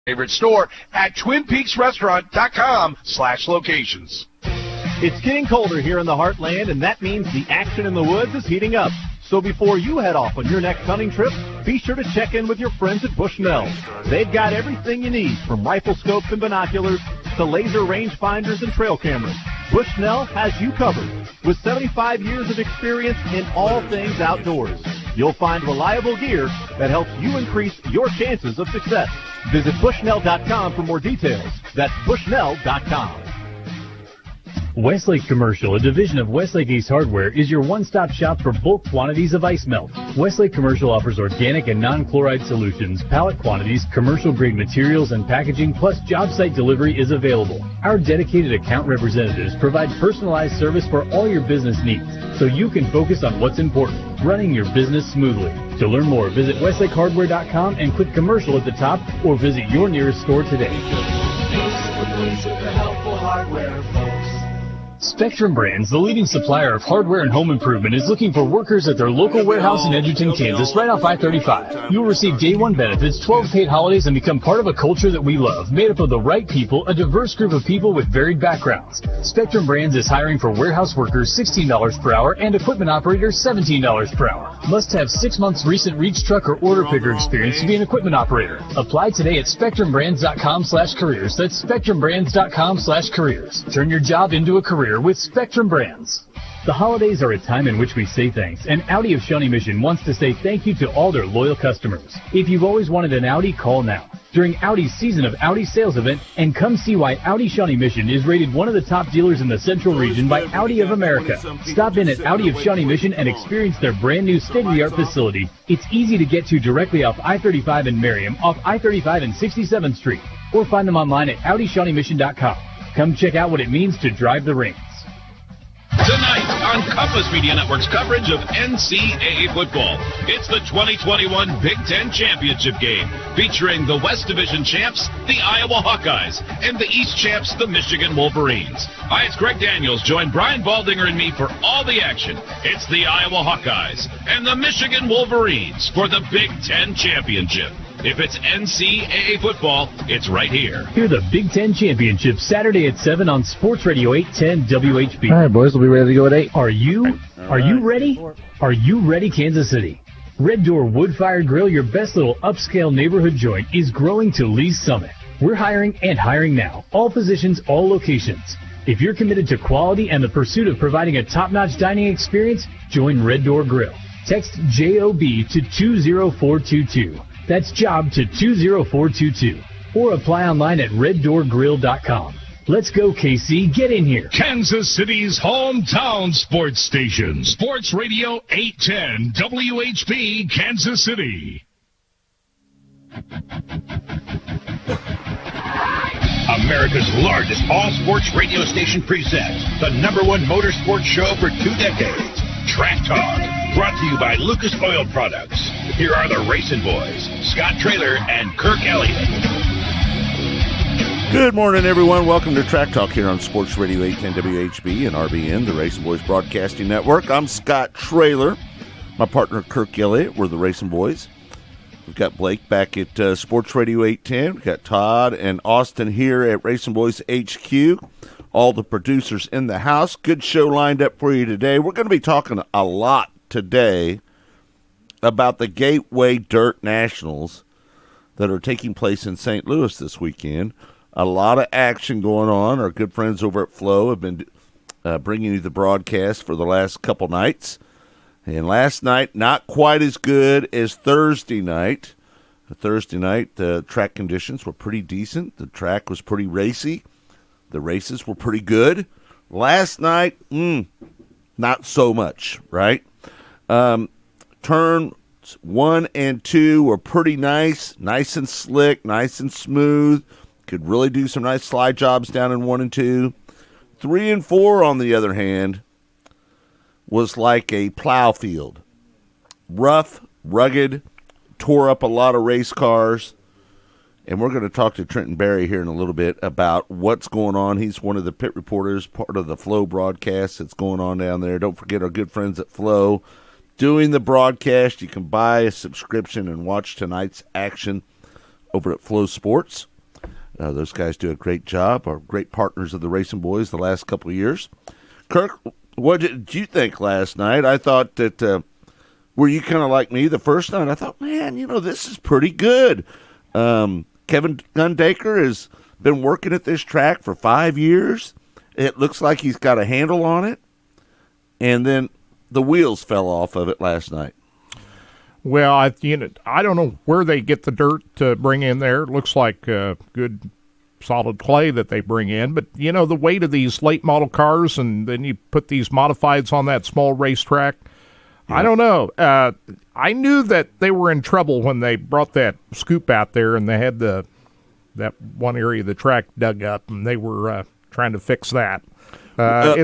favorite store at TwinPeaksRestaurant.com/locations. It's getting colder here in the heartland, and that means the action in the woods is heating up. So before you head off on your next hunting trip, be sure to check in with your friends at Bushnell. They've got everything you need, from rifle scopes and binoculars to laser rangefinders and trail cameras. Bushnell has you covered. With 75 years of experience in all things outdoors, you'll find reliable gear that helps you increase your chances of success. Visit Bushnell.com for more details. That's Bushnell.com. Westlake Commercial, a division of Westlake Ace Hardware, is your one-stop shop for bulk quantities of ice melt. Westlake Commercial offers organic and non-chloride solutions, pallet quantities, commercial-grade materials, and packaging, plus job site delivery is available. Our dedicated account representatives provide personalized service for all your business needs, so you can focus on what's important, running your business smoothly. To learn more, visit westlakehardware.com and click commercial at the top, or visit your nearest store today. Spectrum Brands, the leading supplier of hardware and home improvement, is looking for workers at their local warehouse in Edgerton, Kansas, right off I-35. You will receive Day 1 benefits, 12 paid holidays, and become part of a culture that we love, made up of the right people, a diverse group of people with varied backgrounds. Spectrum Brands is hiring for warehouse workers $16 per hour and equipment operators $17 per hour. Must have 6 months recent reach truck or order picker experience to be an equipment operator. Apply today at SpectrumBrands.com/careers. That's SpectrumBrands.com/careers. Turn your job into a career with Spectrum Brands. The holidays are a time in which we say thanks, and Audi of Shawnee Mission wants to say thank you to all their loyal customers. If you've always wanted an Audi, call now during Audi's Season of Audi sales event, and come see why Audi Shawnee Mission is rated one of the top dealers in the Central region by Audi of America. Stop in at Audi of Shawnee Mission and experience their brand new state-of-the-art facility. It's easy to get to directly off I-35 in Merriam, off I-35 and 67th Street, or find them online at AudiShawneeMission.com. Come check out what it means to drive the rings. Tonight on Compass Media Network's coverage of NCAA football, it's the 2021 Big Ten Championship game, featuring the West Division champs, the Iowa Hawkeyes, and the East champs, the Michigan Wolverines. Hi, it's Greg Daniels. Join Brian Baldinger and me for all the action. It's the Iowa Hawkeyes and the Michigan Wolverines for the Big Ten Championship. If it's NCAA football, it's right here. Hear the Big Ten Championship Saturday at 7 on Sports Radio 810 WHB. All right, boys, we'll be ready to go at 8. Are you ready? Are you ready, Kansas City? Red Door Wood-Fired Grill, your best little upscale neighborhood joint, is growing to Lee's Summit. We're hiring and hiring now. All positions, all locations. If you're committed to quality and the pursuit of providing a top-notch dining experience, join Red Door Grill. Text JOB to 20422. That's job to 20422. Or apply online at reddoorgrill.com. Let's go, KC. Get in here. Kansas City's hometown sports station. Sports Radio 810 WHB, Kansas City. America's largest all-sports radio station presents the #1 motorsports show for 2 decades, Track Talk, brought to you by Lucas Oil Products. Here are the Racing Boys, Scott Traylor and Kirk Elliott. Good morning, everyone. Welcome to Track Talk here on Sports Radio 810 WHB and RBN, the Racing Boys Broadcasting Network. I'm Scott Traylor. My partner, Kirk Elliott. We're the Racing Boys. We've got Blake back at Sports Radio 810. We've got Todd and Austin here at Racing Boys HQ. All the producers in the house. Good show lined up for you today. We're going to be talking a lot today about the Gateway Dirt Nationals that are taking place in St. Louis this weekend. A lot of action going on. Our good friends over at Flow have been bringing you the broadcast for the last couple nights. And last night, not quite as good as Thursday night. Thursday night, the track conditions were pretty decent. The track was pretty racy. The races were pretty good. Last night, not so much, right? Turns 1 and 2 were pretty nice and slick, nice and smooth. Could really do some nice slide jobs down in 1 and 2. 3 and 4, on the other hand, was like a plow field. Rough, rugged, tore up a lot of race cars. And we're going to talk to Trenton Berry here in a little bit about what's going on. He's one of the pit reporters, part of the Flow broadcast that's going on down there. Don't forget our good friends at Flow doing the broadcast. You can buy a subscription and watch tonight's action over at Flow Sports. Those guys do a great job, are great partners of the Racing Boys the last couple of years. Kirk, what did you think last night? I thought that, were you kind of like me the first night? I thought, man, this is pretty good. Kevin Gundaker has been working at this track for 5 years. It looks like he's got a handle on it. And then the wheels fell off of it last night. Well, I don't know where they get the dirt to bring in there. It looks like good, solid clay that they bring in. But, the weight of these late model cars, and then you put these modifieds on that small racetrack, I don't know. I knew that they were in trouble when they brought that scoop out there and they had that one area of the track dug up, and they were trying to fix that. I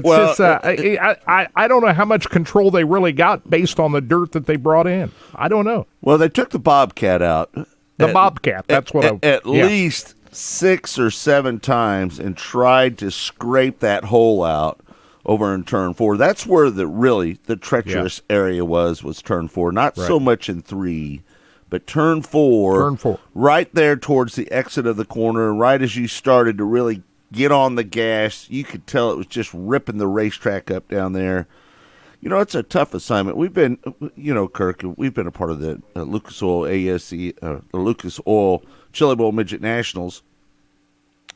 don't know how much control they really got based on the dirt that they brought in. I don't know. Well, they took the Bobcat out. Bobcat, that's what at least 6 or 7 times and tried to scrape that hole out over in turn 4. That's where the treacherous area was turn 4. Not so much in 3, but turn 4. Turn 4. Right there towards the exit of the corner, right as you started to really get on the gas, you could tell it was just ripping the racetrack up down there. It's a tough assignment. We've been, Kirk, we've been a part of the Lucas Oil ASC, the Lucas Oil Chili Bowl Midget Nationals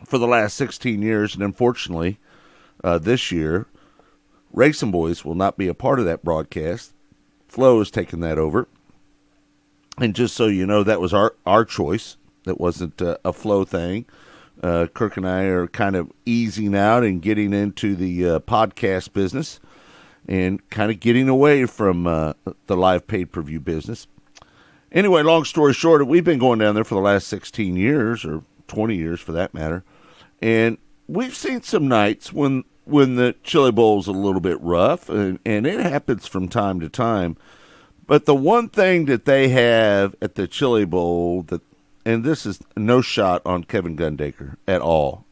for the last 16 years, and unfortunately, this year, Racing Boys will not be a part of that broadcast. Flo has taken that over. And just so you know, that was our choice. That wasn't a Flo thing. Kirk and I are kind of easing out and getting into the podcast business and kind of getting away from the live pay-per-view business. Anyway, long story short, we've been going down there for the last 16 years, or 20 years for that matter, and we've seen some nights when the Chili Bowl's a little bit rough, and it happens from time to time. But the one thing that they have at the Chili Bowl and this is no shot on Kevin Gundaker at all,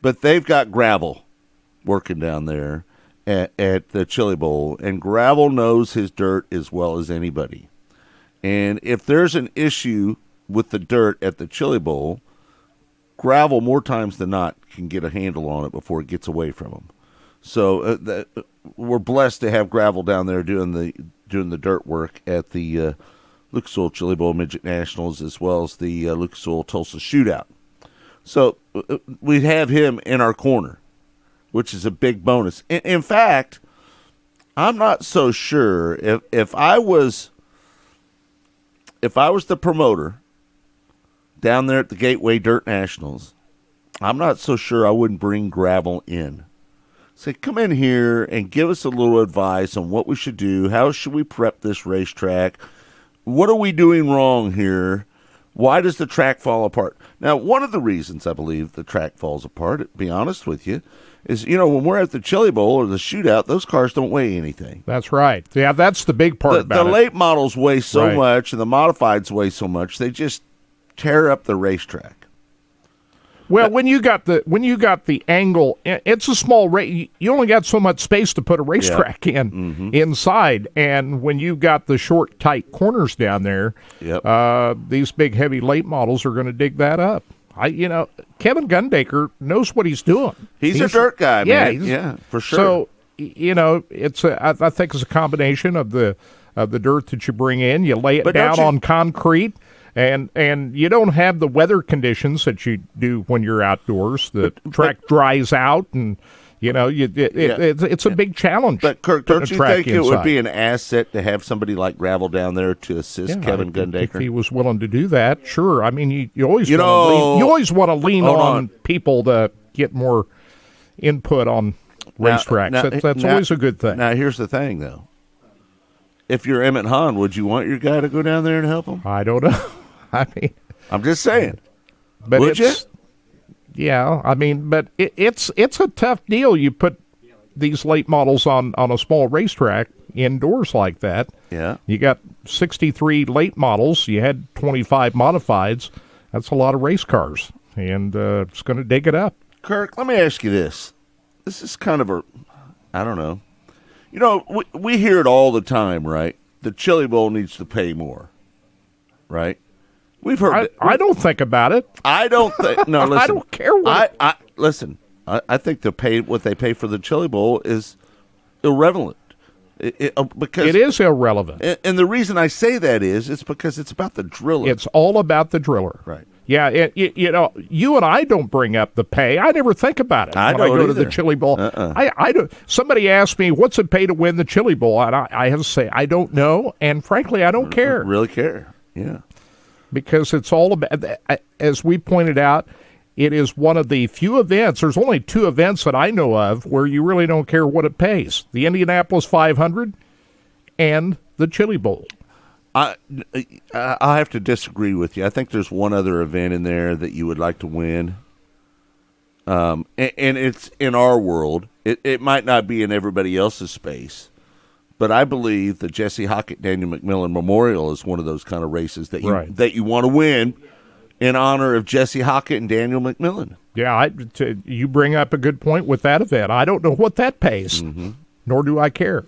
but they've got gravel working down there at the Chili Bowl, and gravel knows his dirt as well as anybody. And if there's an issue with the dirt at the Chili Bowl, gravel more times than not can get a handle on it before it gets away from them. So we're blessed to have gravel down there doing the dirt work at the Lucas Oil Chili Bowl Midget Nationals, as well as the Lucas Oil Tulsa Shootout. So we have him in our corner, which is a big bonus. In fact, I'm not so sure if I was the promoter down there at the Gateway Dirt Nationals, I'm not so sure I wouldn't bring gravel in. Say, come in here and give us a little advice on what we should do. How should we prep this racetrack? What are we doing wrong here? Why does the track fall apart? Now, one of the reasons I believe the track falls apart, to be honest with you, is, when we're at the Chili Bowl or the Shootout, those cars don't weigh anything. That's right. Yeah, that's the big part about it. The late models weigh so much and the modifieds weigh so much, they just tear up the racetrack. Well, when you got the angle, it's a small race. You only got so much space to put a racetrack in inside, and when you got the short, tight corners down there, these big, heavy late models are going to dig that up. Kevin Gundaker knows what he's doing. He's a dirt guy, man. Yeah, for sure. So I think it's a combination of the dirt that you bring in. You lay it down on concrete. And you don't have the weather conditions that you do when you're outdoors. The track dries out, and it's a big challenge. But Kirk, don't you think it would be an asset to have somebody like gravel down there to assist Kevin Gundaker? If he was willing to do that, sure. I mean, you always want to lean on people to get more input on racetracks. That's always a good thing. Now, here's the thing, though. If you're Emmett Hahn, would you want your guy to go down there and help him? I don't know. I mean, I'm just saying. But would you? Yeah, I mean, but it's a tough deal. You put these late models on a small racetrack indoors like that. Yeah. You got 63 late models. You had 25 modifieds. That's a lot of race cars, and it's going to dig it up. Kirk, let me ask you this. This is kind of I don't know. We hear it all the time, right? The Chili Bowl needs to pay more, right? We've heard. I don't think about it. I don't think. No, listen. I don't care what. Listen. I think what they pay for the Chili Bowl is irrelevant. Because it is irrelevant. And the reason I say that is it's because it's about the driller. It's all about the driller. Right. Yeah, you know, you and I don't bring up the pay. I never think about it I when I don't go either. to the Chili Bowl. I don't. Somebody asked me, what's it pay to win the Chili Bowl? And I have to say, I don't know. And frankly, I don't care. Really care. Yeah. Because it's all about, as we pointed out, it is one of the few events. There's only 2 events that I know of where you really don't care what it pays. The Indianapolis 500 and the Chili Bowl. I have to disagree with you. I think there's one other event in there that you would like to win. And it's in our world. It might not be in everybody else's space, but I believe the Jesse Hockett Daniel McMillan Memorial is one of those kind of races that you want to win in honor of Jesse Hockett and Daniel McMillan. Yeah, you bring up a good point with that event. I don't know what that pays, nor do I care.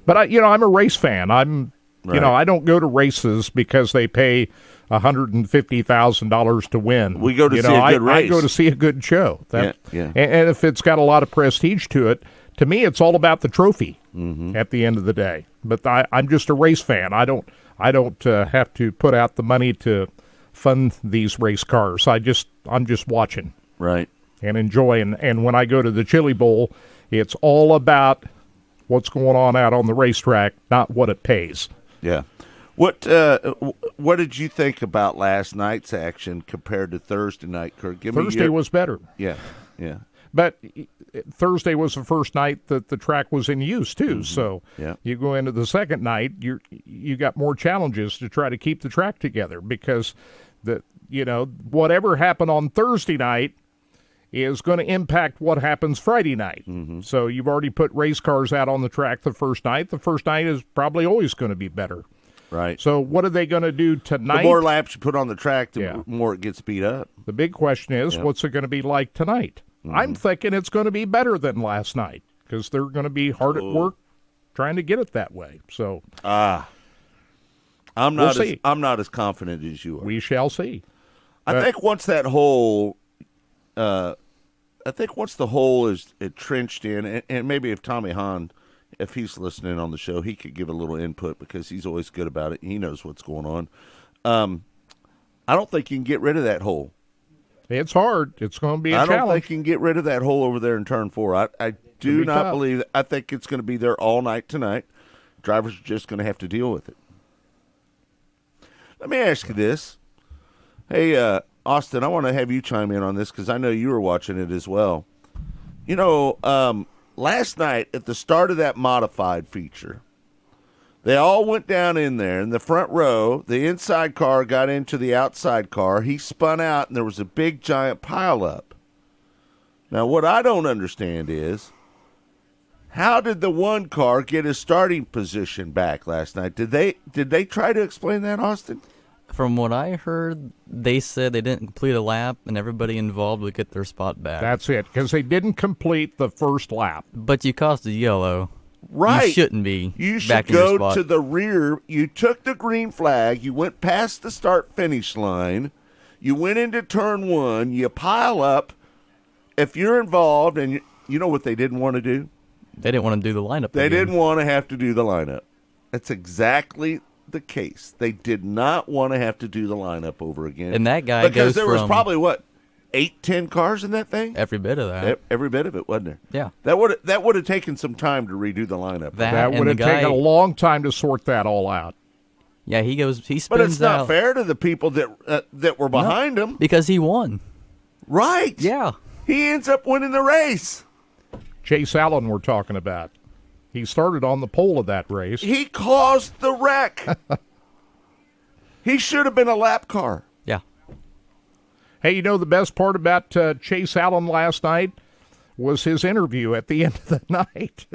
But I'm a race fan. You know, I don't go to races because they pay $150,000 to win. We go to see a good race. I go to see a good show. Yeah. And if it's got a lot of prestige to it, to me, it's all about the trophy at the end of the day. But I'm just a race fan. I don't have to put out the money to fund these race cars. I'm just watching, right, and enjoying. And when I go to the Chili Bowl, it's all about what's going on out on the racetrack, not what it pays. Yeah. What did you think about last night's action compared to Thursday night, Kirk? Thursday was better. Yeah. But Thursday was the first night that the track was in use too. So you go into the second night, you got more challenges to try to keep the track together because whatever happened on Thursday night is going to impact what happens Friday night. So you've already put race cars out on the track the first night. The first night is probably always going to be better. Right. So what are they going to do tonight? The more laps you put on the track, the more it gets beat up. The big question is, what's it going to be like tonight? I'm thinking it's going to be better than last night because they're going to be hard at work trying to get it that way. So I'm not as confident as you are. We shall see. I think once that hole, the hole is entrenched in, and maybe if Tommy Hahn, if he's listening on the show, he could give a little input because he's always good about it. He knows what's going on. I don't think you can get rid of that hole. It's hard. It's going to be a challenge. I don't think you can get rid of that hole over there in turn 4. I do not believe that. I think it's going to be there all night tonight. Drivers are just going to have to deal with it. Let me ask you this. Hey, Austin, I want to have you chime in on this because I know you were watching it as well. You know, last night at the start of that modified feature, they all went down in there in the front row. The inside car got into the outside car. He spun out, and there was a big, giant pileup. Now, what I don't understand is, how did the one car get his starting position back last night? Did they try to explain that, Austin? From what I heard, they said they didn't complete a lap, and everybody involved would get their spot back. That's it, because they didn't complete the first lap. But you caused a yellow. Right. You shouldn't be. You should back in your go spot. to the rear. You took the green flag. You went past the start-finish line. You went into turn 1. You pile up. If you're involved, and you know what they didn't want to do? They didn't want to do the lineup They again. didn't want to have to do the lineup. That's exactly the case. They did not want to have to do the lineup over again. And that guy because goes there was from- probably, 8-10 cars in that thing? Every bit of that. Every bit of it, wasn't there? Yeah. That would have taken some time to redo the lineup. That That and would have the guy- taken a long time to sort that all out. Yeah, he spins But it's not out. fair to the people that were behind him. Because he won. Right. Yeah. He ends up winning the race. Chase Allen we're talking about. He started on the pole of that race. He caused the wreck. He should have been a lap car. Yeah. Hey, you know the best part about Chase Allen last night was his interview at the end of the night.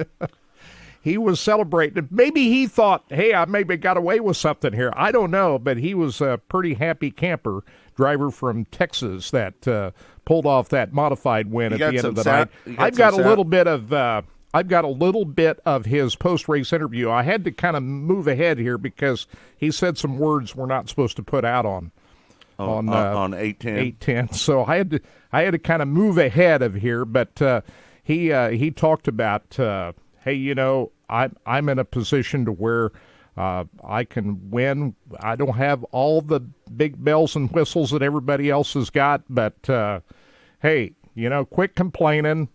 He was celebrating. Maybe he thought, hey, I maybe got away with something here. I don't know, but he was a pretty happy camper, driver from Texas that pulled off that modified win at the end of the night. I've got a little bit of his post-race interview. I had to kind of move ahead here because he said some words we're not supposed to put out on on 810. 810. So I had to kind of move ahead of here, but he talked about hey, you know, I'm in a position to where I can win. I don't have all the big bells and whistles that everybody else has got, but hey, you know, quit complaining.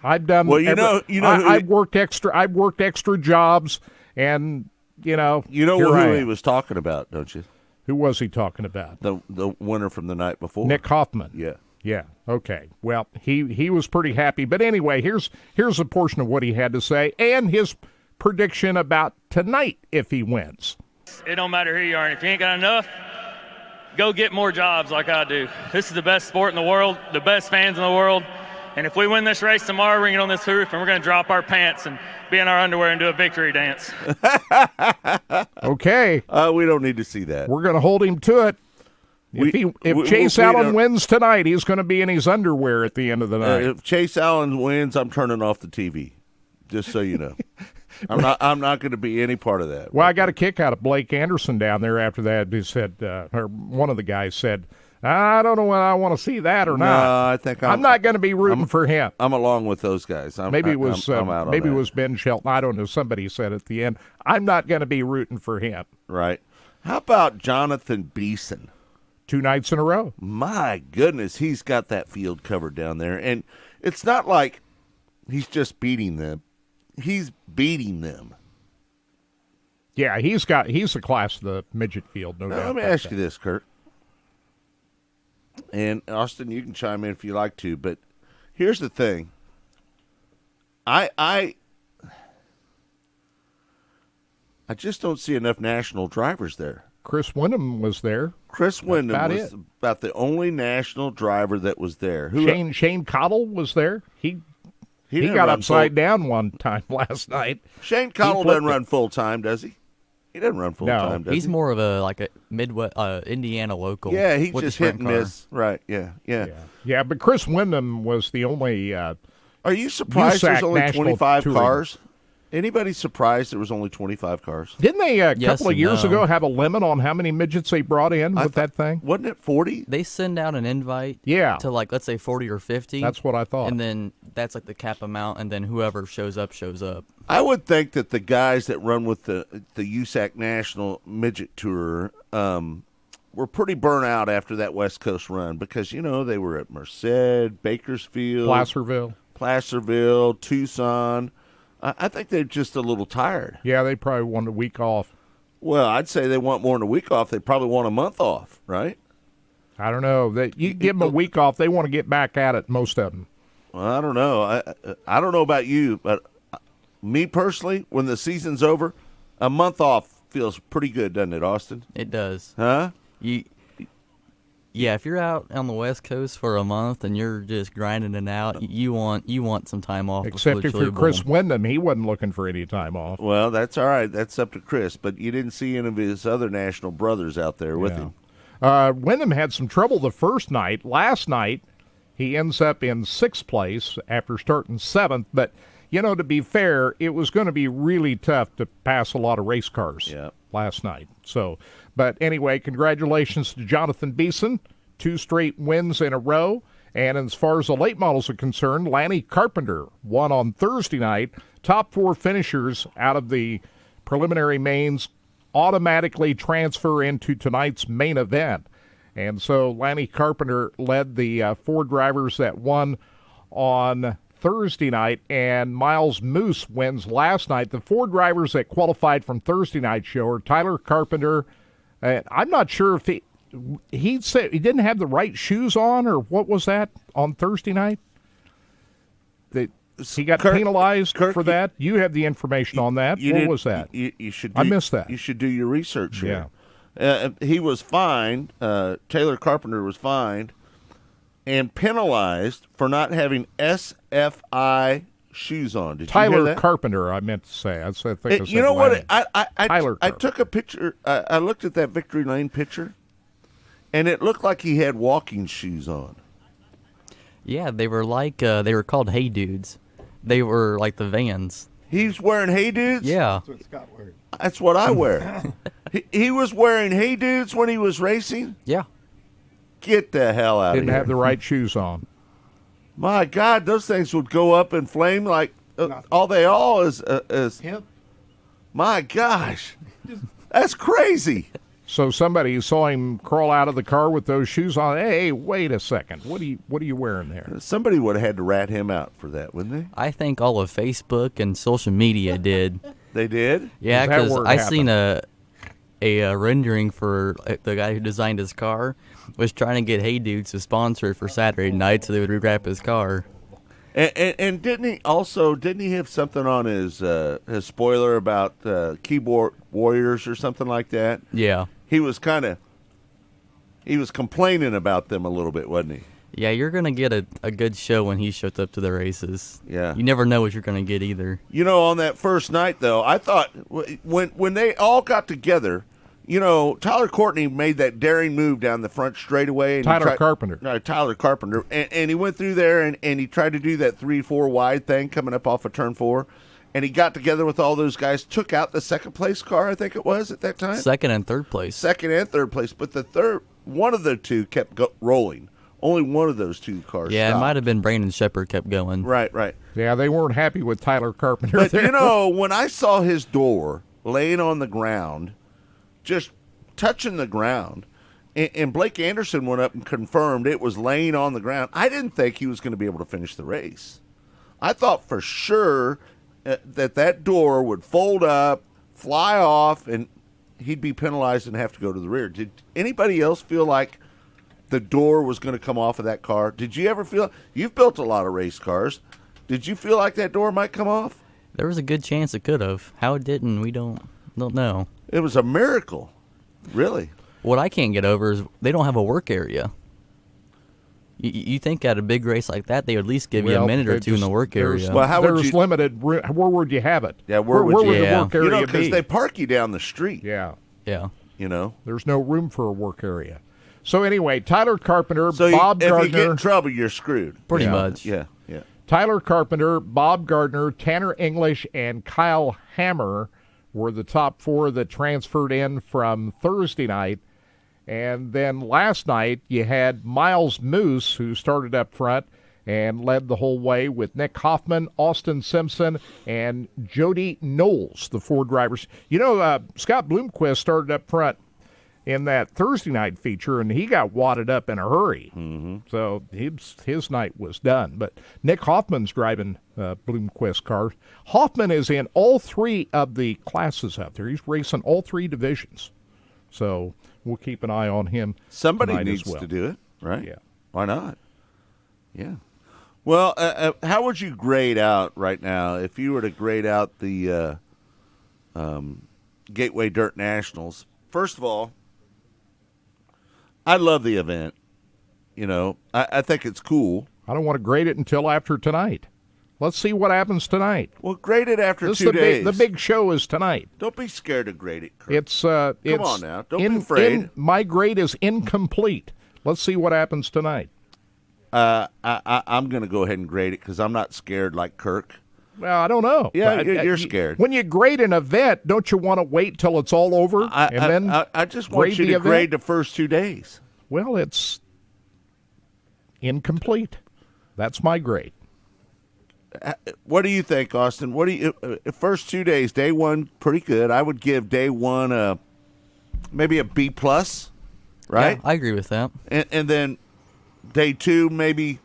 I've done well. I've worked extra jobs, and you know who he was talking about, don't you? Who was he talking about? The winner from the night before, Nick Hoffman. Yeah. Okay. Well, he was pretty happy. But anyway, here's a portion of what he had to say and his prediction about tonight if he wins. It don't matter who you are, and if you ain't got enough, go get more jobs like I do. This is the best sport in the world, the best fans in the world. And if we win this race tomorrow, we're going to get on this roof and we're going to drop our pants and be in our underwear and do a victory dance. Okay. We don't need to see that. We're going to hold him to it. If Chase Allen wins tonight, he's going to be in his underwear at the end of the night. If Chase Allen wins, I'm turning off the TV. Just so you know. I'm not going to be any part of that. Well, I got a kick out of Blake Anderson down there after that. He said, or one of the guys said, I don't know whether I want to see that or not. No, I think I'm not going to be rooting for him. I'm along with those guys. Maybe it was Ben Shelton. I don't know. Somebody said at the end, I'm not going to be rooting for him. Right. How about Jonathan Beeson? 2 nights in a row. My goodness, he's got that field covered down there, and it's not like he's just beating them. He's beating them. Yeah, he's the class of the midget field, no doubt. Let me ask you this, Kurt. And Austin, you can chime in if you like to, but here's the thing. I just don't see enough national drivers there. Chris Windom was there. Chris Windom was about the only national driver that was there. Shane Cottle was there. He got upside down one time last night. Shane Cottle doesn't run full time, does he? He doesn't run full time, does he? He's more of a Midwest Indiana local. Yeah, he just hit and miss. Right, yeah. Yeah, but Chris Windom was the only Are you surprised there's only 25 touring cars? Anybody surprised there was only 25 cars? Didn't they a couple of years ago have a limit on how many midgets they brought in with that thing? Wasn't it 40? They send out an invite to let's say 40 or 50. That's what I thought. And then that's like the cap amount, and then whoever shows up, shows up. I would think that the guys that run with the USAC National Midget Tour were pretty burnt out after that West Coast run because, they were at Merced, Bakersfield, Placerville, Tucson. I think they're just a little tired. Yeah, they probably want a week off. Well, I'd say they want more than a week off. They probably want a month off, right? I don't know. You give them a week off, they want to get back at it, most of them. Well, I don't know. I don't know about you, but me personally, when the season's over, a month off feels pretty good, doesn't it, Austin? It does. Huh? Yeah, if you're out on the West Coast for a month and you're just grinding it out, you want some time off. Except if you're Chris Windom, he wasn't looking for any time off. Well, that's all right. That's up to Chris. But you didn't see any of his other national brothers out there with him. Windom had some trouble the first night. Last night, he ends up in 6th place after starting 7th. But, to be fair, it was going to be really tough to pass a lot of race cars last night. So, but anyway, congratulations to Jonathan Beeson. 2 straight wins in a row. And as far as the late models are concerned, Lanny Carpenter won on Thursday night. Top 4 finishers out of the preliminary mains automatically transfer into tonight's main event. And so Lanny Carpenter led the 4 drivers that won on Thursday night, and Miles Moose wins last night. The 4 drivers that qualified from Thursday night show are Tyler Carpenter. I'm not sure if he said he didn't have the right shoes on, or what was that on Thursday night? He got penalized for that. You have the information on that. What was that? I missed that. You should do your research here. He was fined. Taylor Carpenter was fined and penalized for not having SFI shoes on. Did you hear that? Carpenter, I meant to say. I think I said you know Lanny. what? I took a picture. I looked at that Victory Lane picture, and it looked like he had walking shoes on. Yeah, they were they were called Hey Dudes. They were like the Vans. He's wearing Hey Dudes? Yeah. That's what Scott wears. That's what I wear. he was wearing Hey Dudes when he was racing? Yeah. Get the hell out of Didn't here. have the right shoes on. My God, those things would go up in flame like all is. Hemp. My gosh, that's crazy. So somebody saw him crawl out of the car with those shoes on. Hey, wait a second. What are you wearing there? Somebody would have had to rat him out for that, wouldn't they? I think all of Facebook and social media did. They did? Yeah, Is that because where it I happened? seen a rendering for the guy who designed his car was trying to get Hey Dudes to sponsor it for Saturday night so they would rewrap his car. And didn't he have something on his spoiler about keyboard warriors or something like that? Yeah. He was complaining about them a little bit, wasn't he? Yeah, you're going to get a good show when he shows up to the races. Yeah. You never know what you're going to get either. You know, on that first night, though, I thought when they all got together, you know, Tyler Courtney made that daring move down the front straightaway. And Tyler Carpenter. No, Tyler Carpenter. And he went through there and he tried to do that 3-4 wide thing coming up off of turn 4. And he got together with all those guys, took out the second place car, I think it was at that time. Second and third place. Second and third place. But the third, one of the two kept rolling. Only one of those two cars Yeah, stopped. it might have been Brandon Shepard kept going. Right. Yeah, they weren't happy with Tyler Carpenter But, there. you know, when I saw his door laying on the ground, just touching the ground, and Blake Anderson went up and confirmed it was laying on the ground, I didn't think he was going to be able to finish the race. I thought for sure that door would fold up, fly off, and he'd be penalized and have to go to the rear. Did anybody else feel like the door was going to come off of that car? Did you ever feel? You've built a lot of race cars. Did you feel like that door might come off? There was a good chance it could have. How it didn't, we don't know. It was a miracle, really. What I can't get over is they don't have a work area. You think at a big race like that, they would at least give you a minute or two in the work area. Well, how would there's you- limited. Where would you have it? Yeah, where would would you- the Yeah. work area Because be? they park you down the street. Yeah, Yeah. You know. there's no room for a work area. So anyway, Tyler Carpenter, So Bob if you get Gardner, in trouble, you're screwed. Pretty Yeah. much. Yeah. Tyler Carpenter, Bob Gardner, Tanner English, and Kyle Hammer were the top 4 that transferred in from Thursday night. And then last night, you had Miles Moose, who started up front and led the whole way with Nick Hoffman, Austin Simpson, and Jody Knowles, the 4 drivers. You know, Scott Bloomquist started up front in that Thursday night feature, and he got wadded up in a hurry. Mm-hmm. So his night was done. But Nick Hoffman's driving Bloomquist cars. Hoffman is in all 3 of the classes out there. He's racing all 3 divisions. So we'll keep an eye on him. Somebody tonight needs as well. to do it, right? Yeah. Why not? Yeah. Well, how would you grade out right now if you were to grade out the Gateway Dirt Nationals? First of all, I love the event. You know, I think it's cool. I don't want to grade it until after tonight. Let's see what happens tonight. Well, grade it after This 2 days. the big show is tonight. Don't be scared to grade it, Kurt. It's Come on now. Don't be in- afraid. my grade is incomplete. Let's see what happens tonight. I'm going to go ahead and grade it because I'm not scared like Kirk. Well, I don't know. Yeah, But, you're scared. When you grade an event, don't you want to wait till it's all over and then I just want grade you the to event? grade the first 2 days. Well, it's incomplete. That's my grade. What do you think, Austin? What do you first 2 days? Day 1, pretty good. I would give day 1 maybe a B+, right? Yeah, I agree with that. And then day 2 maybe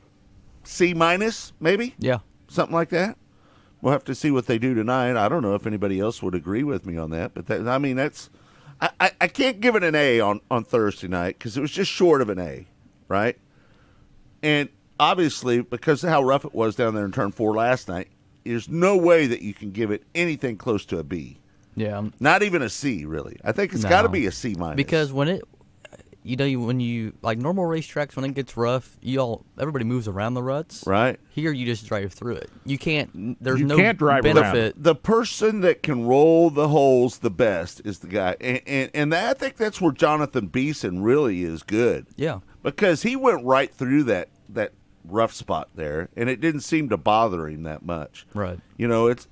C-, maybe Yeah. something like that. We'll have to see what they do tonight. I don't know if anybody else would agree with me on that, but that's I can't give it an A on Thursday night because it was just short of an A, right? And obviously, because of how rough it was down there in turn 4 last night, there's no way that you can give it anything close to a B. Yeah. Not even a C, really. I think it's No. got to be a C-. Because when when you like normal racetracks, when it gets rough, everybody moves around the ruts. Right. Here, you just drive through it. You can't. There's You no can't drive around. benefit. The person that can roll the holes the best is the guy. And I think that's where Jonathan Beeson really is good. Yeah. Because he went right through that rough spot there, and it didn't seem to bother him that much. Right. You know, it's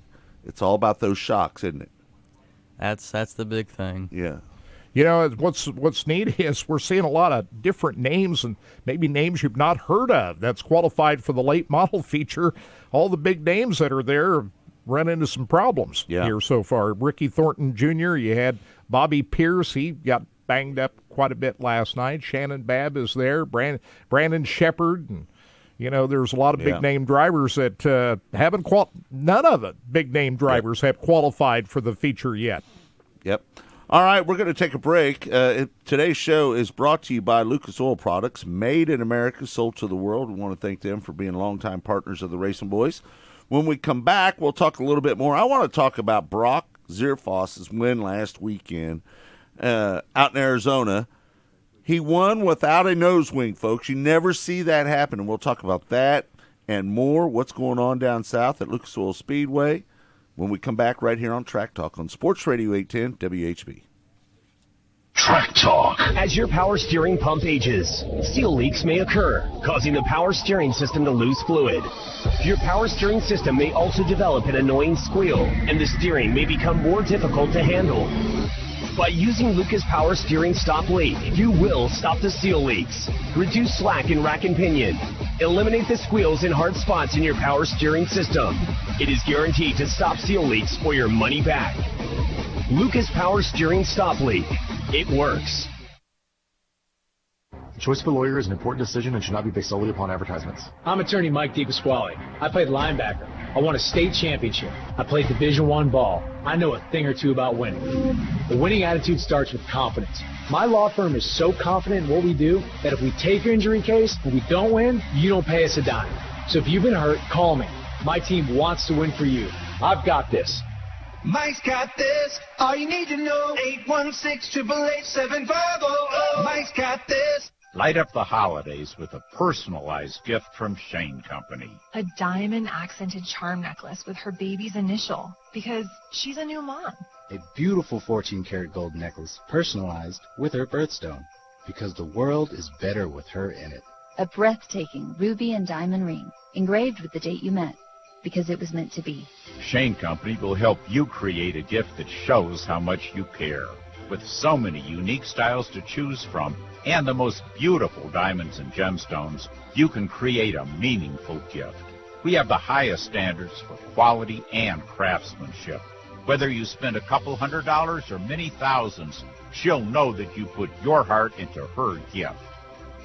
all about those shocks, isn't it? That's the big thing. Yeah. You know, what's neat is we're seeing a lot of different names and maybe names you've not heard of that's qualified for the late model feature. All the big names that are there run into some problems here so far. Ricky Thornton Jr., you had Bobby Pierce. He got banged up quite a bit last night. Shannon Babb is there. Brandon Shepard. And, you know, there's a lot of big-name drivers that haven't none of the big-name drivers have qualified for the feature yet. Yep. All right, we're going to take a break. Today's show is brought to you by Lucas Oil Products, made in America, sold to the world. We want to thank them for being longtime partners of the Racing Boys. When we come back, we'll talk a little bit more. I want to talk about Brock Zearfoss's win last weekend out in Arizona. He won without a nose wing, folks. You never see that happen, and we'll talk about that and more, what's going on down south at Lucas Oil Speedway, when we come back right here on Track Talk on Sports Radio 810 WHB. Track Talk. As your power steering pump ages, seal leaks may occur, causing the power steering system to lose fluid. Your power steering system may also develop an annoying squeal, and the steering may become more difficult to handle. By using Lucas Power Steering Stop Leak, you will stop the seal leaks, reduce slack in rack and pinion, eliminate the squeals and hard spots in your power steering system. It is guaranteed to stop seal leaks or your money back. Lucas Power Steering Stop Leak. It works. The choice of a lawyer is an important decision and should not be based solely upon advertisements. I'm attorney Mike DePasquale. I played linebacker. I won a state championship. I played Division I ball. I know a thing or two about winning. The winning attitude starts with confidence. My law firm is so confident in what we do that if we take your injury case and we don't win, you don't pay us a dime. So if you've been hurt, call me. My team wants to win for you. I've got this. Mike's got this. All you need to know, 816-888-7500. Mike's got this. Light up the holidays with a personalized gift from Shane Company. A diamond accented charm necklace with her baby's initial, because she's a new mom. A beautiful 14-karat gold necklace personalized with her birthstone, because the world is better with her in it. A breathtaking ruby and diamond ring engraved with the date you met, because it was meant to be. Shane Company will help you create a gift that shows how much you care. With so many unique styles to choose from and the most beautiful diamonds and gemstones, you can create a meaningful gift. We have the highest standards for quality and craftsmanship. Whether you spend a couple $100s or many thousands, she'll know that you put your heart into her gift.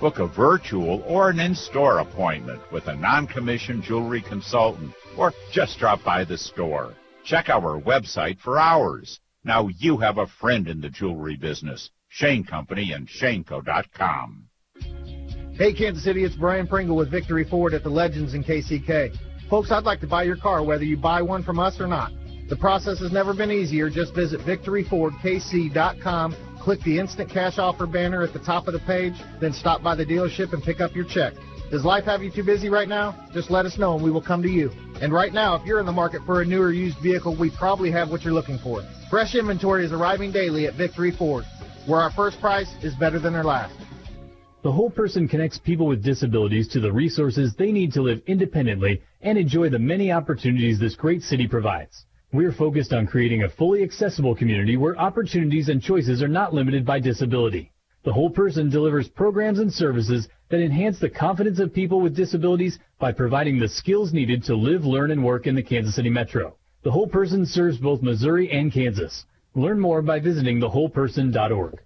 Book a virtual or an in-store appointment with a non-commissioned jewelry consultant, or just drop by the store. Check our website for hours. Now you have a friend in the jewelry business. Shane Company and ShaneCo.com. Hey, Kansas City, it's Brian Pringle with Victory Ford at the Legends in KCK. Folks, I'd like to buy your car, whether you buy one from us or not. The process has never been easier. Just visit VictoryFordKC.com, click the Instant Cash Offer banner at the top of the page, then stop by the dealership and pick up your check. Does life have you too busy right now? Just let us know and we will come to you. And right now, if you're in the market for a new or used vehicle, we probably have what you're looking for. Fresh inventory is arriving daily at Victory Ford, where our first price is better than their last. The Whole Person connects people with disabilities to the resources they need to live independently and enjoy the many opportunities this great city provides. We're focused on creating a fully accessible community where opportunities and choices are not limited by disability. The Whole Person delivers programs and services that enhance the confidence of people with disabilities by providing the skills needed to live, learn, and work in the Kansas City Metro. The Whole Person serves both Missouri and Kansas. Learn more by visiting thewholeperson.org.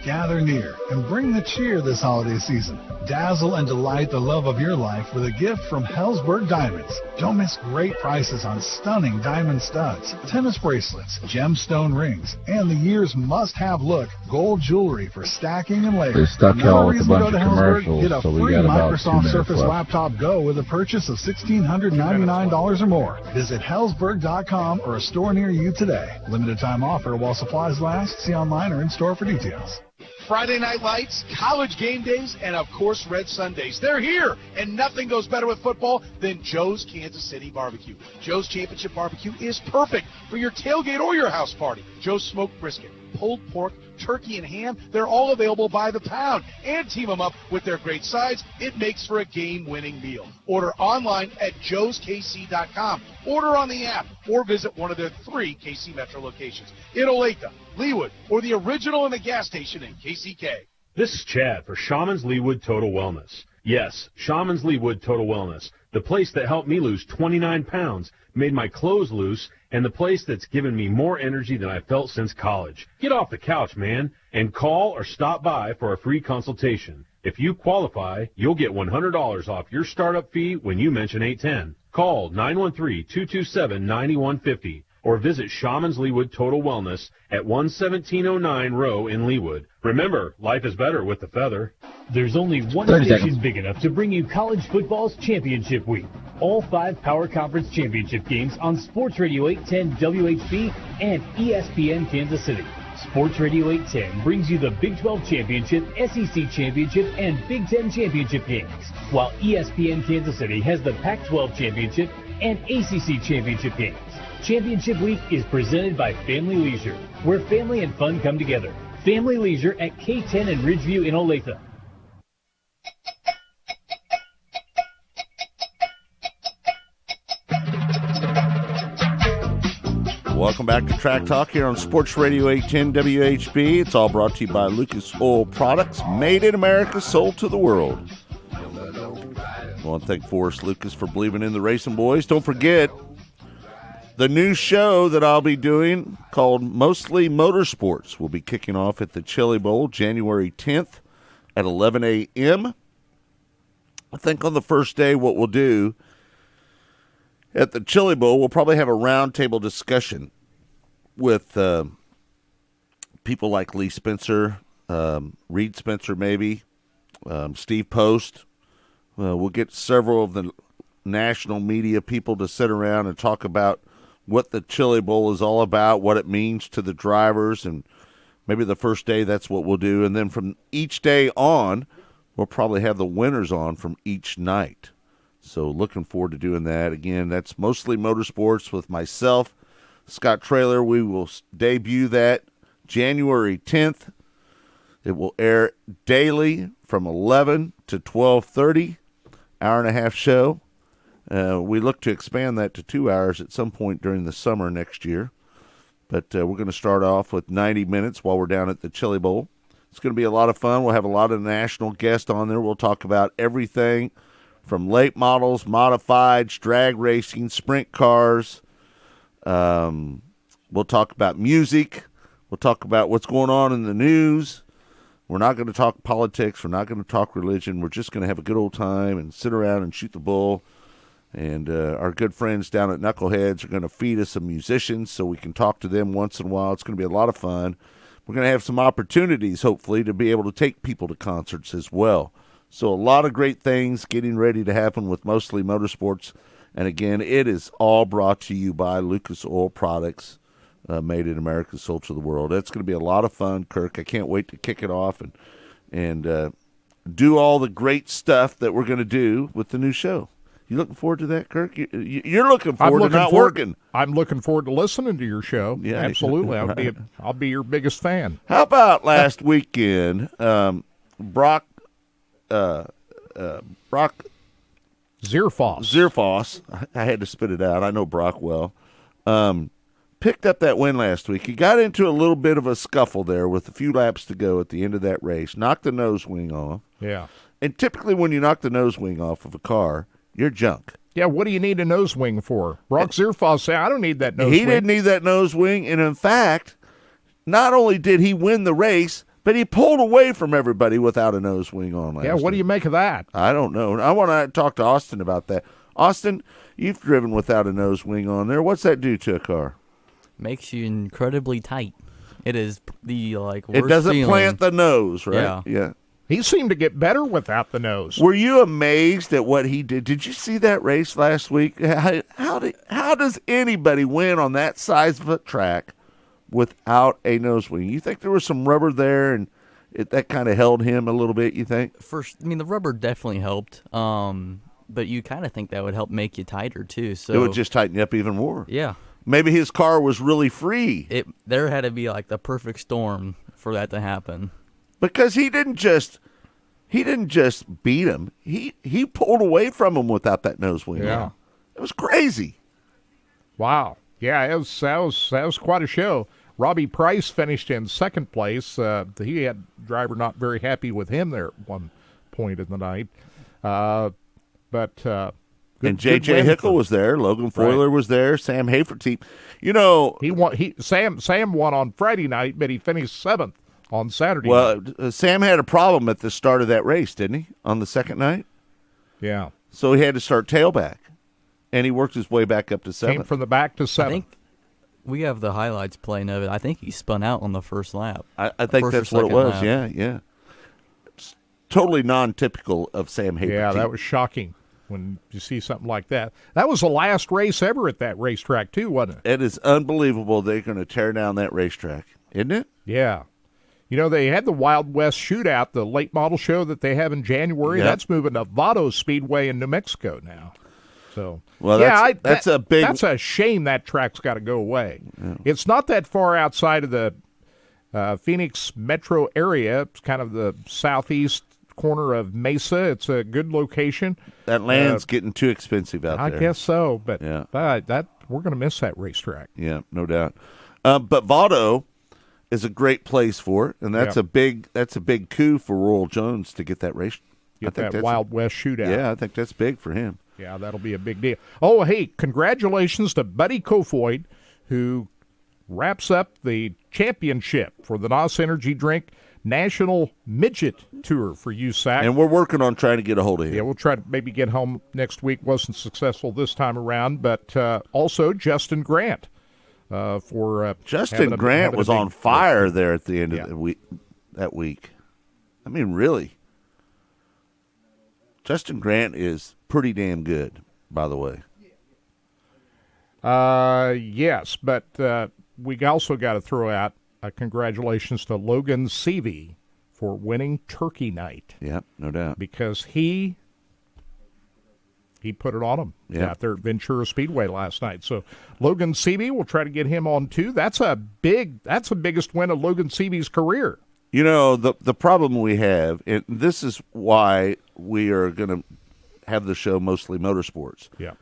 Gather near and bring the cheer this holiday season. Dazzle and delight the love of your life with a gift from Helzberg Diamonds. Don't miss great prices on stunning diamond studs, tennis bracelets, gemstone rings, and the year's must-have look, gold jewelry for stacking and layering. They stuck y'all with a bunch of commercials, get a so we free got about 2 Microsoft minutes Surface left. Laptop Go with a purchase of $1,699 or more. Visit Helzberg.com or a store near you today. Limited time offer while supplies last. See online or in-store for details. Friday night lights, college game days, and of course Red Sundays. They're here, and nothing goes better with football than Joe's Kansas City Barbecue. Joe's Championship Barbecue is perfect for your tailgate or your house party. Joe's smoked brisket, pulled pork, turkey, and ham. They're all available by the pound. And team them up with their great sides. It makes for a game-winning meal. Order online at joeskc.com. Order on the app or visit one of their 3 KC Metro locations in Olathe, Leawood, or the original in the gas station in KCK. This is Chad for Shaman's Leawood Total Wellness. Yes, Shaman's Leawood Total Wellness, the place that helped me lose 29 pounds, made my clothes loose, and the place that's given me more energy than I've felt since college. Get off the couch, man, and call or stop by for a free consultation. If you qualify, you'll get $100 off your startup fee when you mention 810. Call 913-227-9150 or visit Shaman's Leawood Total Wellness at 11709 Row in Leawood. Remember, life is better with the feather. There's only one station big enough to bring you college football's championship week. All 5 Power Conference championship games on Sports Radio 810 WHB and ESPN Kansas City. Sports Radio 810 brings you the Big 12 Championship, SEC Championship, and Big 10 Championship games, while ESPN Kansas City has the Pac-12 Championship and ACC Championship games. Championship Week is presented by Family Leisure, where family and fun come together. Family Leisure at K10 and Ridgeview in Olathe. Welcome back to Track Talk here on Sports Radio 810 WHB. It's all brought to you by Lucas Oil Products, made in America, sold to the world. I want to thank Forrest Lucas for believing in the Racing Boys. Don't forget the new show that I'll be doing called Mostly Motorsports will be kicking off at the Chili Bowl January 10th at 11 a.m. I think on the first day what we'll do at the Chili Bowl, we'll probably have a roundtable discussion with people like Lee Spencer, Reed Spencer maybe, Steve Post. We'll get several of the national media people to sit around and talk about what the Chili Bowl is all about, what it means to the drivers, and maybe the first day that's what we'll do. And then from each day on, we'll probably have the winners on from each night. So looking forward to doing that. Again, that's Mostly Motorsports with myself, Scott Traylor. We will debut that January 10th. It will air daily from 11 to 12:30, hour-and-a-half show. We look to expand that to 2 hours at some point during the summer next year. But we're going to start off with 90 minutes while we're down at the Chili Bowl. It's going to be a lot of fun. We'll have a lot of national guests on there. We'll talk about everything from late models, modifieds, drag racing, sprint cars. We'll talk about music. We'll talk about what's going on in the news. We're not going to talk politics. We're not going to talk religion. We're just going to have a good old time and sit around and shoot the bull. And our good friends down at Knuckleheads are going to feed us some musicians so we can talk to them once in a while. It's going to be a lot of fun. We're going to have some opportunities, hopefully, to be able to take people to concerts as well. So a lot of great things getting ready to happen with Mostly Motorsports. And, again, it is all brought to you by Lucas Oil Products, made in America, sold to the world. That's going to be a lot of fun, Kirk. I can't wait to kick it off and do all the great stuff that we're going to do with the new show. You looking forward to that, Kirk? You're looking forward to not working. I'm looking forward to listeing to your show. Yeah, absolutely. I'll be your biggest fan. How about last weekend, Brock Zierfoss, I had to spit it out. I know Brock well. Picked up that win last week. He got into a little bit of a scuffle there with a few laps to go at the end of that race. Knocked the nose wing off. Yeah. And typically when you knock the nose wing off of a car, you're junk. Yeah, what do you need a nose wing for? Brock Zierfoss said, I don't need that nose wing. He didn't need that nose wing, and in fact, not only did he win the race, but he pulled away from everybody without a nose wing on last what do you make of that? I don't know. I want to talk to Austin about that. Austin, you've driven without a nose wing on there. What's that do to a car? Makes you incredibly tight. It is the worst It doesn't feeling. plant the nose, right? Yeah. He seemed to get better without the nose. Were you amazed at what he did? Did you see that race last week? How does anybody win on that size of a track without a nose wing? You think there was some rubber there and that kind of held him a little bit, you think? The rubber definitely helped, but you kind of think that would help make you tighter too. So it would just tighten you up even more. Yeah. Maybe his car was really free. There had to be like the perfect storm for that to happen. Because he didn't just beat him. He pulled away from him without that nose wheel. Yeah. It was crazy. Wow. Yeah, that was quite a show. Robbie Price finished in second place. He had a driver not very happy with him there at one point in the night. And J.J. Hickle was there. Logan Foiler was there. Sam Hafertepe. You know, Sam won on Friday night, but he finished seventh on Saturday night. Well, Sam had a problem at the start of that race, didn't he, on the second night? Yeah. So he had to start tailback, and he worked his way back up to seventh. Came from the back to seventh. I think we have the highlights playing of it. I think he spun out on the first lap. I think that's what it was. Lap. Yeah. It's totally non-typical of Sam Hafertepe. Yeah, that was shocking when you see something like that. That was the last race ever at that racetrack, too, wasn't it? It is unbelievable they're going to tear down that racetrack, isn't it? Yeah. You know, they had the Wild West Shootout, the late model show that they have in January. Yep. That's moving to Vado Speedway in New Mexico now. So, well, that's a shame that track's got to go away. Yeah. It's not that far outside of the Phoenix metro area. It's kind of the southeast corner of Mesa. It's a good location. That land's getting too expensive out there. I guess so, but yeah. We're going to miss that racetrack. Yeah, no doubt. But Vado is a great place for it, and that's a big coup for Royal Jones to get that race. Get that Wild West Shootout. Yeah, I think that's big for him. Yeah, that'll be a big deal. Oh, hey, congratulations to Buddy Kofoid, who wraps up the championship for the NOS Energy Drink National Midget Tour for USAC. And we're working on trying to get a hold of him. Yeah, we'll try to maybe get home next week. Wasn't successful this time around, but also Justin Grant. Justin Grant was on fire there at the end of the week. That week, I mean, really. Justin Grant is pretty damn good, by the way. Yes, but we also got to throw out congratulations to Logan Seavey for winning Turkey Night. Yeah, no doubt. Because he put it on him out there at Ventura Speedway last night. So Logan Seavey, we'll try to get him on too. That's the biggest win of Logan Seavey's career. You know, the problem we have, and this is why we are going to have the show Mostly Motorsports. Yeah.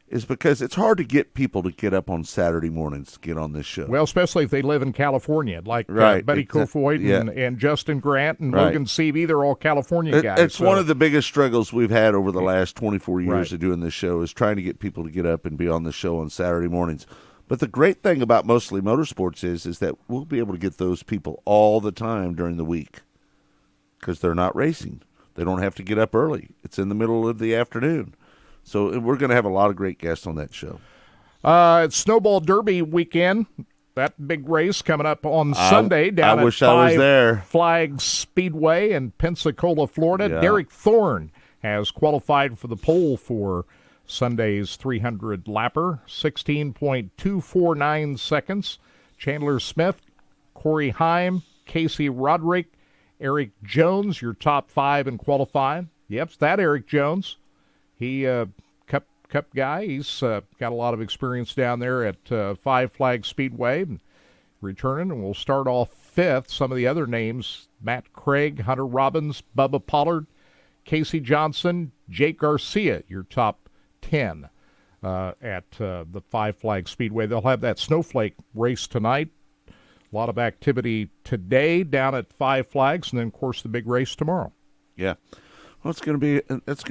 Is because it's hard to get people to get up on Saturday mornings to get on this show. Well, especially if they live in California, like Buddy Kofoid and Justin Grant and Logan Seavey. They're all California guys. It's one of the biggest struggles we've had over the last 24 years of doing this show is trying to get people to get up and be on the show on Saturday mornings. But the great thing about Mostly Motorsports is that we'll be able to get those people all the time during the week because they're not racing. They don't have to get up early. It's in the middle of the afternoon. So we're going to have a lot of great guests on that show. It's Snowball Derby weekend. That big race coming up on Sunday down at Five Flags Speedway in Pensacola, Florida. Yeah. Derek Thorne has qualified for the pole for Sunday's 300 lapper, 16.249 seconds. Chandler Smith, Corey Heim, Casey Roderick, Eric Jones, your top five in qualifying. Yep, it's that Eric Jones. He Cup guy. He's got a lot of experience down there at Five Flags Speedway. Returning, and we'll start off fifth. Some of the other names: Matt Craig, Hunter Robbins, Bubba Pollard, Casey Johnson, Jake Garcia, your top 10 at the Five Flags Speedway. They'll have that Snowflake race tonight. A lot of activity today down at Five Flags, and then, of course, the big race tomorrow. Yeah. Well, it's gonna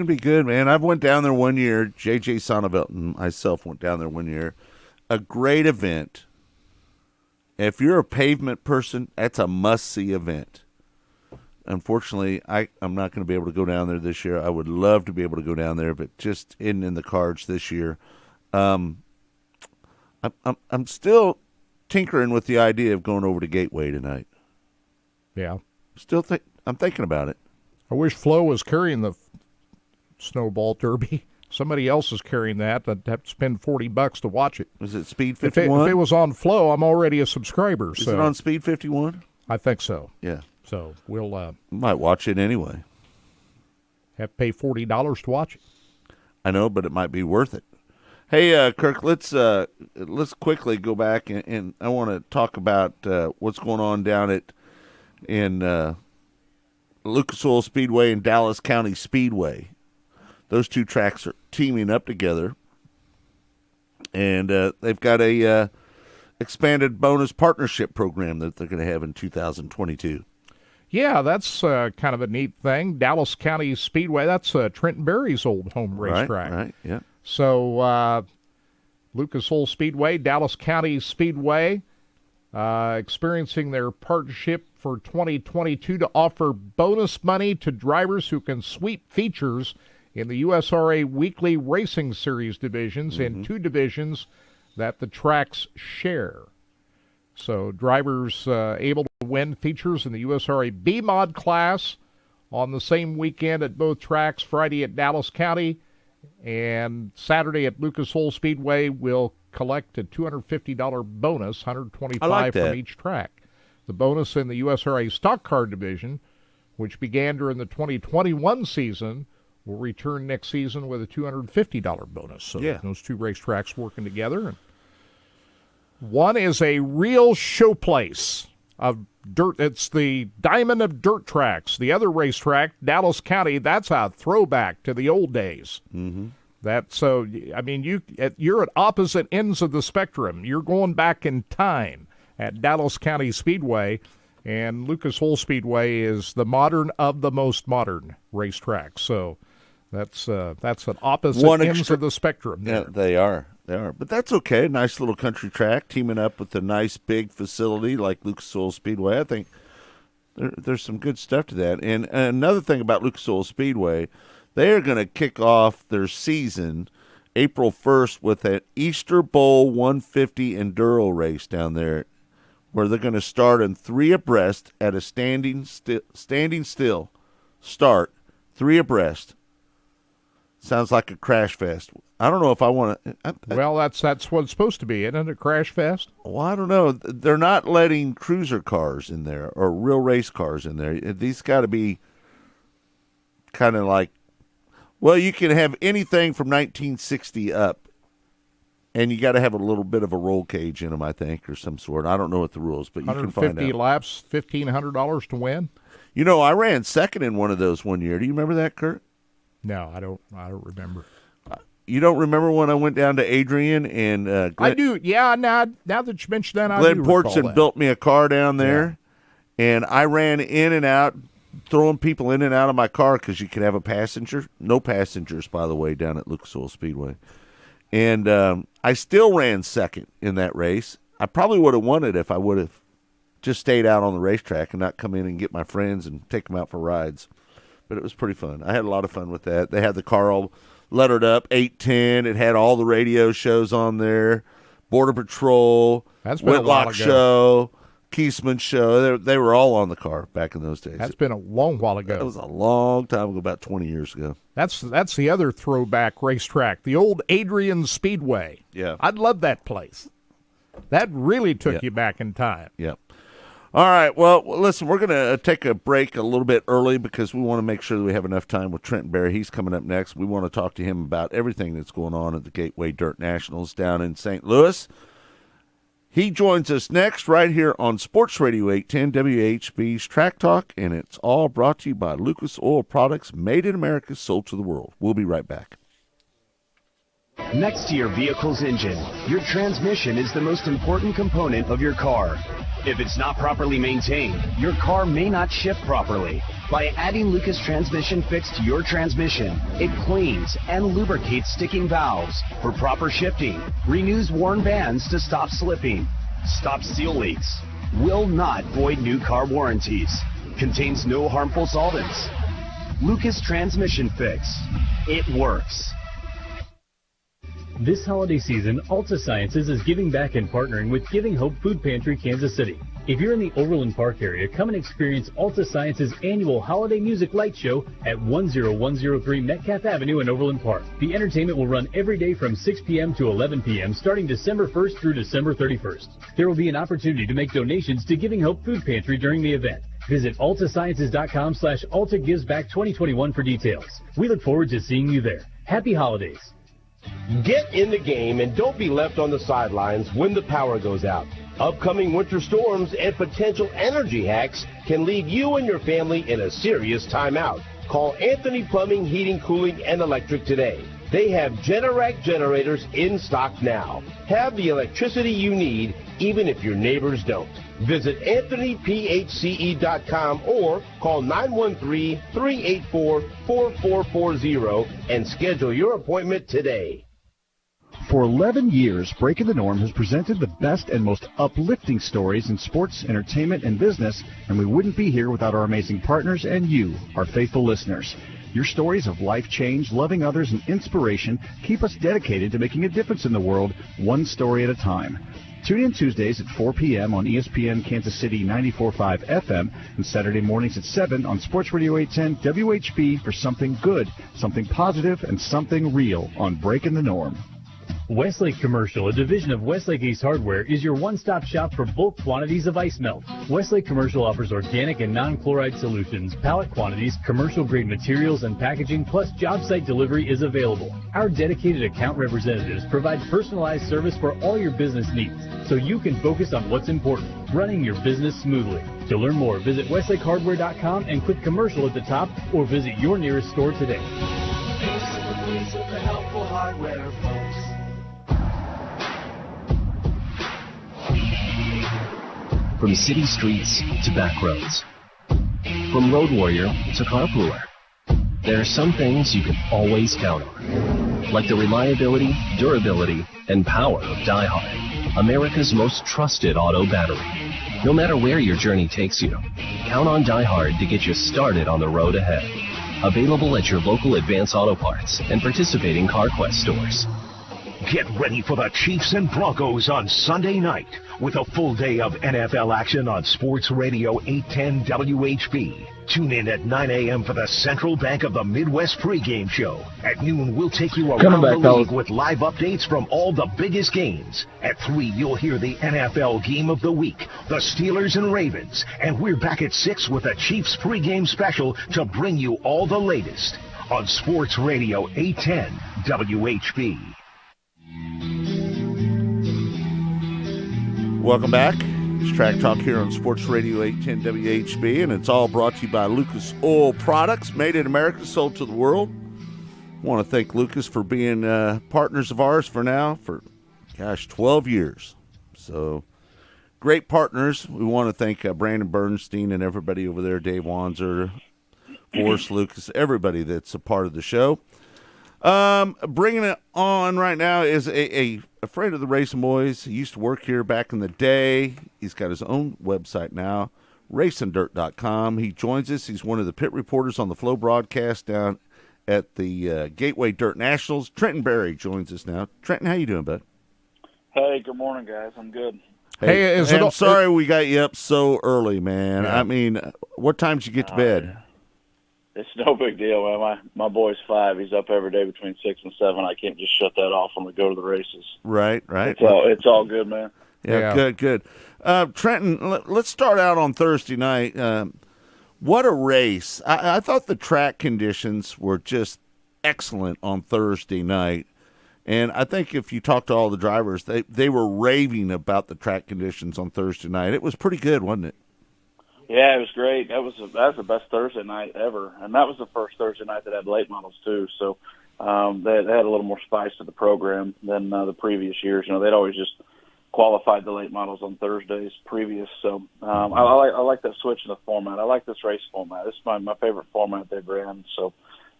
be good, man. I went down there one year. J.J. Sonneveld and myself went down there one year. A great event. If you're a pavement person, that's a must-see event. Unfortunately, I'm not going to be able to go down there this year. I would love to be able to go down there, but just isn't in the cards this year. I'm still tinkering with the idea of going over to Gateway tonight. Yeah. I'm thinking about it. I wish Flo was carrying the Snowball Derby. Somebody else is carrying that. I'd have to spend $40 to watch it. Is it Speed 51? If it was on Flo, I'm already a subscriber. Is it on Speed 51? I think so. Yeah. So we'll might watch it anyway. Have to pay $40 to watch it. I know, but it might be worth it. Hey, Kirk, let's quickly go back, and I want to talk about what's going on down in Lucas Oil Speedway and Dallas County Speedway. Those two tracks are teaming up together, and they've got a expanded bonus partnership program that they're going to have in 2022. Yeah, that's kind of a neat thing. Dallas County Speedway, that's Trenton Berry's old home racetrack. Right, yeah. So Lucas Oil Speedway, Dallas County Speedway, experiencing their partnership for 2022 to offer bonus money to drivers who can sweep features in the USRA Weekly Racing Series divisions in two divisions that the tracks share. So drivers able to win features in the USRA B-Mod class on the same weekend at both tracks, Friday at Dallas County and Saturday at Lucas Oil Speedway, will collect a $250 bonus, $125 from each track. The bonus in the USRA Stock Car division, which began during the 2021 season, will return next season with a $250 bonus. So those two racetracks working together. And one is a real showplace of dirt. It's the Diamond of Dirt Tracks. The other racetrack, Dallas County, that's a throwback to the old days. You're at opposite ends of the spectrum. You're going back in time at Dallas County Speedway, and Lucas Oil Speedway is the modern of the most modern racetrack. So that's an opposite ends of the spectrum there. Yeah, they are. But that's okay. Nice little country track teaming up with a nice big facility like Lucas Oil Speedway. I think there's some good stuff to that. And another thing about Lucas Oil Speedway, they are going to kick off their season April 1st with an Easter Bowl 150 Enduro race down there, where they're going to start in 3 abreast at a standing still start, 3 abreast. Sounds like a crash fest. I don't know if I want to. Well, that's what it's supposed to be, isn't it? A crash fest? Well, I don't know. They're not letting cruiser cars in there or real race cars in there. These got to be kind of like, well, you can have anything from 1960 up, and you got to have a little bit of a roll cage in them, I think, or some sort. I don't know what the rules, but you can find out. 150 laps, $1,500 to win. You know, I ran second in one of those one year. Do you remember that, Kurt? No, I don't remember. You don't remember when I went down to Adrian and Glenn, I do. Yeah, now that you mention that, Glenn Portson built me a car down there, and I ran in and out, throwing people in and out of my car because you could have a passenger. No passengers, by the way, down at Lucas Oil Speedway. And I still ran second in that race. I probably would have won it if I would have just stayed out on the racetrack and not come in and get my friends and take them out for rides. But it was pretty fun. I had a lot of fun with that. They had the car all lettered up, 810. It had all the radio shows on there, Border Patrol, Whitlock Show, Keesman Show. They were all on the car back in those days. That's been a long while ago. That was a long time ago, about 20 years ago. That's the other throwback racetrack, the old Adrian Speedway. Yeah. I'd love that place. That really took you back in time. Yep. All right, well, listen, we're going to take a break a little bit early because we want to make sure that we have enough time with Trenton Berry. He's coming up next. We want to talk to him about everything that's going on at the Gateway Dirt Nationals down in St. Louis. He joins us next right here on Sports Radio 810 WHB's Track Talk, and it's all brought to you by Lucas Oil Products, made in America, sold to the world. We'll be right back. Next to your vehicle's engine, your transmission is the most important component of your car. If it's not properly maintained, your car may not shift properly. By adding Lucas Transmission Fix to your transmission, it cleans and lubricates sticking valves for proper shifting, renews worn bands to stop slipping, stops seal leaks, will not void new car warranties, contains no harmful solvents. Lucas Transmission Fix. It works. This holiday season, Alta Sciences is giving back and partnering with Giving Hope Food Pantry Kansas City. If you're in the Overland Park area, come and experience Alta Sciences' annual Holiday Music Light Show at 10103 Metcalf Avenue in Overland Park. The entertainment will run every day from 6 p.m. to 11 p.m. starting December 1st through December 31st. There will be an opportunity to make donations to Giving Hope Food Pantry during the event. Visit altasciences.com/AltaGivesBack2021 for details. We look forward to seeing you there. Happy holidays. Get in the game and don't be left on the sidelines when the power goes out. Upcoming winter storms and potential energy hacks can leave you and your family in a serious timeout. Call Anthony Plumbing, Heating, Cooling, and Electric today. They have Generac generators in stock now. Have the electricity you need, even if your neighbors don't. Visit AnthonyPHCE.com or call 913-384-4440 and schedule your appointment today. For 11 years, Breaking the Norm has presented the best and most uplifting stories in sports, entertainment, and business, and we wouldn't be here without our amazing partners and you, our faithful listeners. Your stories of life change, loving others, and inspiration keep us dedicated to making a difference in the world, one story at a time. Tune in Tuesdays at 4 p.m. on ESPN Kansas City 94.5 FM and Saturday mornings at 7 on Sports Radio 810 WHB for something good, something positive, and something real on Breaking the Norm. Westlake Commercial, a division of Westlake Ace Hardware, is your one-stop shop for bulk quantities of ice melt. Westlake Commercial offers organic and non-chloride solutions, pallet quantities, commercial-grade materials, and packaging, plus job site delivery is available. Our dedicated account representatives provide personalized service for all your business needs, so you can focus on what's important, running your business smoothly. To learn more, visit westlakehardware.com and click commercial at the top, or visit your nearest store today. From city streets to back roads, from road warrior to carpooler, there are some things you can always count on, like the reliability, durability, and power of DieHard, America's most trusted auto battery. No matter where your journey takes you, count on DieHard to get you started on the road ahead. Available at your local Advance Auto Parts and participating CarQuest stores. Get ready for the Chiefs and Broncos on Sunday night with a full day of NFL action on Sports Radio 810 WHB. Tune in at 9 a.m. for the Central Bank of the Midwest pregame show. At noon, we'll take you around the league with live updates from all the biggest games. At 3, you'll hear the NFL Game of the Week, the Steelers and Ravens. And we're back at 6 with a Chiefs pregame special to bring you all the latest on Sports Radio 810 WHB. Welcome back. It's Track Talk here on Sports Radio 810 WHB, and it's all brought to you by Lucas Oil Products, made in America, sold to the world. I want to thank Lucas for being partners of ours for 12 years. So, great partners. We want to thank Brandon Bernstein and everybody over there, Dave Wanzer, Forrest Lucas, everybody that's a part of the show. Bringing it on right now is a friend of the Racing Boys. He used to work here back in the day. He's got his own website now, racingdirt.com. He joins us. He's one of the pit reporters on the Flow broadcast down at the Gateway Dirt Nationals. Trenton Berry joins us now. Trenton, how you doing, bud? Hey, good morning, guys. I'm good. Hey, I'm sorry we got you up so early, man. Yeah. I mean, what time did you get to bed? It's no big deal, man. My boy's 5. He's up every day between 6 and 7. I can't just shut that off when we go to the races. Right. It's all good, man. Yeah. Good. Trenton, let's start out on Thursday night. What a race. I thought the track conditions were just excellent on Thursday night. And I think if you talk to all the drivers, they were raving about the track conditions on Thursday night. It was pretty good, wasn't it? Yeah, it was great. That was the best Thursday night ever, and that was the first Thursday night that had late models too. So they had a little more spice to the program than the previous years. You know, they'd always just qualified the late models on Thursdays previous. So I like that switch in the format. I like this race format. This is my favorite format they've ran. So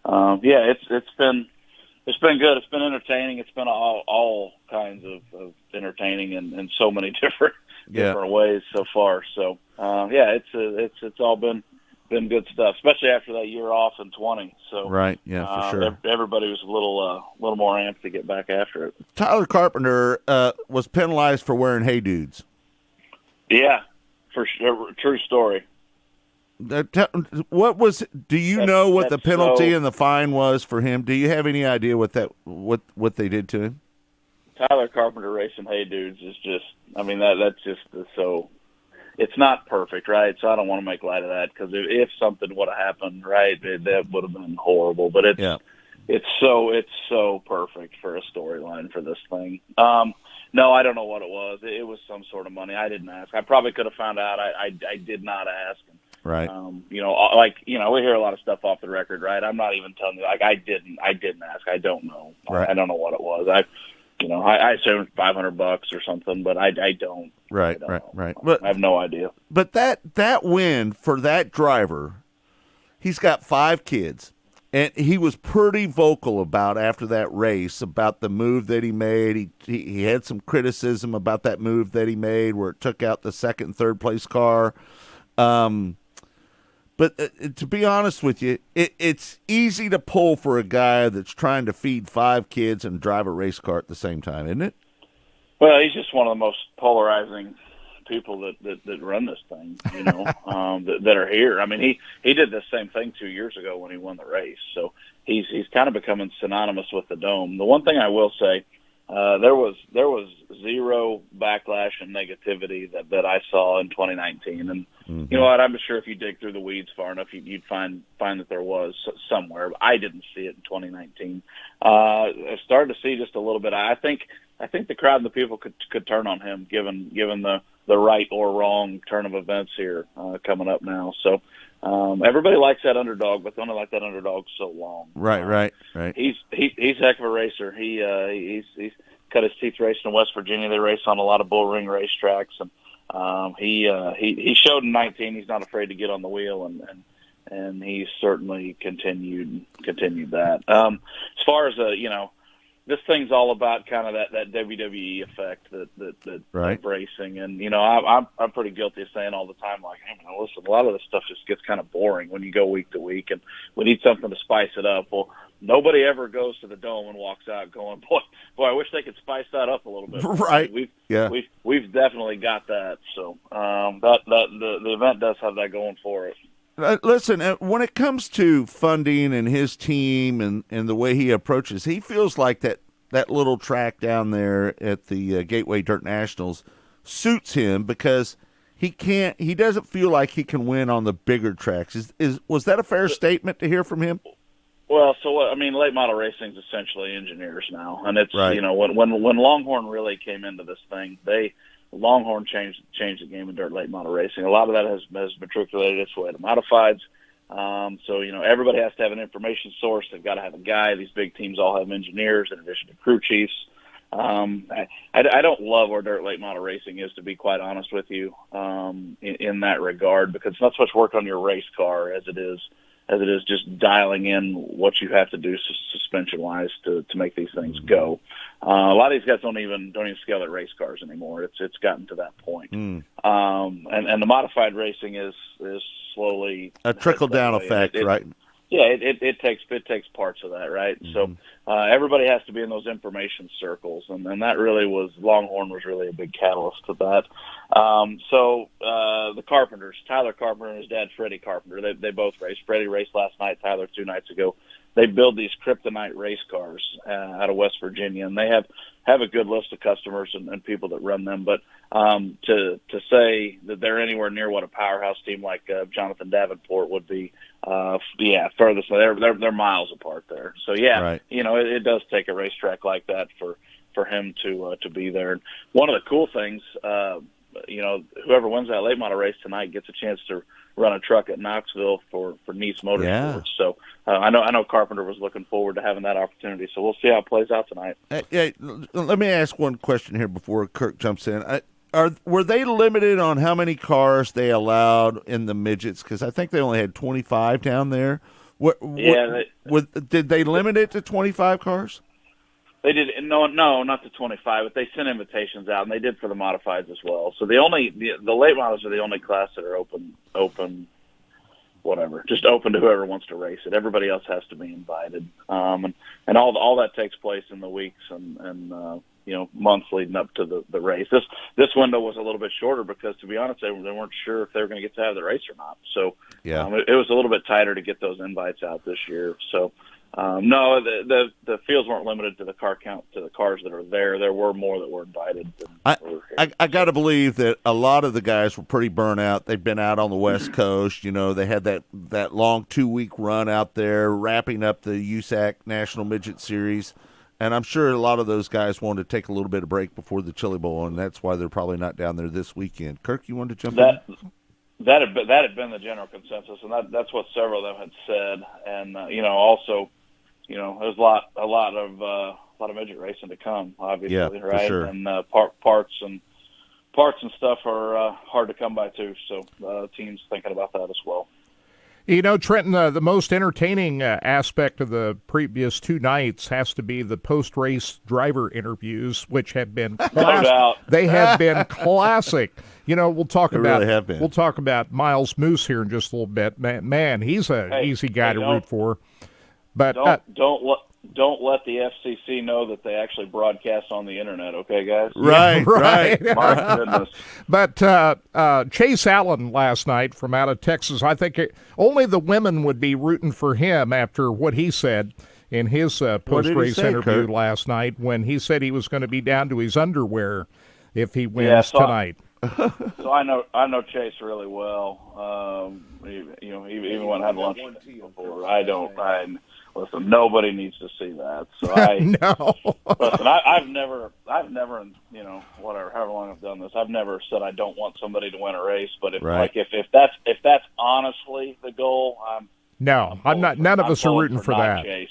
it's been good. It's been entertaining. It's been all kinds of entertaining in so many different ways so far. So it's all been good stuff, especially after that year off in 20. So right, for sure. Everybody was a little more amped to get back after it. Tyler Carpenter was penalized for wearing Hey Dudes. Yeah, for sure. True story. What was? Do you know what the penalty and the fine was for him? Do you have any idea what they did to him? Tyler Carpenter racing Hey Dudes is just. I mean that's just so. It's not perfect, right? So I don't want to make light of that because if something would have happened, right, that would have been horrible. But It's so perfect for a storyline for this thing. No, I don't know what it was. It was some sort of money. I didn't ask. I probably could have found out. I did not ask. Right. We hear a lot of stuff off the record, right? I'm not even telling you. Like, I didn't ask. I don't know. Right. I don't know what it was. I assumed $500 or something, but I don't. Right. I don't Right. know. I have no idea. But that win for that driver, he's got 5 kids. And he was pretty vocal about after that race about the move that he made. He had some criticism about that move that he made where it took out the second and third place car. But to be honest with you, it's easy to pull for a guy that's trying to feed 5 kids and drive a race car at the same time, isn't it? Well, he's just one of the most polarizing people that run this thing, that are here. I mean, he did the same thing 2 years ago when he won the race. So he's kind of becoming synonymous with the Dome. The one thing I will say, there was zero backlash and negativity that I saw in 2019. And you know what? I'm sure if you dig through the weeds far enough, you'd find that there was somewhere. But I didn't see it in 2019. I started to see just a little bit. I think the crowd and the people could turn on him given the right or wrong turn of events here coming up now. So everybody likes that underdog, but they only like that underdog so long. Right. He's a heck of a racer. He's cut his teeth racing in West Virginia. They race on a lot of bull ring racetracks, and he showed in 19 he's not afraid to get on the wheel, and he certainly continued that. As far as this thing's all about kind of that WWE effect that right. racing, and I'm pretty guilty of saying all the time, like, hey man, listen, a lot of this stuff just gets kind of boring when you go week to week, and we need something to spice it up. Well, nobody ever goes to the Dome and walks out going, boy, I wish they could spice that up a little bit. Right. We've definitely got that. So the event does have that going for it. Listen, when it comes to funding and his team and the way he approaches, he feels like that little track down there at the Gateway Dirt Nationals suits him because he doesn't feel like he can win on the bigger tracks. Was that a fair statement to hear from him? Well, late model racing is essentially engineers now, and it's right. When Longhorn really came into this thing, Longhorn changed the game in dirt late model racing. A lot of that has matriculated its way to modifieds. So everybody has to have an information source. They've got to have a guy. These big teams all have engineers in addition to crew chiefs. I don't love where dirt late model racing is, to be quite honest with you, in that regard, because it's not so much work on your race car as it is just dialing in what you have to do suspension-wise to make these things go. A lot of these guys don't even scale their race cars anymore. It's gotten to that point. And the modified racing is slowly a trickle-down effect, right? Yeah, it takes parts of that, right? So everybody has to be in those information circles, and that really Longhorn was really a big catalyst to that. The Carpenters, Tyler Carpenter and his dad Freddie Carpenter, they both raced. Freddie raced last night, Tyler 2 nights ago. They build these kryptonite race cars out of West Virginia, and they have a good list of customers and people that run them. But to say that they're anywhere near what a powerhouse team like Jonathan Davenport would be, furthest. They're miles apart there. So right. It does take a racetrack like that for him to be there. And one of the cool things, whoever wins that late model race tonight gets a chance to run a truck at Knoxville for Nice Motorsports. Yeah. So I know Carpenter was looking forward to having that opportunity. So we'll see how it plays out tonight. Let me ask one question here before Kirk jumps in. Were they limited on how many cars they allowed in the midgets? Because I think they only had 25 down there. Did they limit it to 25 cars? They did no, not to 25, but they sent invitations out, and they did for the modifieds as well. So the late models are the only class that are open, just open to whoever wants to race it. Everybody else has to be invited, and all that takes place in the weeks and months leading up to the race. This window was a little bit shorter because, to be honest, they weren't sure if they were going to get to have the race or not. So it was a little bit tighter to get those invites out this year. So. No, the fields weren't limited to the car count, to the cars that are there. There were more that were invited. I got to believe that a lot of the guys were pretty burnt out. They've been out on the West Coast. They had that long 2-week run out there, wrapping up the USAC National Midget Series. And I'm sure a lot of those guys wanted to take a little bit of break before the Chili Bowl, and that's why they're probably not down there this weekend. Kirk, you wanted to jump in? That had been the general consensus, and that's what several of them had said. And also, there's a lot of midget racing to come, obviously, yeah, right? For sure. And parts and stuff are hard to come by too. So teams thinking about that as well. Trenton, the most entertaining aspect of the previous 2 nights has to be the post-race driver interviews, which have been classic. No doubt. They have been classic. We'll talk really have been. We'll talk about Miles Moose here in just a little bit. Man, he's an easy guy to root for. But don't let the FCC know that they actually broadcast on the internet, okay, guys? Right. My goodness. But Chase Allen last night from out of Texas, I think only the women would be rooting for him after what he said in his post-race interview last night, when he said he was going to be down to his underwear if he wins tonight. So I know Chase really well. Even when I had lunch with him before. Listen, nobody needs to see that. So no. Listen, I've never, however long I've done this, I've never said I don't want somebody to win a race. But if that's honestly the goal, I'm not. None of us are rooting for that. Chase.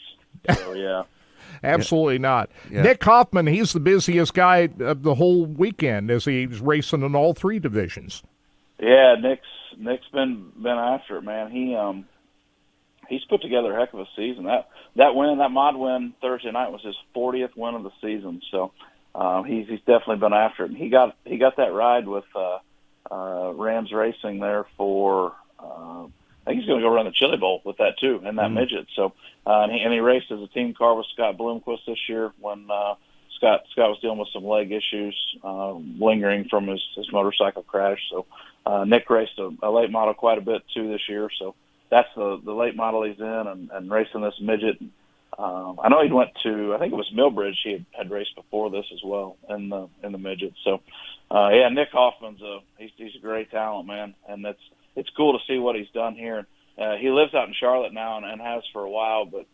So yeah. Absolutely not. Yeah. Nick Hoffman, he's the busiest guy of the whole weekend as he's racing in all 3 divisions. Yeah, Nick's been after it, man. He's put together a heck of a season. That mod win Thursday night was his 40th win of the season. So he's definitely been after it. And he got that ride with Rams Racing there for I think he's going to go run the Chili Bowl with that too, and that midget. So and he raced as a team car with Scott Bloomquist this year when Scott was dealing with some leg issues lingering from his motorcycle crash. So Nick raced a late model quite a bit too this year. So that's the late model he's in, and racing this midget. I know he went to, I think it was Millbridge. He had raced before this as well in the midget. So Nick Hoffman's he's a great talent, man, and it's cool to see what he's done here. He lives out in Charlotte now and has for a while, but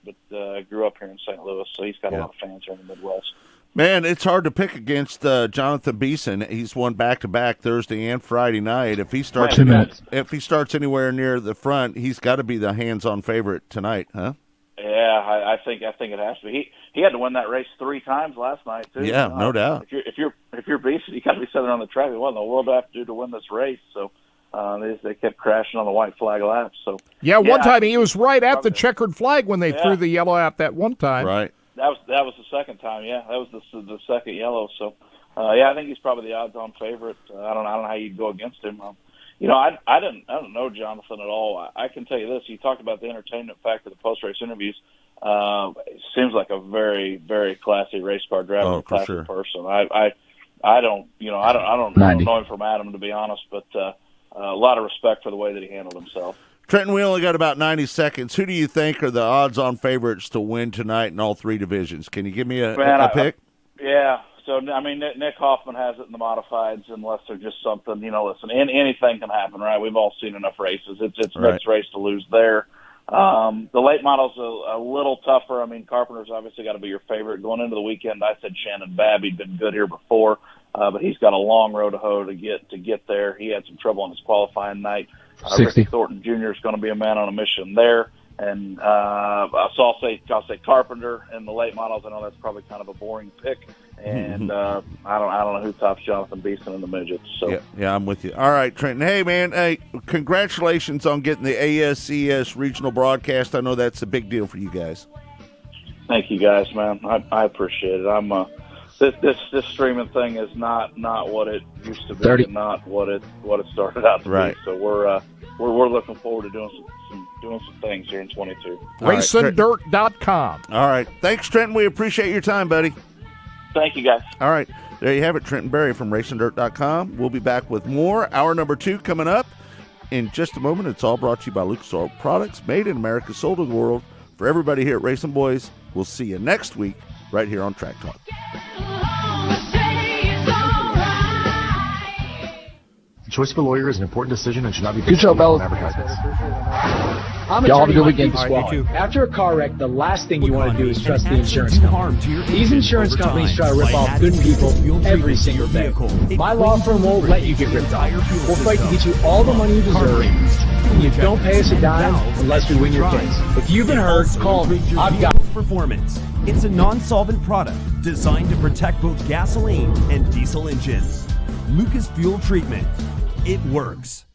grew up here in St. Louis, so he's got a lot of fans here in the Midwest. Man, it's hard to pick against Jonathan Beeson. He's won back-to-back Thursday and Friday night. If he starts anywhere near the front, he's got to be the hands-on favorite tonight, huh? Yeah, I think it has to be. He had to win that race 3 times last night too. Yeah, no doubt. If you're Beeson, you got to be sitting on the track. What in the world do I have to do to win this race? So they kept crashing on the white flag laps. So one time he was right at the checkered flag when they threw the yellow out that one time. Right. That was the second time. Yeah, that was the second yellow. So I think he's probably the odds-on favorite. I don't know how you'd go against him. I don't know Jonathan at all. I can tell you this: you talked about the entertainment factor of the post-race interviews. It seems like a very, very classy race car driver, classy person. I don't know him from Adam, to be honest, but a lot of respect for the way that he handled himself. Trenton, we only got about 90 seconds. Who do you think are the odds-on favorites to win tonight in all 3 divisions? Can you give me a pick? So, Nick Hoffman has it in the modifieds unless they're just something, listen, anything can happen, right? We've all seen enough races. It's Nick's race to lose there. The late model's a little tougher. Carpenter's obviously got to be your favorite. Going into the weekend, I said Shannon Babb. He'd been good here before, but he's got a long road to hoe to get there. He had some trouble on his qualifying night. Ricky Thornton Jr. is going to be a man on a mission there. And I'll say Carpenter in the late models. I know that's probably kind of a boring pick, and I don't know who tops Jonathan Beeson in the midgets. So yeah, I'm with you. All right, Trenton. Hey, man, congratulations on getting the ASCS regional broadcast. I know that's a big deal for you guys. Thank you, guys, man. I appreciate it. This streaming thing is not what it used to be, and not what it started out to be. So we're looking forward to doing some things here in 22. RacingDirt.com. All right. Thanks, Trenton. We appreciate your time, buddy. Thank you, guys. All right. There you have it, Trenton Berry from RacingDirt.com. We'll be back with more. Hour number 2 coming up in just a moment. It's all brought to you by Lucas Oil Products, made in America, sold to the world For everybody here at Racing Boys, we'll see you next week right here on Track Talk. The choice of a lawyer is an important decision and should not be Good job, on Bella. advertisements. I'm a have a good weekend, Squad. After a car wreck, the last thing you want to do is trust the insurance company. These insurance companies try to rip off good people every single day. My law firm won't let you get ripped off. We'll fight to get you all the money you deserve. And you don't pay us a dime unless we win your case. If you've been hurt, call me. I've got Performance. It's a non-solvent product designed to protect both gasoline and diesel engines. Lucas Fuel Treatment. It works.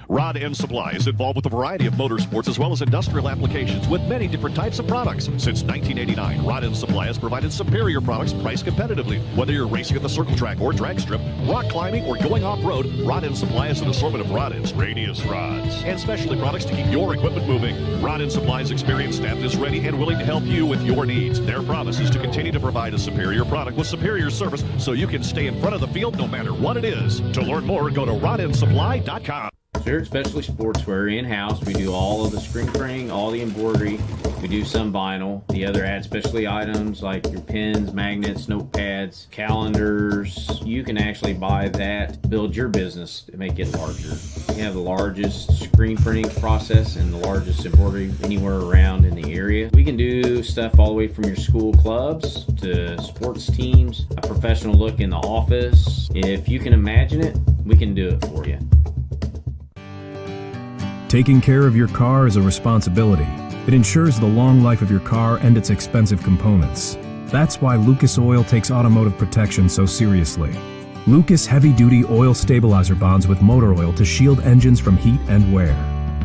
Rod End Supply is involved with a variety of motorsports as well as industrial applications with many different types of products. Since 1989, Rod End Supply has provided superior products priced competitively. Whether you're racing at the circle track or drag strip, rock climbing, or going off-road, Rod End Supply has an assortment of rod ends, radius rods, and specialty products to keep your equipment moving. Rod End Supply's experienced staff is ready and willing to help you with your needs. Their promise is to continue to provide a superior product with superior service so you can stay in front of the field no matter what it is. To learn more, go to rodendsupply.com. Spirit Specialty Sportswear in-house. We do all of the screen printing, all the embroidery. We do some vinyl. The other add specialty items like your pens, magnets, notepads, calendars. You can actually buy that, build your business to make it larger. We have the largest screen printing process and the largest embroidery anywhere around in the area. We can do stuff all the way from your school clubs to sports teams, a professional look in the office. If you can imagine it, we can do it for you. Taking care of your car is a responsibility. It ensures the long life of your car and its expensive components. That's why Lucas Oil takes automotive protection so seriously. Lucas heavy-duty oil stabilizer bonds with motor oil to shield engines from heat and wear.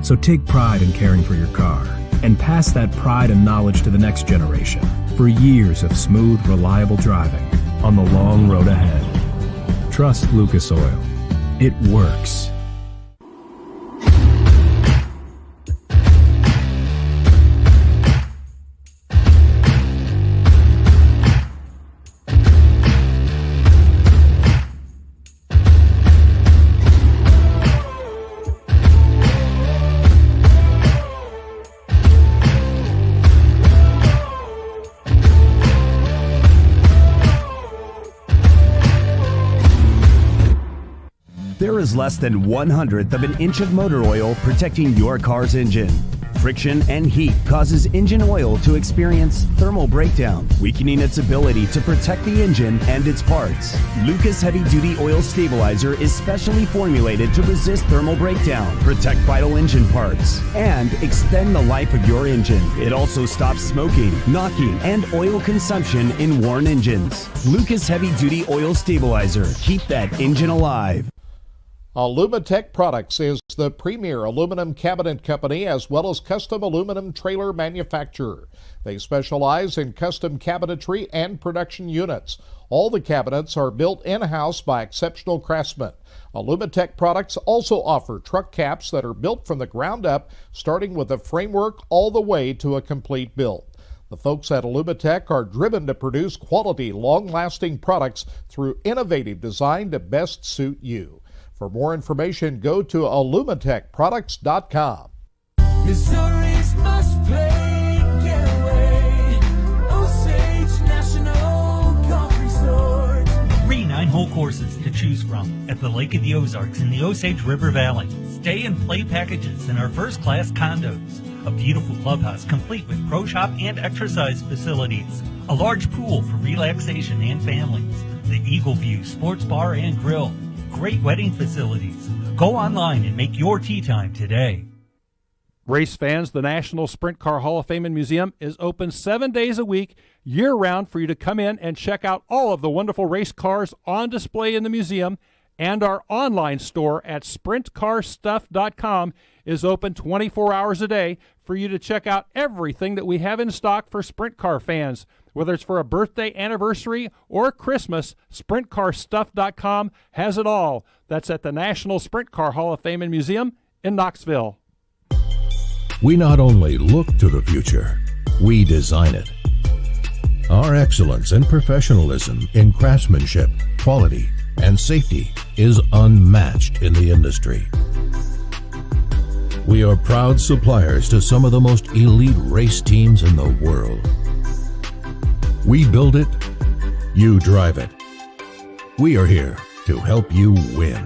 So take pride in caring for your car and pass that pride and knowledge to the next generation for years of smooth, reliable driving on the long road ahead. Trust Lucas Oil. It works. There is less than 1/100th of an inch of motor oil protecting your car's engine. Friction and heat causes engine oil to experience thermal breakdown, weakening its ability to protect the engine and its parts. Lucas Heavy Duty Oil Stabilizer is specially formulated to resist thermal breakdown, protect vital engine parts, and extend the life of your engine. It also stops smoking, knocking, and oil consumption in worn engines. Lucas Heavy Duty Oil Stabilizer. Keep that engine alive. Alumatech Products is the premier aluminum cabinet company as well as custom aluminum trailer manufacturer. They specialize in custom cabinetry and production units. All the cabinets are built in-house by exceptional craftsmen. Alumatech Products also offer truck caps that are built from the ground up, starting with a framework all the way to a complete build. The folks at Alumatech are driven to produce quality, long-lasting products through innovative design to best suit you. For more information, go to alumatechproducts.com. Missouri's must play getaway. Osage National Golf Resort. 3 9-hole courses to choose from at the Lake of the Ozarks in the Osage River Valley. Stay and play packages in our first-class condos. A beautiful clubhouse complete with pro shop and exercise facilities. A large pool for relaxation and families. The Eagle View Sports Bar and Grill. Great wedding facilities. Go online and make your tee time today. Race fans, the National Sprint Car Hall of Fame and Museum is open 7 days a week, year-round, for you to come in and check out all of the wonderful race cars on display in the museum And our online store at sprintcarstuff.com is open 24 hours a day for you to check out everything that we have in stock for Sprint Car fans. Whether it's for a birthday, anniversary, or Christmas, SprintCarStuff.com has it all. That's at the National Sprint Car Hall of Fame and Museum in Knoxville. We not only look to the future, we design it. Our excellence and professionalism in craftsmanship, quality, and safety is unmatched in the industry. We are proud suppliers to some of the most elite race teams in the world. We build it, you drive it. We are here to help you win.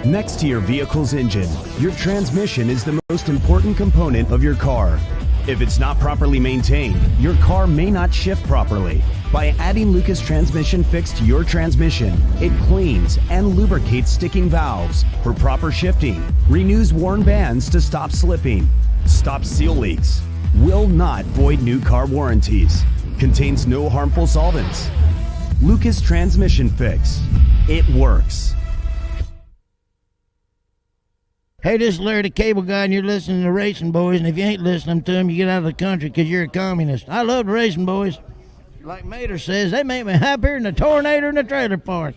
Next to your vehicle's engine, your transmission is the most important component of your car. If it's not properly maintained, your car may not shift properly. By adding Lucas Transmission Fix to your transmission, it cleans and lubricates sticking valves for proper shifting, renews worn bands to stop slipping, stops seal leaks, will not void new car warranties, contains no harmful solvents. Lucas Transmission Fix. It works. Hey, this is Larry the Cable Guy, and you're listening to Racing Boys, and if you ain't listening to them, you get out of the country because you're a communist. I love the Racing Boys. Like Mater says, they make me happier than a tornado in the trailer park.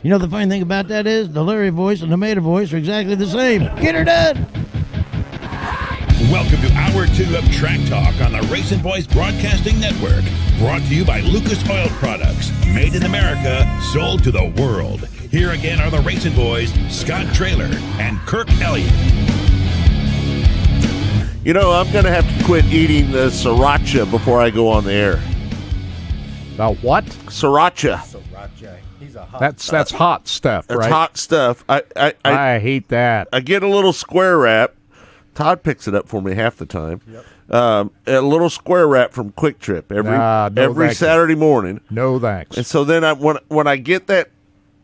You know the funny thing about that is, the Larry voice and the Mater voice are exactly the same. Get her done! Welcome to Hour 2 of Track Talk on the Racing Boys Broadcasting Network. Brought to you by Lucas Oil Products. Made in America, sold to the world. Here again are the Racing Boys, Scott Traylor and Kirk Elliott. You know, I'm going to have to quit eating the sriracha before I go on the air. The what? Sriracha. Sriracha. He's a hot That's hot stuff, That's right? hot stuff. I hate that. I get a little square wrap. Todd picks it up for me half the time. Yep. A little square wrap from Quick Trip every Saturday morning. No thanks. And so then when I get that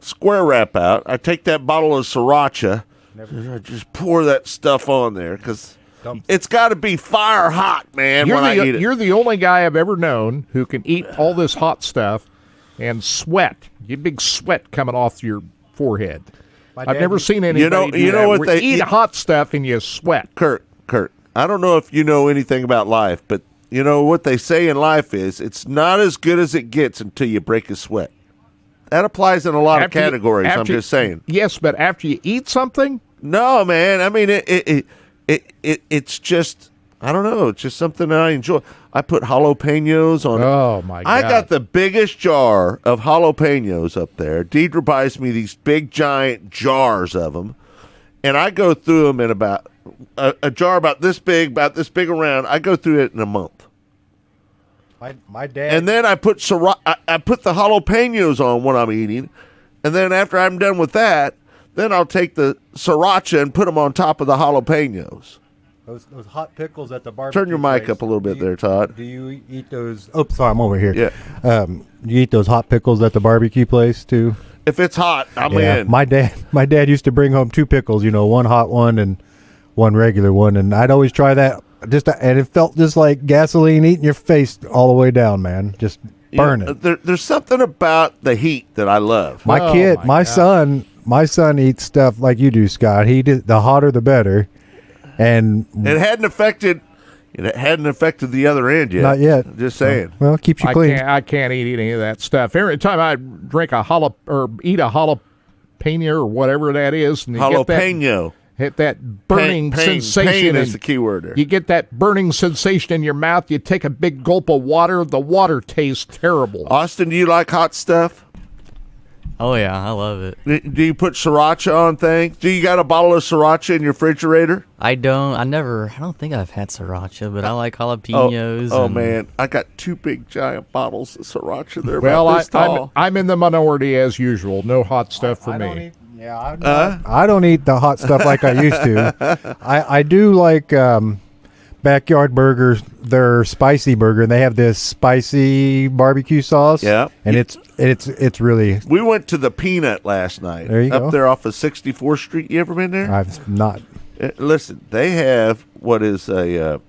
square wrap out, I take that bottle of sriracha, I just pour that stuff on there because it's got to be fire hot, man, when I eat it. You're the only guy I've ever known who can eat all this hot stuff and sweat. You big sweat coming off your forehead. I've never seen anybody do that. What they eat hot stuff and you sweat. Kurt, I don't know if you know anything about life, but you know what they say in life is it's not as good as it gets until you break a sweat. That applies in a lot of categories, I'm just saying. Yes, but after you eat something? No, man. I mean, it's just, I don't know. It's just something that I enjoy. I put jalapenos on. Oh, my God. I got the biggest jar of jalapenos up there. Deidre buys me these big, giant jars of them, and I go through them in about a jar about this big around. I go through it in a month. My dad. And then I put I put the jalapenos on when I'm eating, and then after I'm done with that, then I'll take the sriracha and put them on top of the jalapenos. Those hot pickles at the barbecue. Turn your mic up a little bit there, Todd. Do you eat those? Oh, sorry, I'm over here. Yeah. You eat those hot pickles at the barbecue place too? If it's hot, I'm in. My dad used to bring home two pickles. You know, one hot one and one regular one, and I'd always try that. And it felt just like gasoline eating your face all the way down, man. Just burning. There's something about the heat that I love. My son eats stuff like you do, Scott. He did the hotter the better, and it hadn't affected the other end yet. Not yet. Just saying. Well, it keeps you clean. I can't eat any of that stuff. Every time I drink eat a jalapeno or whatever that is, and jalapeno. Hit that burning sensation. Pain is the key word there. You get that burning sensation in your mouth. You take a big gulp of water. The water tastes terrible. Austin, do you like hot stuff? Oh, yeah, I love it. Do you put sriracha on things? Do you got a bottle of sriracha in your refrigerator? I don't. I don't think I've had sriracha, but I like jalapenos. Oh man, I got two big giant bottles of sriracha there. Well, I'm in the minority as usual. No hot stuff for me. I don't eat the hot stuff like I used to. I do like Backyard Burgers, their spicy burger, and they have this spicy barbecue sauce. Yeah, and it's really. We went to the Peanut last night. There you go. Up there off of 64th Street. You ever been there? I've not. Listen, they have what is a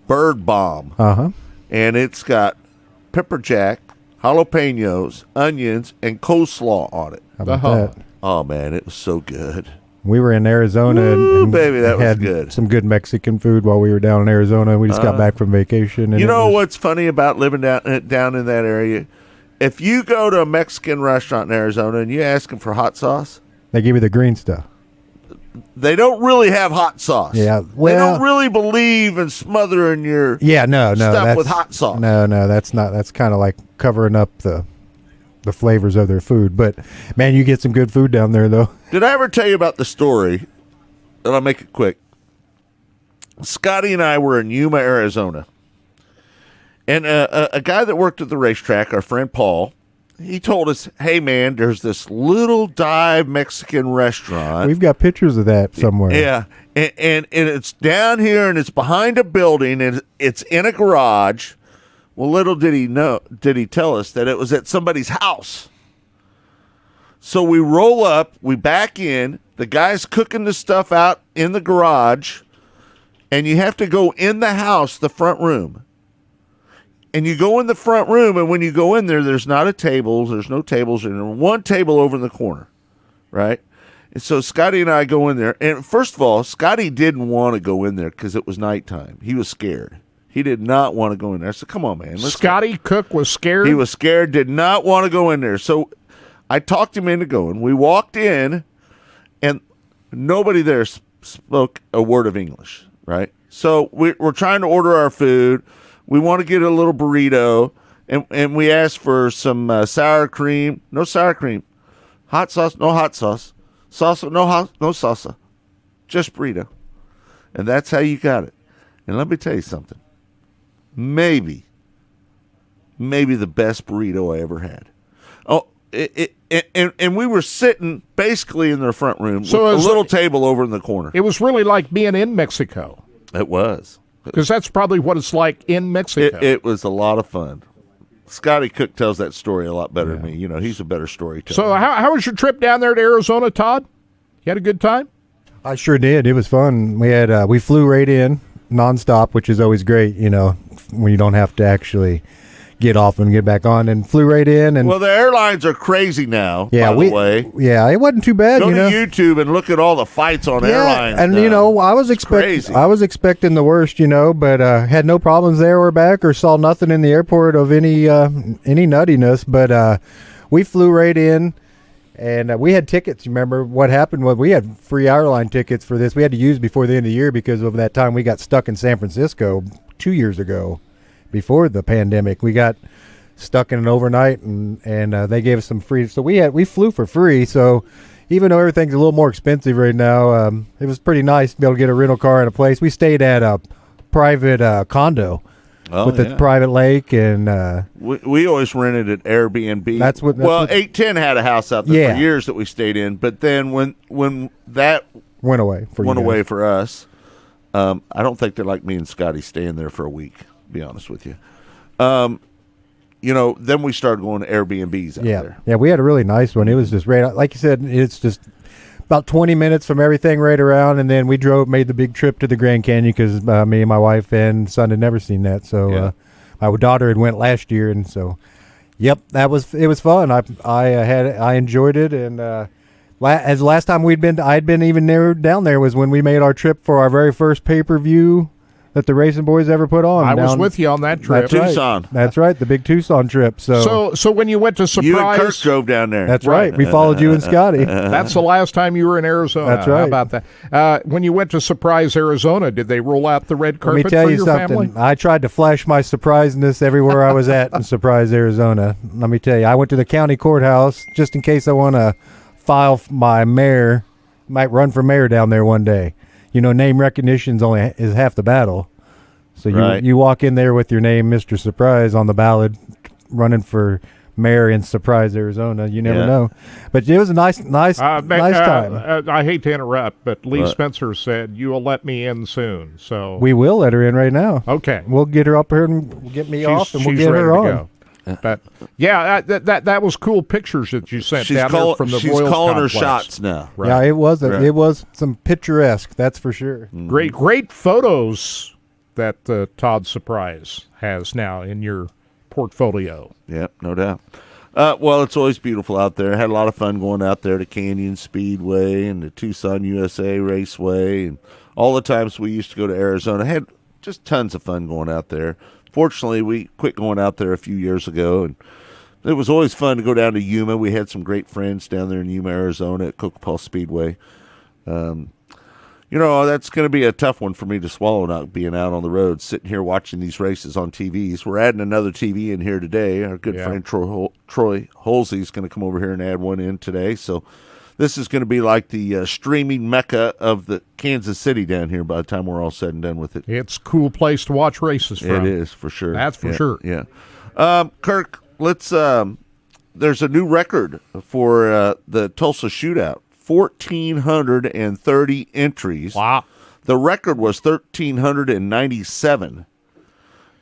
bird bomb. Uh-huh. And it's got pepper jack, jalapenos, onions, and coleslaw on it. How about that? Oh, man, it was so good. We were in Arizona and baby, that was had good. some good Mexican food while we were down in Arizona. We just got back from vacation. And You know what's funny about living down in that area? If you go to a Mexican restaurant in Arizona and you ask them for hot sauce, they give you the green stuff. they don't really have hot sauce. Yeah, they well- don't really believe in smothering your No, stuff that's, with hot sauce. No, that's not. That's kind of like covering up the flavors of their food. But man, you get some good food down there, though. Did I ever tell you about the story? And I'll make it quick. Scotty and I were in Yuma, Arizona. And a guy that worked at the racetrack, our friend Paul, he told us, hey, man, there's this little dive Mexican restaurant. We've got pictures of that somewhere. Yeah. And it's down here, and it's behind a building, and it's in a garage. Well, little did he tell us that it was at somebody's house. So we roll up, we back in, the guy's cooking the stuff out in the garage, and you have to go in the house, the front room. And you go in the front room, and when you go in there, there's not a table, there's no tables, and there's one table over in the corner, right? And so Scotty and I go in there, and first of all, Scotty didn't want to go in there because it was nighttime. He was scared. He did not want to go in there. I said, come on, man. Scotty Cook was scared? He was scared, did not want to go in there. So I talked him into going. We walked in, and nobody there spoke a word of English, right? So we're trying to order our food. We want to get a little burrito, and we asked for some sour cream. No sour cream. Hot sauce, no hot sauce. Salsa, no salsa. Just burrito. And that's how you got it. And let me tell you something. Maybe the best burrito I ever had. Oh, and we were sitting basically in their front room with a little table over in the corner. It was really like being in Mexico. It was. Because that's probably what it's like in Mexico. It was a lot of fun. Scotty Cook tells that story a lot better than me. You know, he's a better storyteller. So how was your trip down there to Arizona, Todd? You had a good time? I sure did. It was fun. We flew right in nonstop, which is always great, you know, when you don't have to actually get off and get back on, and flew right in. And well, the airlines are crazy now, by the way. Yeah, it wasn't too bad. Go you know? to YouTube and look at all the fights on airlines. And now. you know, I was expecting the worst, you know, but had no problems there or back, or saw nothing in the airport of any nuttiness. But we flew right in, and we had tickets. Remember what happened was we had free airline tickets for this. We had to use before the end of the year because of that time we got stuck in San Francisco 2 years ago. Before the pandemic, we got stuck in an overnight, and they gave us some free. So we flew for free. So even though everything's a little more expensive right now, it was pretty nice to be able to get a rental car and a place. We stayed at a private condo with a private lake, and we always rented at Airbnb. That's what 810 had a house out there for years that we stayed in, but then when that went away for us, I don't think they're like me and Scotty staying there for a week. Be honest with you. You know, then we started going to Airbnbs out there. Yeah, we had a really nice one. It was just right, like you said, it's just about 20 minutes from everything right around, and then we made the big trip to the Grand Canyon because me and my wife and son had never seen that. So my daughter had went last year, and so it was fun. I enjoyed it, and as the last time I'd been even down there was when we made our trip for our very first pay-per-view that the Racing Boys ever put on. I was with you on that trip. Tucson. That's right, the big Tucson trip. So when you went to Surprise, you and Kirk drove down there. That's right. We followed you and Scotty. That's the last time you were in Arizona. That's right. How about that? When you went to Surprise, Arizona, did they roll out the red carpet Let me tell for you your something. family? I tried to flash my surpriseness everywhere I was at in Surprise, Arizona. Let me tell you, I went to the county courthouse just in case I want to file my mayor. Might run for mayor down there one day. You know, name recognition is half the battle. So you walk in there with your name, Mr. Surprise, on the ballot, running for mayor in Surprise, Arizona. You never know. But it was a nice time. I hate to interrupt, but Lee Spencer said you will let me in soon. So we will let her in right now. Okay, we'll get her up here and get me off, and we'll get her on. But that was cool pictures that you sent down there from the Royals She's calling complex. her shots now. Right. Yeah, it was some picturesque. That's for sure. Great photos that Todd Surprise has now in your portfolio. Yep, no doubt. Well, it's always beautiful out there. I had a lot of fun going out there to Canyon Speedway and the Tucson USA Raceway, and all the times we used to go to Arizona. I had just tons of fun going out there. Fortunately, we quit going out there a few years ago, and it was always fun to go down to Yuma. We had some great friends down there in Yuma, Arizona at Kokopall Speedway. That's going to be a tough one for me to swallow, not being out on the road, sitting here watching these races on TVs. We're adding another TV in here today. Our good friend Troy Holsey is going to come over here and add one in today. So this is going to be like the streaming mecca of the Kansas City down here by the time we're all said and done with it. It's a cool place to watch races from. It is, for sure. That's for sure. Yeah. Kirk, let's there's a new record for the Tulsa Shootout. 1,430 entries. Wow. The record was 1,397.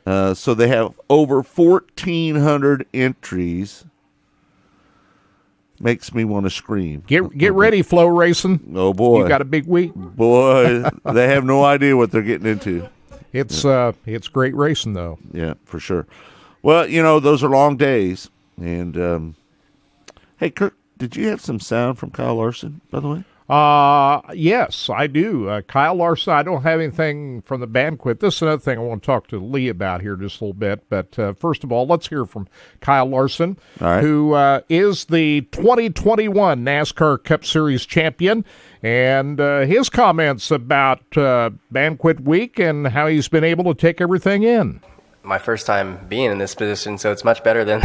So they have over 1,400 entries. Makes me want to scream. Get ready, Flow Racing. Oh, boy. You got a big week. Boy, they have no idea what they're getting into. It's great racing, though. Yeah, for sure. Well, those are long days. And, hey, Kirk, did you have some sound from Kyle Larson, by the way? Yes, I do. Kyle Larson, I don't have anything from the banquet. This is another thing I want to talk to Lee about here just a little bit. But first of all, let's hear from Kyle Larson, who is the 2021 NASCAR Cup Series champion, and his comments about banquet week and how he's been able to take everything in. My first time being in this position, so it's much better than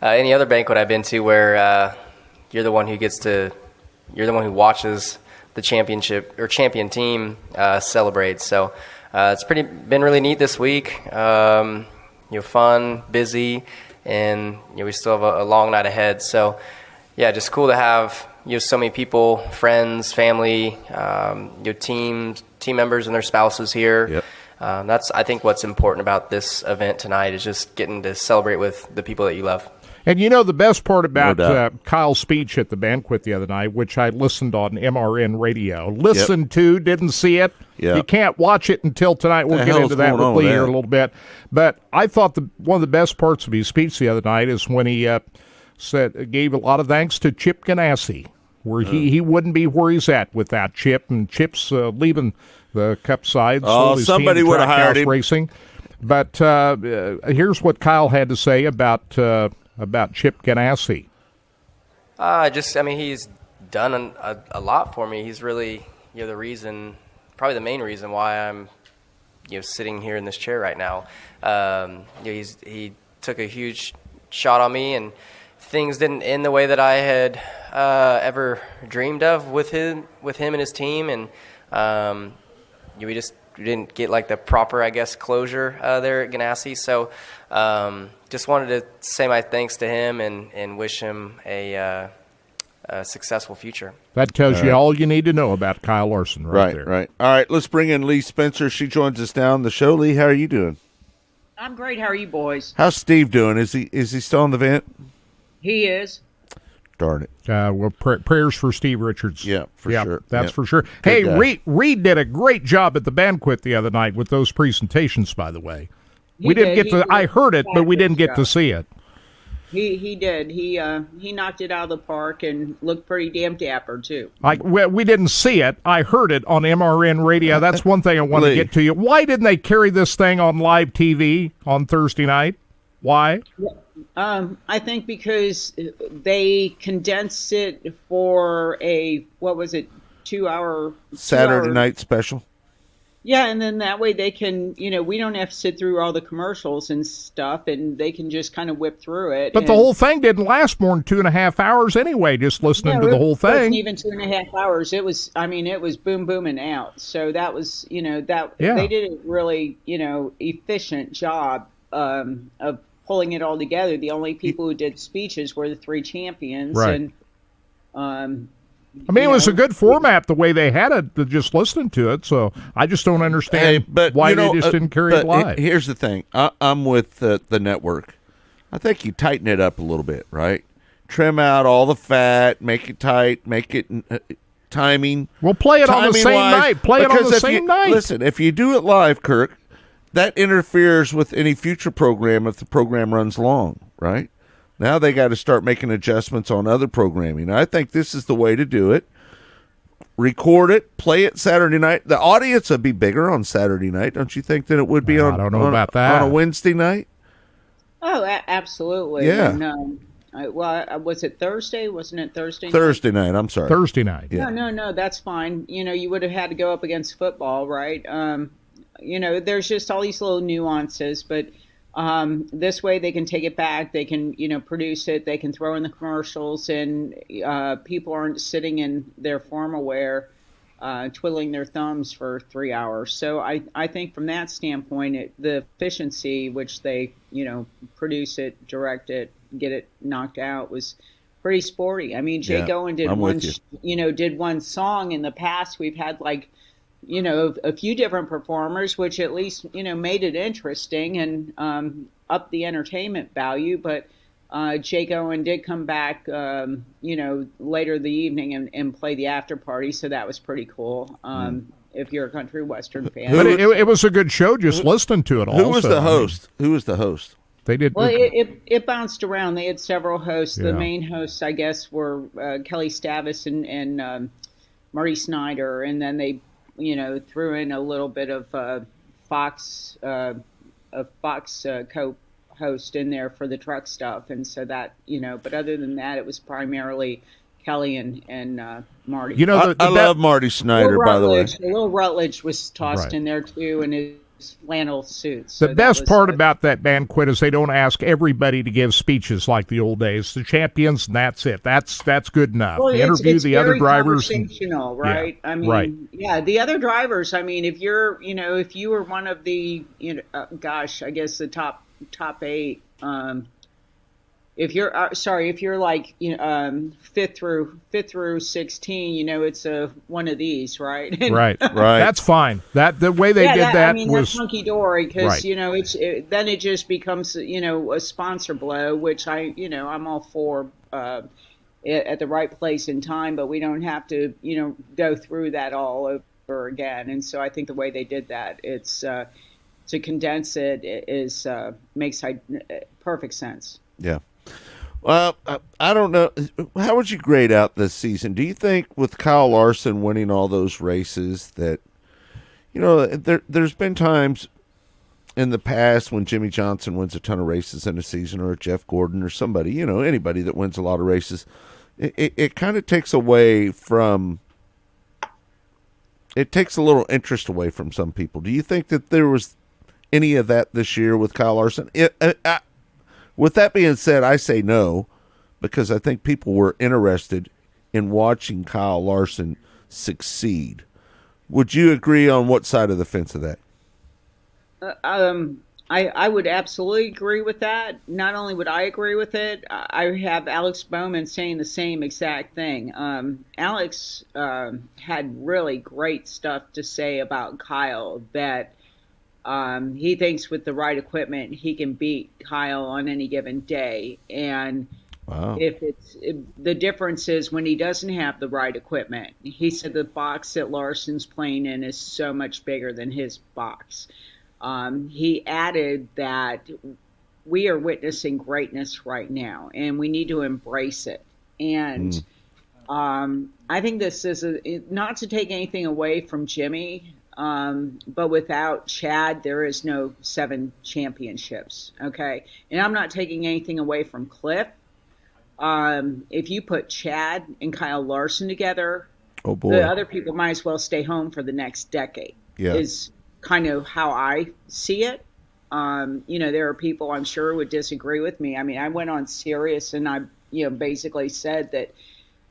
any other banquet I've been to where you're the one who watches the championship or champion team celebrate. So it's been really neat this week. Fun, busy, and we still have a long night ahead. So yeah, just cool to have so many people, friends, family, team members and their spouses here. Yep. That's, I think, what's important about this event tonight is just getting to celebrate with the people that you love. And the best part about Kyle's speech at the banquet the other night, which I listened on MRN radio, didn't see it. Yep. You can't watch it until tonight. We'll get into that with Lee here a little bit. But I thought one of the best parts of his speech the other night is when he gave a lot of thanks to Chip Ganassi, where he wouldn't be where he's at without Chip, and Chip's leaving the Cup side. Somebody would have hired him. Racing. But here's what Kyle had to say about Chip Ganassi. He's done a lot for me. He's really, the reason, probably the main reason why I'm, sitting here in this chair right now. He took a huge shot on me, and things didn't end the way that I had ever dreamed of with him and his team, and we didn't get the proper, closure there at Ganassi. So just wanted to say my thanks to him and wish him a successful future. That tells you all you need to know about Kyle Larson right there. Right. All right, let's bring in Lee Spencer. She joins us now on the show. Lee, how are you doing? I'm great. How are you boys? How's Steve doing? Is he still on the vent? He is. Darn it. Prayers for Steve Richards. Yeah, for sure. That's for sure. Hey, Reed did a great job at the banquet the other night with those presentations, by the way. I heard it, but we didn't get to see it. He did. He knocked it out of the park and looked pretty damn dapper, too. We didn't see it. I heard it on MRN radio. That's one thing I want to get to you. Why didn't they carry this thing on live TV on Thursday night? Why? I think because they condensed it for a 2-hour Saturday night special. Yeah, and then that way they can, we don't have to sit through all the commercials and stuff, and they can just kind of whip through it. But the whole thing didn't last more than 2.5 hours anyway, just listening to the whole thing. It wasn't even 2.5 hours. It was boom, boom, and out. So that was, they did a really, efficient job of pulling it all together. The only people who did speeches were the 3 champions. Right. And, it was a good format the way they had it, just listening to it. So I just don't understand why they just didn't carry it live. Here's the thing. I'm with the network. I think you tighten it up a little bit, right? Trim out all the fat, make it tight, make it timing. Well, play it on the same night. Play it on the same night. Listen, if you do it live, Kirk, that interferes with any future program if the program runs long, right? Now they got to start making adjustments on other programming. I think this is the way to do it. Record it, play it Saturday night. The audience would be bigger on Saturday night, don't you think, than it would be on? I don't know about that. On a Wednesday night. Oh, absolutely. Yeah. And, was it Thursday? Wasn't it Thursday? Thursday night. I'm sorry. Thursday night. Yeah. No, that's fine. You would have had to go up against football, right? There's just all these little nuances, but this way they can take it back. They can, produce it. They can throw in the commercials, and people aren't sitting in their formal wear, twiddling their thumbs for 3 hours. So I think from that standpoint, the efficiency which they, produce it, direct it, get it knocked out was pretty sporty. I mean, Jay Goen did did one song. In the past, we've had a few different performers, which at least, made it interesting and upped the entertainment value. But Jay Goen did come back, later the evening and play the after party. So that was pretty cool. If you're a country western fan. But it was a good show just listening to it all. Who was the host? Who was the host? They did. Well, it bounced around. They had several hosts. Yeah. The main hosts, I guess, were Kelly Stavis and Marty Snyder. And then they threw in a little bit of Fox co-host in there for the truck stuff, and so that But other than that, it was primarily Kelly and Marty. I love Marty Snyder, by the way. Will Rutledge was tossed in there too, in his flannel suits. So the best part about that banquet is they don't ask everybody to give speeches like the old days. The champions, and that's it. That's good enough. Well, they interview it's the other drivers. Conversational, right? Yeah, I mean, the other drivers. I mean, if if you were one of the, I guess the top 8. If you're like fifth through 16, it's one of these, right? Right. That's fine. The way they did that was that's hunky dory because then it just becomes a sponsor blow, which I'm all for at the right place and time, but we don't have to go through that all over again. And so I think the way they did that, it's to condense it is makes perfect sense. Yeah. Well, I don't know. How would you grade out this season? Do you think with Kyle Larson winning all those races that, there's been times in the past when Jimmy Johnson wins a ton of races in a season, or Jeff Gordon or somebody, anybody that wins a lot of races, it kind of takes away from, it takes a little interest away from some people. Do you think that there was any of that this year with Kyle Larson? With that being said, I say no, because I think people were interested in watching Kyle Larson succeed. Would you agree on what side of the fence of that? I would absolutely agree with that. Not only would I agree with it, I have Alex Bowman saying the same exact thing. Alex had really great stuff to say about Kyle, that he thinks with the right equipment he can beat Kyle on any given day, and the difference is when he doesn't have the right equipment. He said the box that Larson's playing in is so much bigger than his box. He added that we are witnessing greatness right now, and we need to embrace it. And I think this is not to take anything away from Jimmy. But without Chad, there is no 7 championships. Okay. And I'm not taking anything away from Cliff. If you put Chad and Kyle Larson together, oh boy, the other people might as well stay home for the next decade. Yeah. Is kind of how I see it. There are people I'm sure would disagree with me. I mean, I went on Sirius and I, basically said that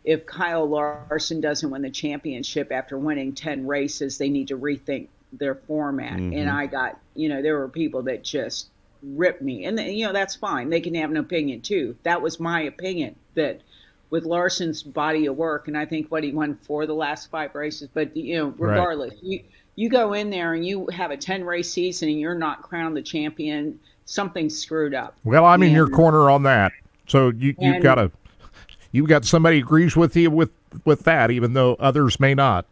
if Kyle Larson doesn't win the championship after winning 10 races, they need to rethink their format. Mm-hmm. And I got, there were people that just ripped me. And, that's fine. They can have an opinion, too. That was my opinion, that with Larson's body of work, and I think he won 4 of the last 5 races. But, regardless, you go in there and you have a 10-race season and you're not crowned the champion, something's screwed up. Well, I'm in your corner on that. So you've got somebody who agrees with you with that, even though others may not.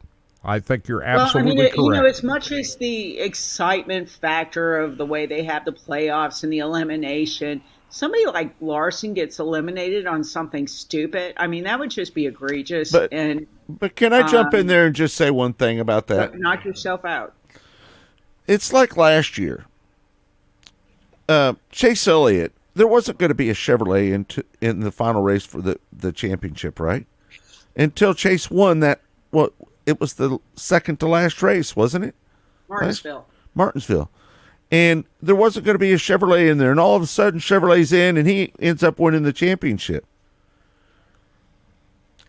I think you're absolutely correct. You know, as much as the excitement factor of the way they have the playoffs and the elimination, somebody like Larson gets eliminated on something stupid. I mean, that would just be egregious. But can I jump in there and just say one thing about that? Knock yourself out. It's like last year. Chase Elliott, there wasn't going to be a Chevrolet in the final race for the championship, right? Until Chase won that, it was the second to last race, wasn't it? Martinsville. And there wasn't going to be a Chevrolet in there, and all of a sudden Chevrolet's in, and he ends up winning the championship.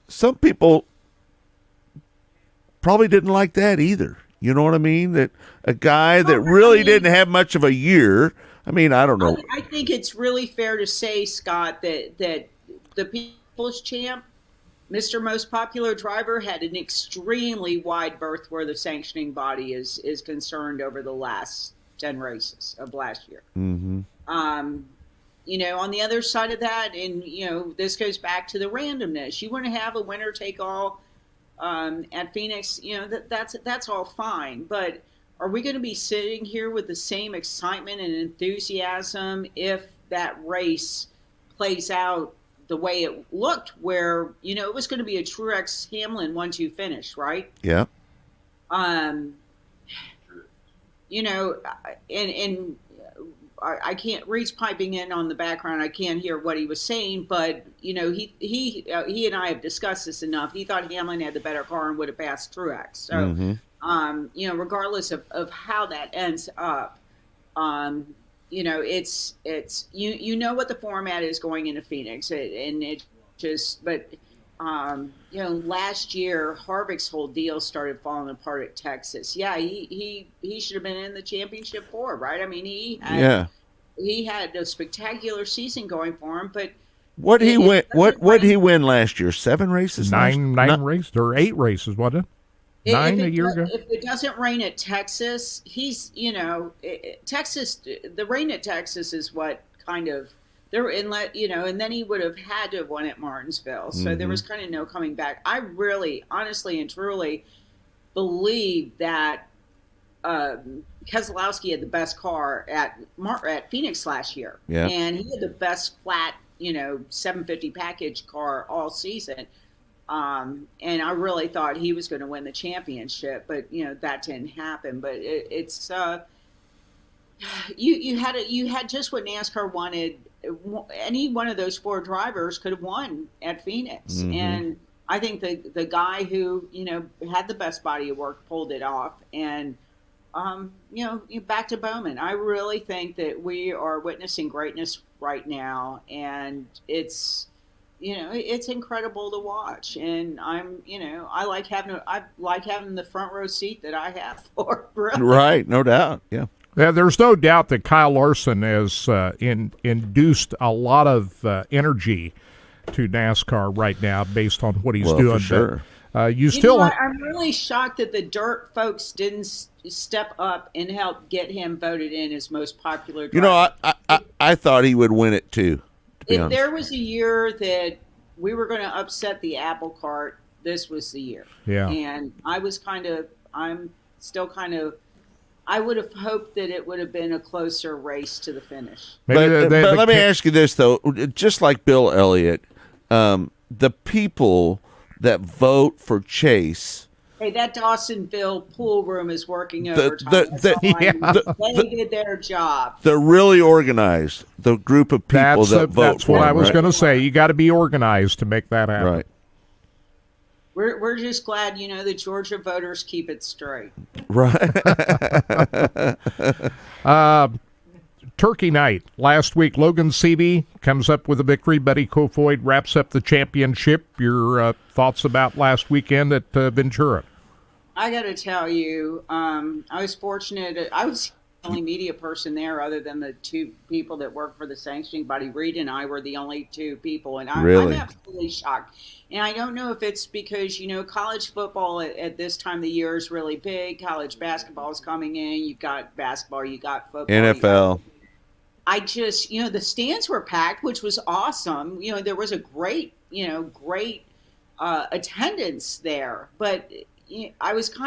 Some people probably didn't like that either. You know what I mean? That a guy that really didn't have much of a year. I mean, I don't know. I think it's really fair to say, Scott, that the People's Champ, Mr. Most Popular Driver, had an extremely wide berth where the sanctioning body is concerned over the last 10 races of last year. Mm-hmm. You know, on the other side of that, and, you know, this goes back to the randomness. You want to have a winner take all at Phoenix, you know, that's all fine. But are we going to be sitting here with the same excitement and enthusiasm if that race plays out the way it looked, where, you know, it was going to be a Truex Hamlin 1-2 finish, right? Yeah. You know, and I can't. Reed's piping in on the background. I can't hear what he was saying, but you know, he and I have discussed this enough. He thought Hamlin had the better car and would have passed Truex. So, you know, regardless of how that ends up, you know, it's you know what the format is going into Phoenix, and it just you know, last year Harvick's whole deal started falling apart at Texas. Yeah, he should have been in the championship four, right? I mean, he had a spectacular season going for him, but what he win? What he win last year? 7 races, nine races or 8 races, wasn't it? 9 a year ago. If it doesn't rain at Texas, he's, you know, Texas. The rain at Texas is what kind of there inlet, you know, and then he would have had to have won at Martinsville. So there was kind of no coming back. I really, honestly, and truly believe that Keselowski had the best car at Phoenix last year, and he had the best flat, you know, 750 package car all season. And I really thought he was going to win the championship, but you know that didn't happen. But it's you had just what NASCAR wanted. Any one of those 4 drivers could have won at Phoenix, and I think the guy who, you know, had the best body of work pulled it off. And you know, back to Bowman, I really think that we are witnessing greatness right now, and it's, you know, it's incredible to watch. And I'm, you know, I like having the front row seat that I have for. Really. Right, no doubt, yeah. Yeah, there's no doubt that Kyle Larson has induced a lot of energy to NASCAR right now based on what he's doing. For sure. But, I'm really shocked that the dirt folks didn't step up and help get him voted in as most popular driver. You know, I thought he would win it too. If there was a year that we were going to upset the apple cart, this was the year. Yeah. And I'm still kind of. I would have hoped that it would have been a closer race to the finish. But let me ask you this, though. Just like Bill Elliott, the people that vote for Chase. Hey, that Dawsonville pool room is working overtime. They did their job. They're really organized, the group of people that vote That's what I was going to say. You got to be organized to make that happen. Right. We're just glad, you know, the Georgia voters keep it straight. Right. Turkey night. Last week, Logan Seavey comes up with a victory. Buddy Kofoid wraps up the championship. Your thoughts about last weekend at Ventura? I got to tell you, I was fortunate. I was the only media person there other than the 2 people that work for the sanctioning body. Reed and I were the only 2 people, and I'm absolutely shocked. And I don't know if it's because, you know, college football at this time of the year is really big. College basketball is coming in. You've got basketball. You got football. NFL. I just, you know, the stands were packed, which was awesome. You know, there was a great attendance there. But, I was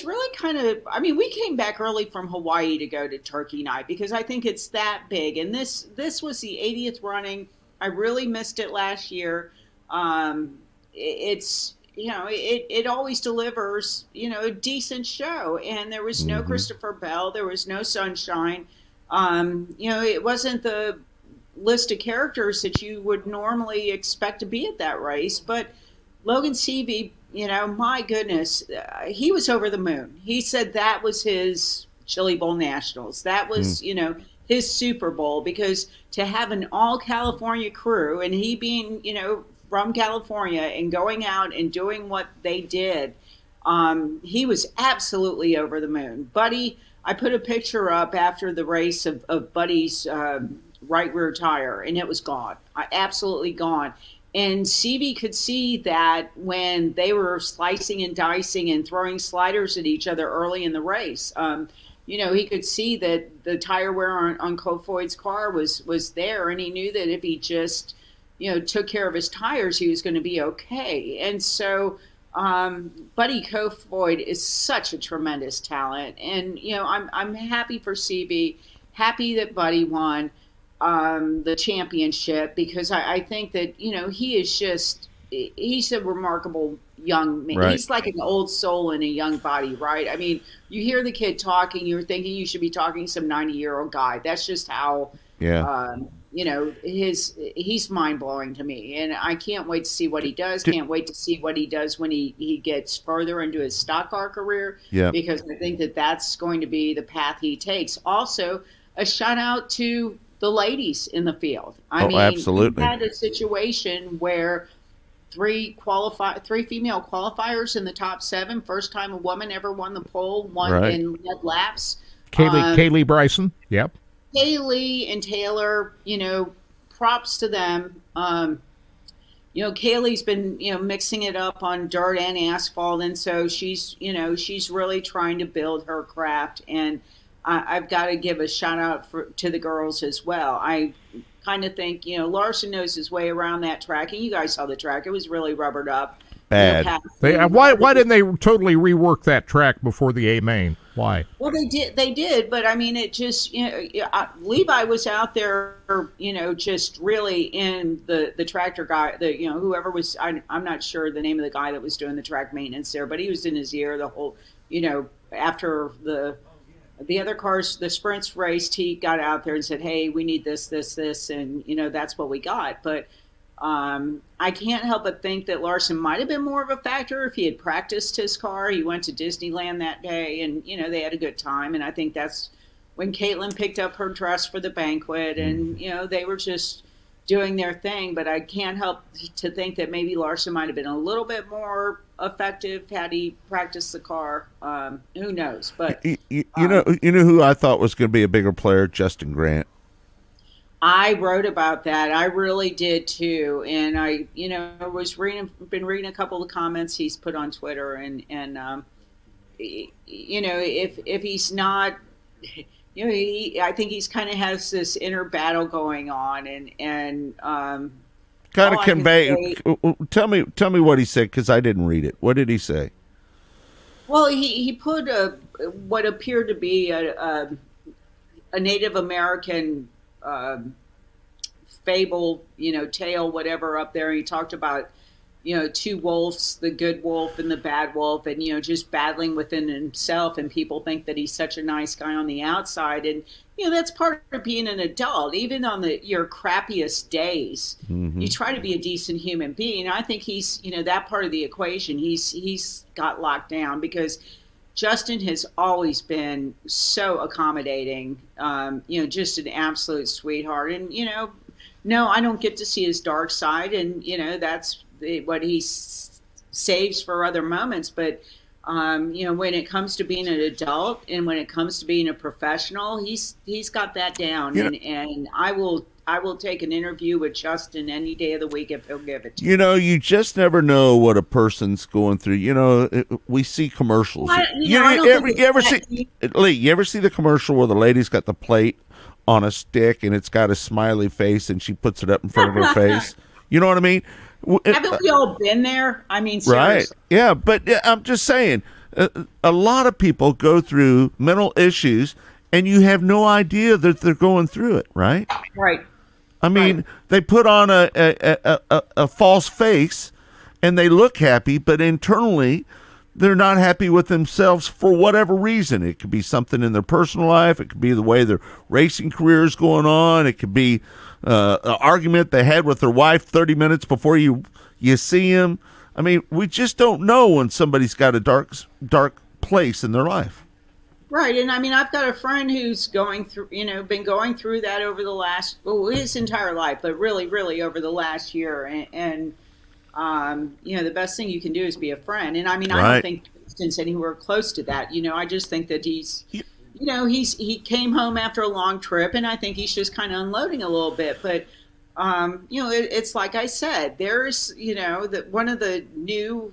really kind of, I mean, we came back early from Hawaii to go to Turkey Night because I think it's that big. And this was the 80th running. I really missed it last year. It's, you know, it always delivers, you know, a decent show. And there was no Christopher Bell. There was no Sunshine. You know, it wasn't the list of characters that you would normally expect to be at that race. But Logan Seavey, you know, my goodness, he was over the moon. He said that was his Chili Bowl Nationals. That was, you know, his Super Bowl, because to have an all California crew and he being, you know, from California and going out and doing what they did, he was absolutely over the moon. Buddy, I put a picture up after the race of Buddy's right rear tire, and it was gone. Absolutely gone. And Seavey could see that when they were slicing and dicing and throwing sliders at each other early in the race. You know, he could see that the tire wear on Kofoid's car was there, and he knew that if he just, you know, took care of his tires, he was going to be okay. And so Buddy Kofoid is such a tremendous talent. And, you know, I'm happy for Seavey, happy that Buddy won the championship, because I think that, you know, he's a remarkable young man. Right. He's like an old soul in a young body, right? I mean, you hear the kid talking, you're thinking you should be talking to some 90-year-old guy. That's just how, you know, he's mind-blowing to me. And I can't wait to see what he does. Can't wait to see what he does when he gets further into his stock car career, because I think that that's going to be the path he takes. Also, a shout out to the ladies in the field. I mean, absolutely. We had a situation where three female qualifiers in the top 7. First time a woman ever won the pole, in led laps. Kaylee Bryson, yep. Kaylee and Taylor, you know, props to them. You know, Kaylee's been, you know, mixing it up on dirt and asphalt, and so she's really trying to build her craft. And I've got to give a shout out to the girls as well. I kind of think, you know, Larson knows his way around that track, and you guys saw the track. It was really rubbered up. Bad. Why didn't they totally rework that track before the A main? Why? Well, they did, but I mean, it just, you know, Levi was out there, you know, just really in the tractor guy, you know, whoever was, I'm not sure the name of the guy that was doing the track maintenance there, but he was in his ear the whole, you know, after the other cars, the sprints raced, he got out there and said, hey, we need this, and, you know, that's what we got. But I can't help but think that Larson might have been more of a factor if he had practiced his car. He went to Disneyland that day, and, you know, they had a good time. And I think that's when Caitlin picked up her dress for the banquet, and, you know, they were just doing their thing. But I can't help to think that maybe Larson might have been a little bit more effective had he practiced the car. Who knows? But you know who I thought was going to be a bigger player? Justin Grant. I wrote about that. I really did too, and I, you know, been reading a couple of comments he's put on Twitter, and you know, if he's not, you know, I think he's kind of has this inner battle going on, and kind of convey. Tell me what he said, because I didn't read it. What did he say? Well, he put what appeared to be a Native American fable, you know, tale, whatever, up there. And he talked about, you know, 2 wolves, the good wolf and the bad wolf, and, you know, just battling within himself. And people think that he's such a nice guy on the outside. And, you know, that's part of being an adult. Even on your crappiest days, you try to be a decent human being. And I think he's, you know, that part of the equation, he's got locked down, because Justin has always been so accommodating, you know, just an absolute sweetheart. And, you know, no, I don't get to see his dark side, and, you know, that's what he saves for other moments. But, you know, when it comes to being an adult and when it comes to being a professional, he's got that down. And I will take an interview with Justin any day of the week if he'll give it to me. You know, you just never know what a person's going through. You know, we see commercials. You ever see the commercial where the lady's got the plate on a stick and it's got a smiley face and she puts it up in front of her face? You know what I mean? Haven't we all been there? I mean, seriously. Right. Yeah, but I'm just saying, a lot of people go through mental issues, and you have no idea that they're going through it, right? Right. I mean, they put on a false face, and they look happy, but internally, they're not happy with themselves for whatever reason. It could be something in their personal life. It could be the way their racing career is going on. It could be an argument they had with their wife 30 minutes before you see him. I mean, we just don't know when somebody's got a dark place in their life. Right, and I mean, I've got a friend who's been going through that over the his entire life, but really, really over the last year. And the best thing you can do is be a friend. And I mean, I don't think Justin's anywhere close to that. I just think that he came home after a long trip, and I think he's just kind of unloading a little bit. But it's like I said, there's that one of the new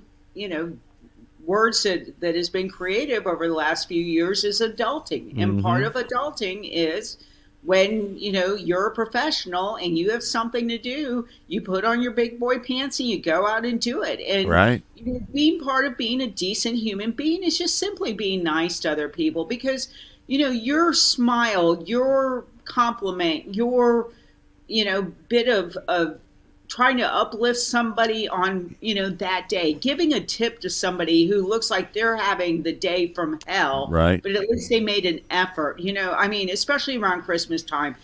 words that has been creative over the last few years is adulting. And part of adulting is when you're a professional and you have something to do, you put on your big boy pants and you go out and do it. And being part of being a decent human being is just simply being nice to other people, because your smile, your compliment, your bit of trying to uplift somebody on, that day, giving a tip to somebody who looks like they're having the day from hell, right? But at least they made an effort, I mean, especially around Christmas time,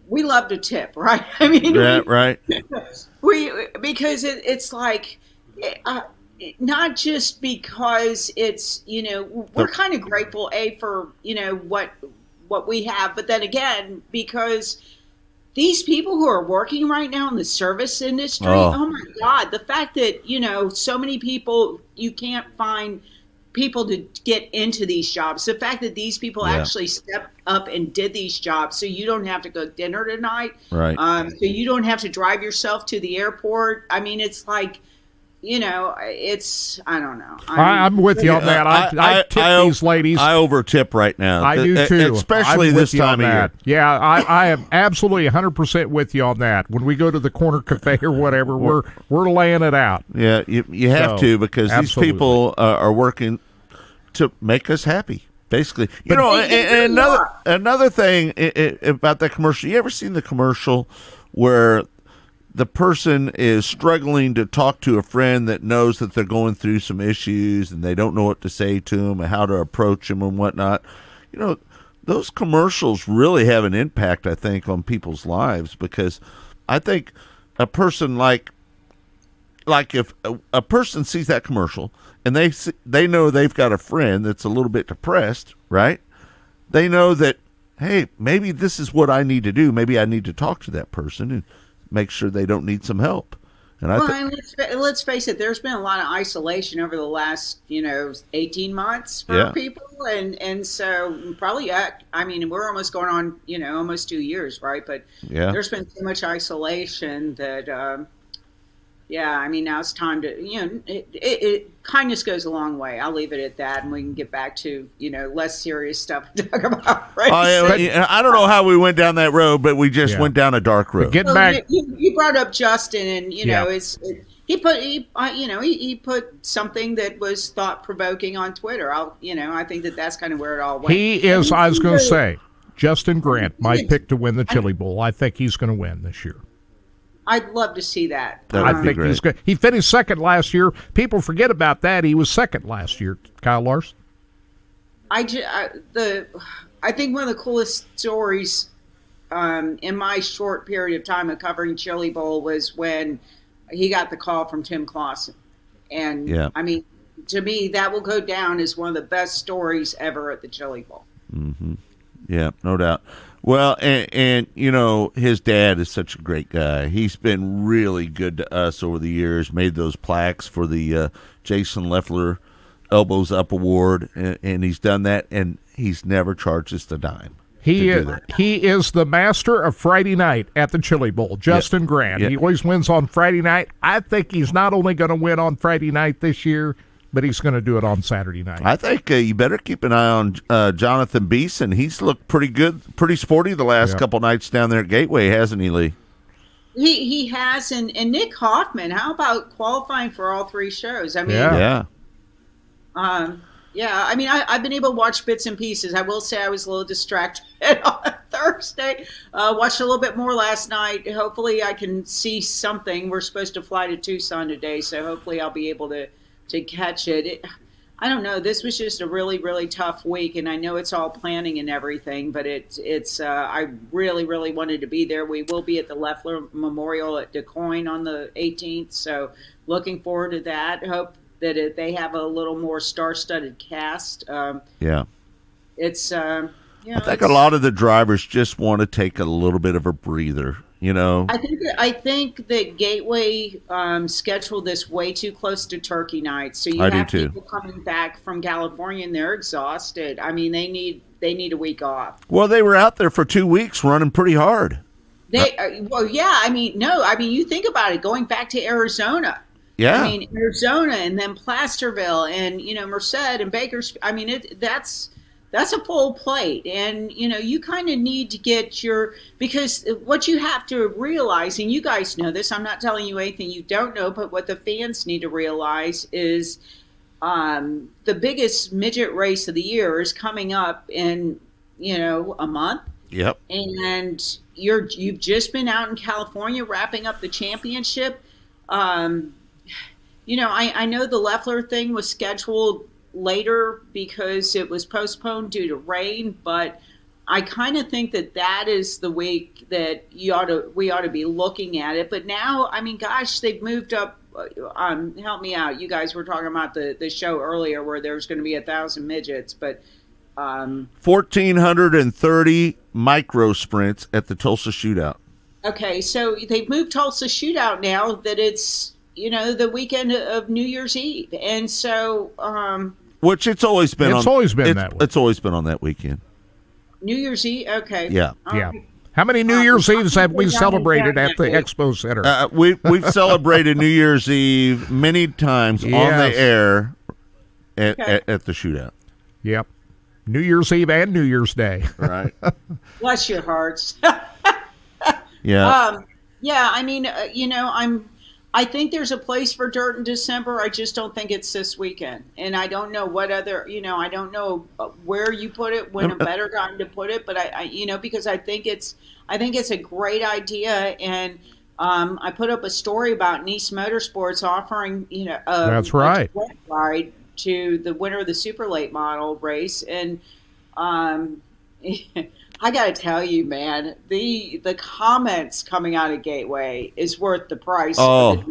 we love to tip, right? I mean, right. Because it's like, not just because it's, we're kind of grateful, for, what we have, but then again, because these people who are working right now in the service industry, oh my God, the fact that, so many people, you can't find people to get into these jobs. The fact that these people actually stepped up and did these jobs, so you don't have to go to dinner tonight. Right. So you don't have to drive yourself to the airport. I mean, it's like, I don't know. I'm with you on that. I tip these ladies. I over tip right now. I do too. Especially this time of year. Yeah, I am absolutely 100% with you on that. When we go to the corner cafe or whatever, we're laying it out. Yeah, you have to, because these people are working to make us happy. Basically, and another thing about that commercial. You ever seen the commercial where the person is struggling to talk to a friend that knows that they're going through some issues and they don't know what to say to them and how to approach them and whatnot? Those commercials really have an impact, I think, on people's lives, because I think a person like if a person sees that commercial and they know they've got a friend that's a little bit depressed, right? They know that, hey, maybe this is what I need to do. Maybe I need to talk to that person and make sure they don't need some help. And let's face it, there's been a lot of isolation over the last 18 months for people, and so probably we're almost going on almost 2 years, right? But there's been so much isolation that now it's time to kindness goes a long way. I'll leave it at that, and we can get back to less serious stuff to talk about. Right? I don't know how we went down that road, but we just went down a dark road. Getting back, you brought up Justin, and he put something that was thought provoking on Twitter. I think that's kind of where it all went. He is. I was going to say, Justin Grant, my pick to win the Chili Bowl. I think he's going to win this year. I'd love to see that. I think he's good. He finished second last year. People forget about that. He was second last year. Kyle Larson. I think one of the coolest stories in my short period of time of covering Chili Bowl was when he got the call from Tim Clausen, and to me that will go down as one of the best stories ever at the Chili Bowl. Mm-hmm. Yeah, no doubt. Well, and his dad is such a great guy. He's been really good to us over the years, made those plaques for the Jason Leffler Elbows Up Award, and he's done that, and he's never charged us a dime. He is the master of Friday night at the Chili Bowl, Justin Grant. He always wins on Friday night. I think he's not only going to win on Friday night this year, but he's going to do it on Saturday night. I think you better keep an eye on Jonathan Beeson. He's looked pretty good, pretty sporty the last couple nights down there at Gateway, hasn't he, Lee? He has, and Nick Hoffman. How about qualifying for all 3 shows? I mean, Yeah. Yeah, I mean, I've been able to watch bits and pieces. I will say I was a little distracted on Thursday. Watched a little bit more last night. Hopefully I can see something. We're supposed to fly to Tucson today, so hopefully I'll be able to catch it. I don't know. This was just a really, really tough week, and I know it's all planning and everything, but it's I really, really wanted to be there. We will be at the Leffler Memorial at Du Quoin on the 18th, so looking forward to that. Hope that they have a little more star-studded cast. Yeah. It's I think a lot of the drivers just want to take a little bit of a breather, you know. I think that Gateway scheduled this way too close to Turkey Night, so you I have do too. people coming back from California and they're exhausted. I mean, they need a week off. Well, they were out there for 2 weeks running pretty hard. Well, yeah. I mean, you think about it. Going back to Arizona. Yeah. I mean, Arizona and then Placerville and, Merced and Bakersfield. I mean, that's a full plate. And, you kind of need to get because what you have to realize, and you guys know this, I'm not telling you anything you don't know, but what the fans need to realize is the biggest midget race of the year is coming up in, a month. Yep. And you've just been out in California wrapping up the championship. I know the Leffler thing was scheduled later because it was postponed due to rain, but I kind of think that is the week that we ought to be looking at it. But now, I mean, gosh, they've moved up. Help me out. You guys were talking about the show earlier where there's going to be 1,000 midgets, but 1,430 micro sprints at the Tulsa Shootout. Okay, so they've moved Tulsa Shootout now that it's the weekend of New Year's Eve, and so which it's always been. It's always been that way. It's always been on that weekend. New Year's Eve. Okay. Yeah. Yeah. How many New Year's Eves have we celebrated at the Expo Center? We've celebrated New Year's Eve many times on the air at the shootout. Yep. New Year's Eve and New Year's Day. Right. Bless your hearts. Yeah. Yeah. I mean, I think there's a place for dirt in December. I just don't think it's this weekend. And I don't know what other, I don't know where you put it, when a better time to put it. But I because I think it's a great idea. And I put up a story about Nice Motorsports offering, that's right, a ride to the winner of the super late model race. And I got to tell you, man, the comments coming out of Gateway is worth the price. Oh,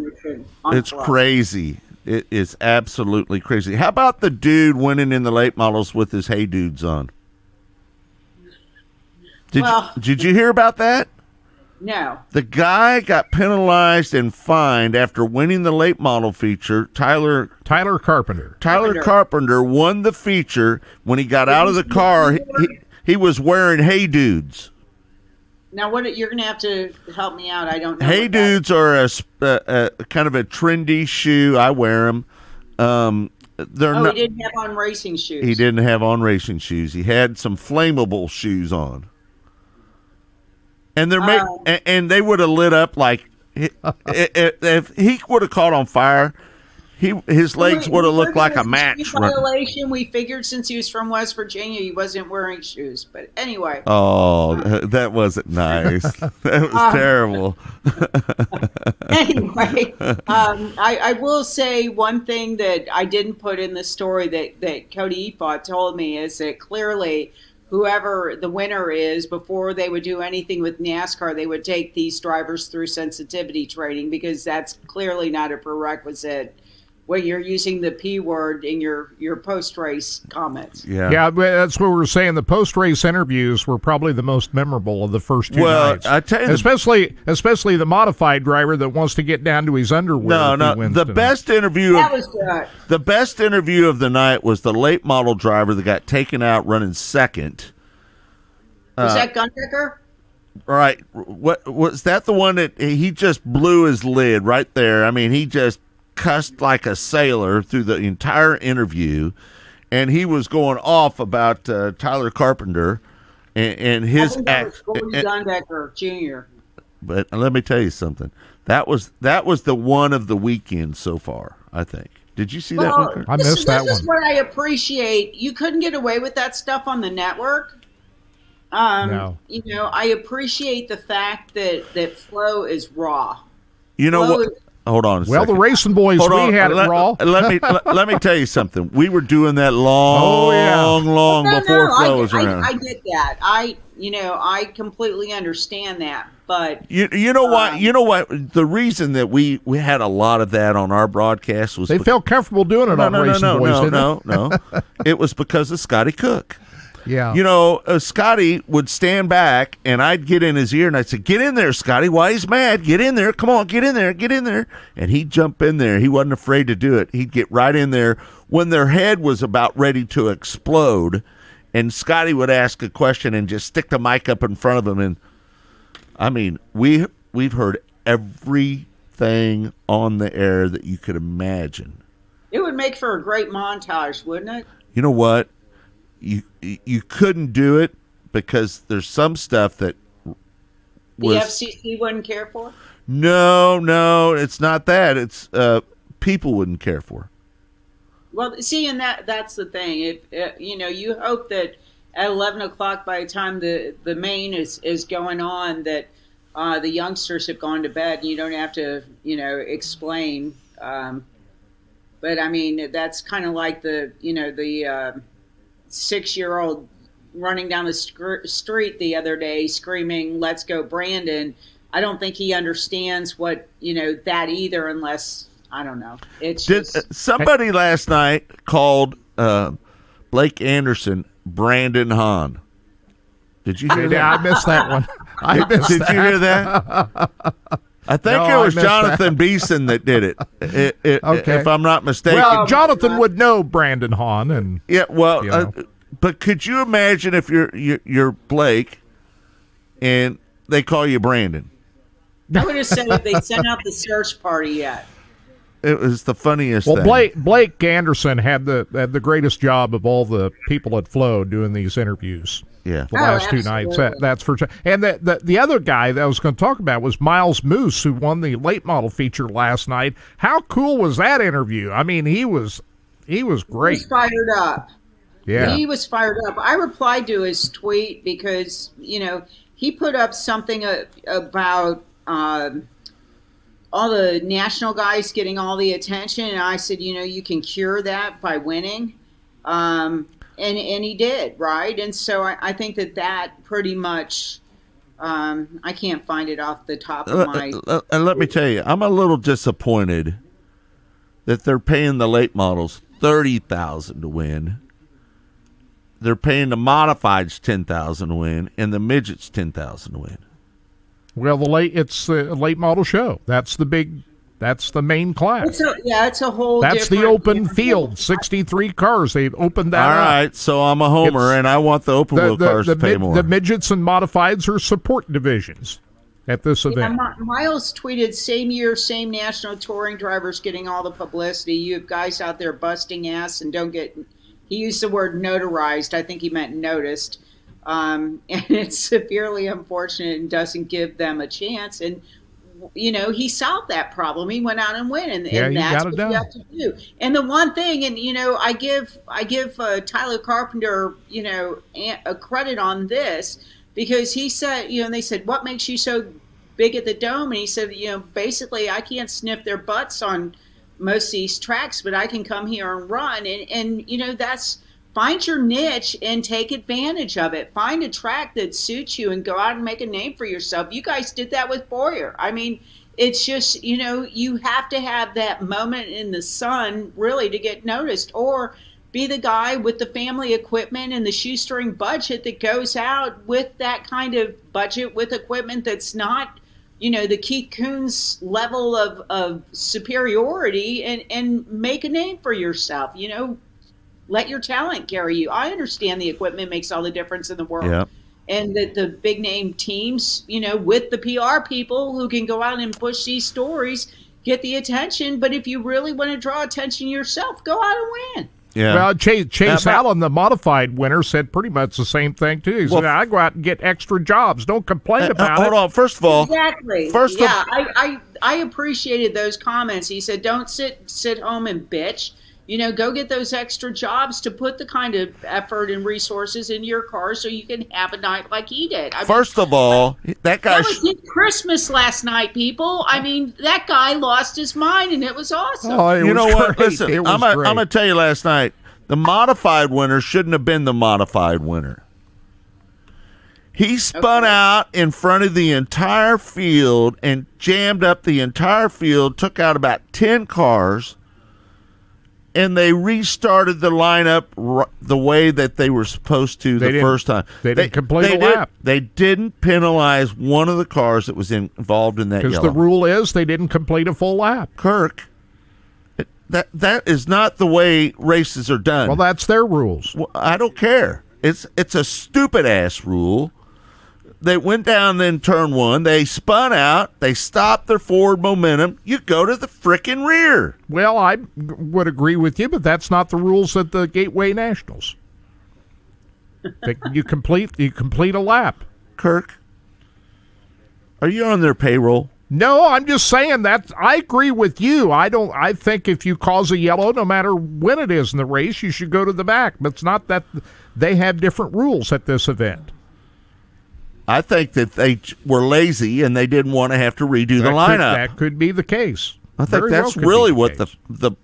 it's crazy. It is absolutely crazy. How about the dude winning in the late models with his Hey Dudes on? Did you hear about that? No. The guy got penalized and fined after winning the late model feature. Tyler Carpenter. Tyler Carpenter won the feature. When he got out of the car, he was wearing Hey Dudes. Now, you're going to have to help me out. I don't know. Hey Dudes are a kind of a trendy shoe. I wear them. He didn't have on racing shoes. He didn't have on racing shoes. He had some flammable shoes on. And and they would have lit up like if he would have caught on fire. His legs would have looked like a match. Violation. We figured since he was from West Virginia, he wasn't wearing shoes. But anyway. Oh, that wasn't nice. That was terrible. Anyway, I will say one thing that I didn't put in the story that Cody Efot told me is that clearly whoever the winner is, before they would do anything with NASCAR, they would take these drivers through sensitivity training, because that's clearly not a prerequisite when you're using the P word in your post-race comments. Yeah, that's what we were saying. The post-race interviews were probably the most memorable of the first two nights. I tell you, especially the modified driver that wants to get down to his underwear. The best interview the best interview of the night was the late model driver that got taken out running second. Was that Gundecker? Right. What was that? The one that he just blew his lid right there. I mean, he just cussed like a sailor through the entire interview, and he was going off about Tyler Carpenter and his Gundecker Jr. But let me tell you something. That was the one of the weekend so far, I think. Did you see that one? I missed that one. This is what I appreciate. You couldn't get away with that stuff on the network. No. You know, I appreciate the fact that Flo is raw. You know Flo what? Hold on a second. Well, the Racing Boys, Hold on. we had it raw. Let me tell you something. We were doing that long before Flo was around. I get that. I completely understand that. But you know what? You know what? The reason that we had a lot of that on our broadcast was they felt comfortable doing it on Racing Boys. No. It was because of Scotty Cook. Yeah. You know, Scotty would stand back, and I'd get in his ear, and I'd say, "Get in there, Scotty. Why he's mad? Get in there. Come on, get in there. Get in there." And he'd jump in there. He wasn't afraid to do it. He'd get right in there when their head was about ready to explode, and Scotty would ask a question and just stick the mic up in front of him. And I mean, we've heard everything on the air that you could imagine. it would make for a great montage, wouldn't it? You know what? You couldn't do it because there's some stuff that The FCC wouldn't care for? No, it's not that. It's people wouldn't care for. Well, see, and that's the thing. If you hope that at 11 o'clock, by the time the main is going on, that the youngsters have gone to bed, and you don't have to explain. But I mean, that's kind of like the 6-year-old running down the street the other day screaming, "Let's go, Brandon." I don't think he understands what that either, unless I don't know. Somebody last night called Blake Anderson Brandon Hahn. Did you hear that? Yeah, I missed that one. Did you hear that? I think it was Jonathan Beeson that did it. Okay. If I'm not mistaken. Well, Jonathan would know Brandon Hahn, and but could you imagine if you're Blake and they call you Brandon? I would have said if they sent out the search party yet. It was the funniest thing. Well, Blake Anderson had the greatest job of all the people at Flow doing these interviews. Yeah, the last 2 nights. That's for sure. And the other guy that I was going to talk about was Miles Moose, who won the late model feature last night. How cool was that interview? I mean, he was great. He was fired up. Yeah, he was fired up. I replied to his tweet because he put up something about all the national guys getting all the attention, and I said, you can cure that by winning, and he did, right? And so I think that pretty much, I can't find it off the top of my. And let me tell you, I'm a little disappointed that they're paying the late models $30,000 to win. They're paying the modifieds $10,000 to win, and the midgets $10,000 to win. Well, it's the late model show. That's the main class. It's a whole. That's the open field. 63 cars. They've opened that. All up. right, so I'm a homer, and I want the open wheel cars to pay more. The midgets and modifieds are support divisions at this event. Miles tweeted, "Same year, same national touring drivers getting all the publicity. You have guys out there busting ass and don't get." He used the word notarized. I think he meant noticed. And it's severely unfortunate and doesn't give them a chance. And, he solved that problem. He went out and won, and that's what you have to do. And the one thing, and, I give Tyler Carpenter, a credit on this, because he said, and they said, "What makes you so big at the Dome?" And he said, basically, I can't sniff their butts on most of these tracks, but I can come here and run. And that's... Find your niche and take advantage of it. Find a track that suits you and go out and make a name for yourself. You guys did that with Boyer. I mean, it's just, you have to have that moment in the sun really to get noticed, or be the guy with the family equipment and the shoestring budget that goes out with that kind of budget with equipment that's not, the Keith Kunz level of superiority, and make a name for yourself, Let your talent carry you. I understand the equipment makes all the difference in the world. Yeah. And that the big name teams, with the PR people who can go out and push these stories, get the attention. But if you really want to draw attention yourself, go out and win. Yeah. Well, Chase Allen, the modified winner, said pretty much the same thing too. He said, "I go out and get extra jobs. Don't complain about it." Hold on. First of all, exactly. I appreciated those comments. He said, "Don't sit home and bitch. Go get those extra jobs to put the kind of effort and resources in your car so you can have a night like he did." First of all, that guy. That was Christmas last night, people. I mean, that guy lost his mind, and it was awesome. Oh, you know what? Great. Listen, I'm going to tell you last night, the modified winner shouldn't have been the modified winner. He spun out in front of the entire field and jammed up the entire field, took out about 10 cars, and they restarted the lineup the way that they were supposed to the first time. They didn't complete a lap. They didn't penalize one of the cars that was involved in that yellow. Because the rule is they didn't complete a full lap. Kirk, that is not the way races are done. Well, that's their rules. Well, I don't care. It's a stupid-ass rule. They went down in turn one. They spun out. They stopped their forward momentum. You go to the frickin' rear. Well, I would agree with you, but that's not the rules at the Gateway Nationals. You complete a lap. Kirk, are you on their payroll? No, I'm just saying that I agree with you. I think if you cause a yellow, no matter when it is in the race, you should go to the back. But it's not that they have different rules at this event. I think that they were lazy and they didn't want to have to redo the lineup. That could be the case. I think that's really what the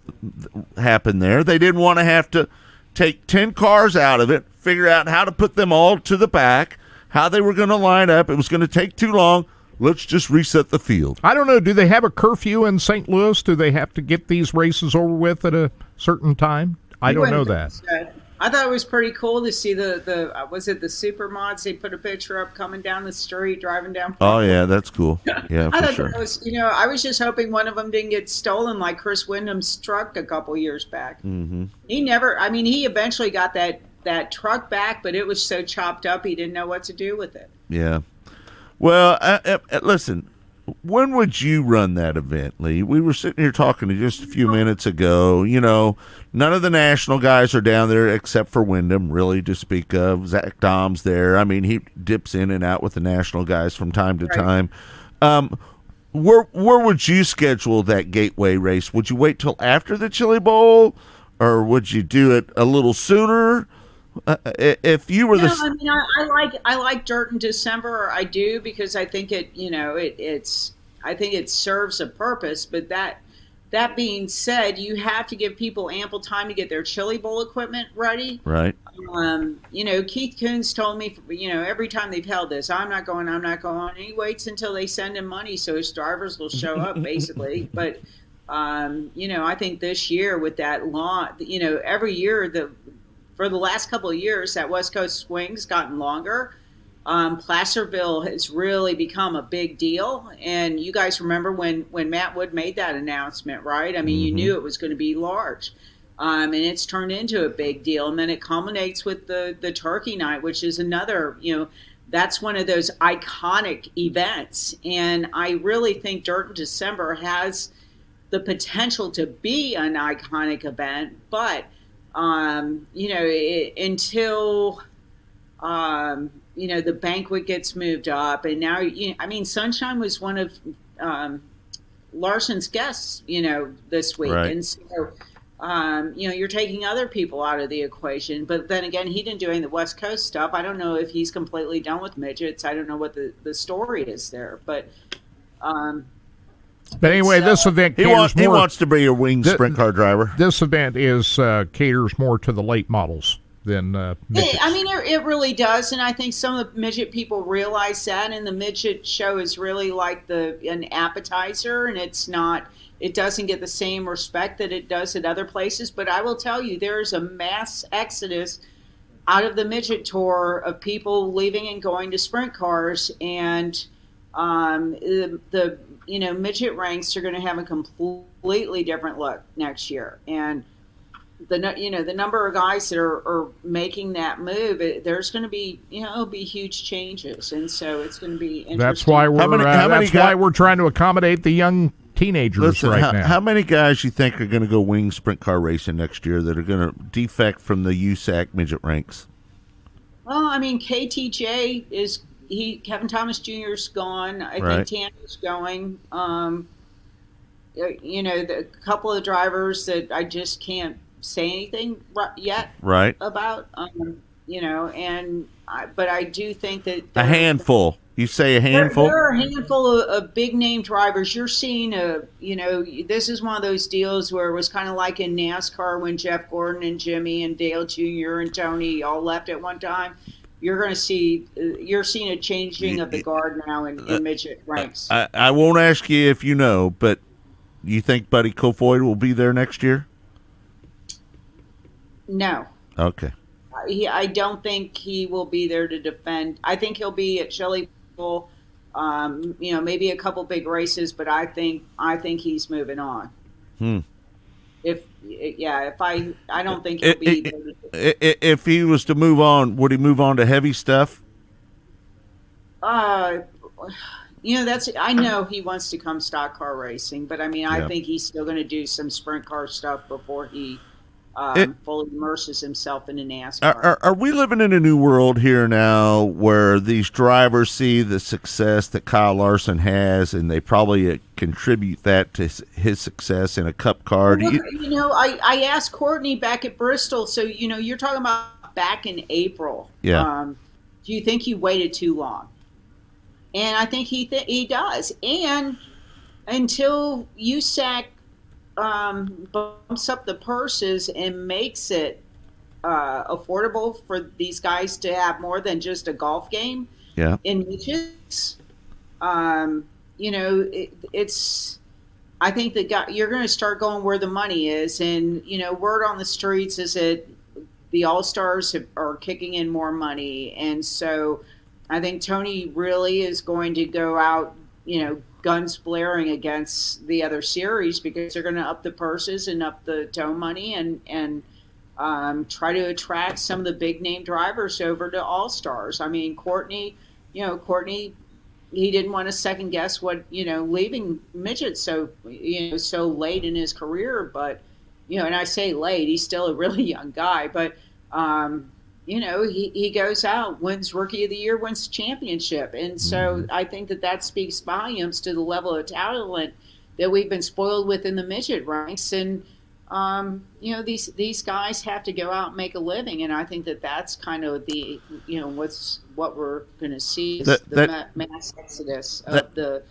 happened there. They didn't want to have to take 10 cars out of it, figure out how to put them all to the back, how they were going to line up. It was going to take too long. Let's just reset the field. I don't know. Do they have a curfew in St. Louis? Do they have to get these races over with at a certain time? I don't know that. I thought it was pretty cool to see the was it the Supermods? They put a picture up coming down the street, driving down. Oh yeah, that's cool. Yeah, I for thought sure. that was, I was just hoping one of them didn't get stolen like Chris Wyndham's truck a couple years back. Mm-hmm. He eventually got that truck back, but it was so chopped up he didn't know what to do with it. Yeah. Well, listen. When would you run that event, Lee? We were sitting here talking just a few minutes ago. None of the national guys are down there except for Wyndham, really, to speak of. Zach Dom's there. I mean, he dips in and out with the national guys from time to time. Where would you schedule that Gateway race? Would you wait till after the Chili Bowl, or would you do it a little sooner? If you were I like dirt in December. I do, because I think I think it serves a purpose. But that being said, you have to give people ample time to get their Chili Bowl equipment ready. Right. Keith Coons told me, every time they've held this, I'm not going. And he waits until they send him money so his drivers will show up, basically. But I think this year with that law, every year for the last couple of years, that West Coast swing's gotten longer. Placerville has really become a big deal. And you guys remember when Matt Wood made that announcement, right? I mean, you knew it was going to be large. And it's turned into a big deal. And then it culminates with the Turkey Night, which is another, that's one of those iconic events. And I really think Dirt in December has the potential to be an iconic event. But until the banquet gets moved up, and now Sunshine was one of Larson's guests this week, right. And so you're taking other people out of the equation. But then again, he didn't do any of the West Coast stuff. I don't know if he's completely done with midgets. I don't know what the story is there, but anyway, this event he wants to be a winged sprint car driver. This event caters more to the late models than midgets. It really does, and I think some of the midget people realize that. And the midget show is really like an appetizer, and it doesn't get the same respect that it does at other places. But I will tell you, there is a mass exodus out of the midget tour of people leaving and going to sprint cars, and the midget ranks are going to have a completely different look next year. And the number of guys that are making that move, there's going to be it'll be huge changes, and so it's going to be interesting. That's why we're trying to accommodate the young teenagers right now. How many guys you think are going to go wing sprint car racing next year that are going to defect from the USAC midget ranks? Well, I mean, KTJ is Kevin Thomas Jr. is gone. I think Tanner's going. You know, the couple of drivers that I just can't say anything yet about. You know, but I do think that a handful. You say a handful? There are a handful of big name drivers. You're seeing this is one of those deals where it was kind of like in NASCAR when Jeff Gordon and Jimmy and Dale Jr. and Tony all left at one time. You're seeing a changing of the guard now in midget ranks. I won't ask you if you know, but you think Buddy Kofoid will be there next year? No. Okay. I don't think he will be there to defend. I think he'll be at Shelley Pool, you know, maybe a couple big races, but I think he's moving on. I don't think he'll be there. If he was to move on, would he move on to heavy stuff? You know, I know he wants to come stock car racing, but I mean, I think he's still going to do some sprint car stuff before he fully immerses himself in NASCAR. Are we living in a new world here now where these drivers see the success that Kyle Larson has and they probably contribute that to his success in a cup car? Well, you know, I asked Courtney back at Bristol, so, you know, you're talking about back in April. Yeah. Do you think he waited too long? And I think he does. And until USAC bumps up the purses and makes it affordable for these guys to have more than just a golf game in midgets, you know, it's. I think that you're going to start going where the money is, and you know, word on the streets is that the All-Stars are kicking in more money, and so I think Tony really is going to go out, you know, guns blaring against the other series because they're going to up the purses and up the tow money and try to attract some of the big name drivers over to All-Stars. I mean, Courtney, he didn't want to second guess what, you know, leaving midget so late in his career, but, you know, and I say late, he's still a really young guy, but, you know, he goes out, wins Rookie of the Year, wins the championship. And so I think that speaks volumes to the level of talent that we've been spoiled with in the midget ranks. And, you know, these guys have to go out and make a living. And I think that's kind of the, you know, what we're going to see is the mass exodus of the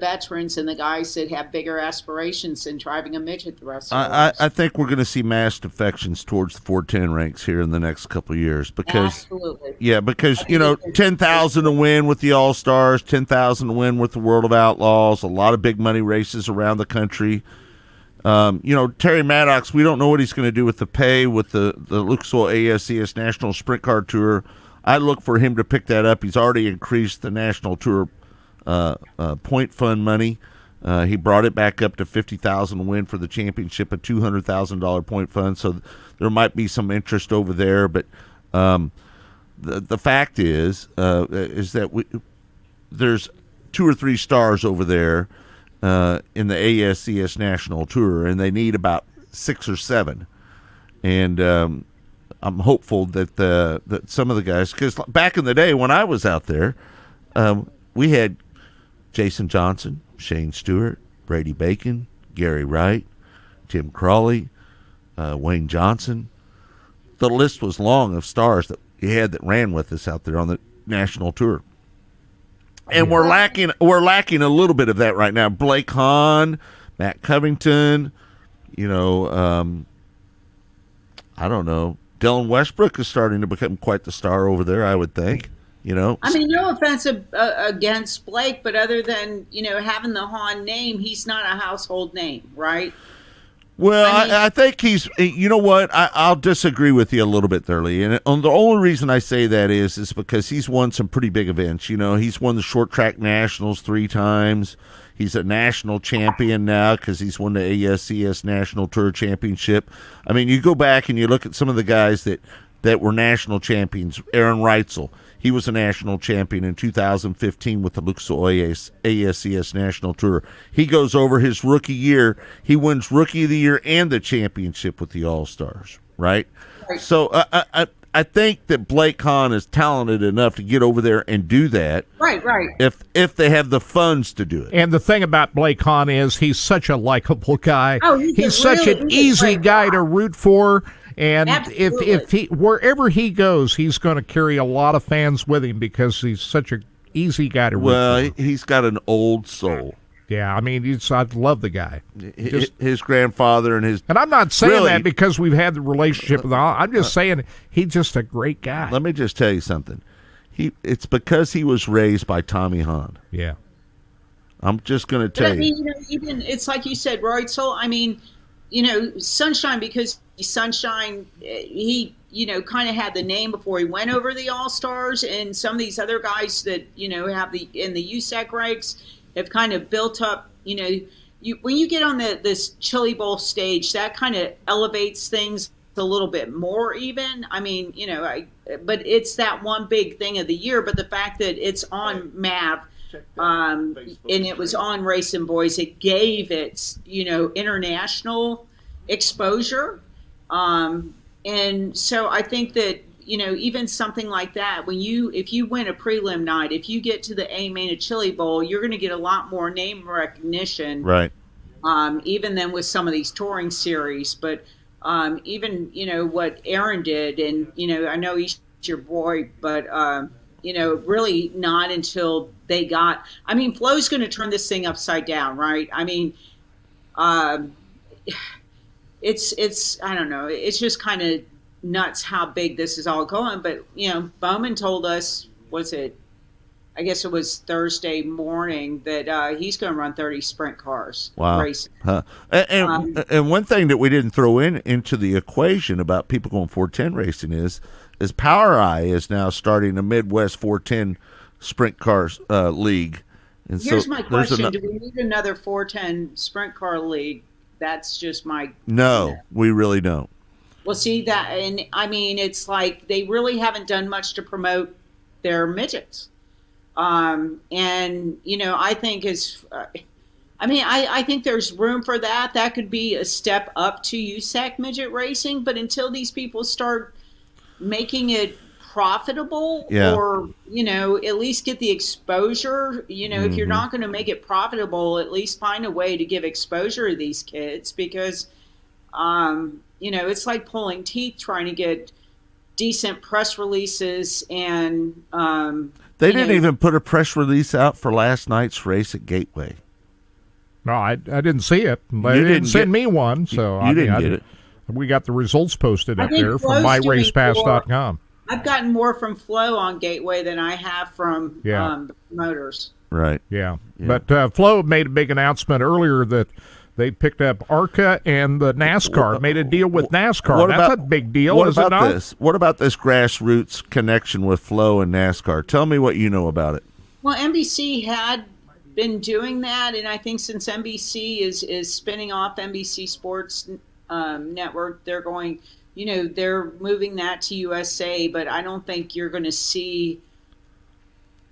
veterans and the guys that have bigger aspirations than driving a midget the rest of their lives. I think we're going to see mass defections towards the 410 ranks here in the next couple of years because, you know, 10,000 to win with the All-Stars, 10,000 to win with the World of Outlaws, a lot of big money races around the country. You know, Terry Maddox, we don't know what he's going to do with the pay with the Lucas Oil ASCS National Sprint Car Tour. I look for him to pick that up. He's already increased the National Tour point fund money. He brought it back up to $50,000 to win for the championship, a $200,000 point fund. So there might be some interest over there, but the fact is that there's 2 or 3 stars over there in the ASCS National Tour, and they need about 6 or 7. And I'm hopeful that that some of the guys, because back in the day when I was out there, we had Jason Johnson, Shane Stewart, Brady Bacon, Gary Wright, Tim Crawley, Wayne Johnson. The list was long of stars that he had that ran with us out there on the national tour. And we're lacking a little bit of that right now. Blake Hahn, Matt Covington, you know, I don't know. Dylan Westbrook is starting to become quite the star over there, I would think. You know, I mean, no offense against Blake, but other than, you know, having the Hahn name, he's not a household name, right? Well, I think he's, you know what, I'll disagree with you a little bit there, Lee. And the only reason I say that is because he's won some pretty big events. You know, he's won the short track nationals 3 times. He's a national champion now because he's won the ASCS National Tour Championship. I mean, you go back and you look at some of the guys that were national champions. Aaron Reitzel, He was a national champion in 2015 with the Lucas Oil ASCS National Tour. He goes over his rookie year. He wins Rookie of the Year and the championship with the All-Stars, right? So I think that Blake Hahn is talented enough to get over there and do that. Right. If they have the funds to do it. And the thing about Blake Hahn is he's such a likable guy. Oh, he's such an easy guy to root for. And if he wherever he goes, he's going to carry a lot of fans with him because he's such an easy guy to root for. Well, he's got an old soul. Yeah, I mean, I love the guy. His grandfather and his... And I'm not saying that because we've had the relationship with him. I'm just saying he's just a great guy. Let me just tell you something. It's because he was raised by Tommy Hahn. Yeah. I'm just going to tell you. Even it's like you said, right? So, I mean, Sunshine, because Sunshine, he, kind of had the name before he went over the All-Stars, and some of these other guys that, have in the USAC ranks have kind of built up, when you get on this Chili Bowl stage, that kind of elevates things a little bit more even. I mean, but it's that one big thing of the year, but the fact that it's on MAV, and it was on Racing Boys, it gave it, international exposure. And so I think that, even something like that, if you win a prelim night, if you get to the A main of Chili Bowl, you're going to get a lot more name recognition. Right. Even than with some of these touring series. But even, what Aaron did, and, I know he's your boy, but, really not until they got, Flo's going to turn this thing upside down, right? I mean, it's I don't know. It's just kind of nuts how big this is all going. But, Bowman told us, I guess it was Thursday morning, that he's going to run 30 sprint cars. Wow. Racing. Huh. And one thing that we didn't throw into the equation about people going 410 racing is PowerEye is now starting a Midwest 410 sprint cars league. And here's my question. Do we need another 410 sprint car league? That's just my... No, we really don't. Well, see that, and it's like they really haven't done much to promote their midgets. And I think I think there's room for that. That could be a step up to USAC midget racing, but until these people start making it profitable, or at least get the exposure, if you're not going to make it profitable, at least find a way to give exposure to these kids, because it's like pulling teeth trying to get decent press releases. And they didn't even put a press release out for last night's race at Gateway. No, I didn't see it. They didn't send me one, so you didn't get it. We got the results posted up there from myracepass.com. I've gotten more from Flo on Gateway than I have from Motors. Right. Yeah. But Flo made a big announcement earlier that they picked up ARCA and the NASCAR, made a deal with NASCAR. That's a big deal, is it not? What about this grassroots connection with Flo and NASCAR? Tell me what you know about it. Well, NBC had been doing that, and I think since NBC is spinning off NBC Sports Network, they're going... they're moving that to USA, but I don't think you're going to see,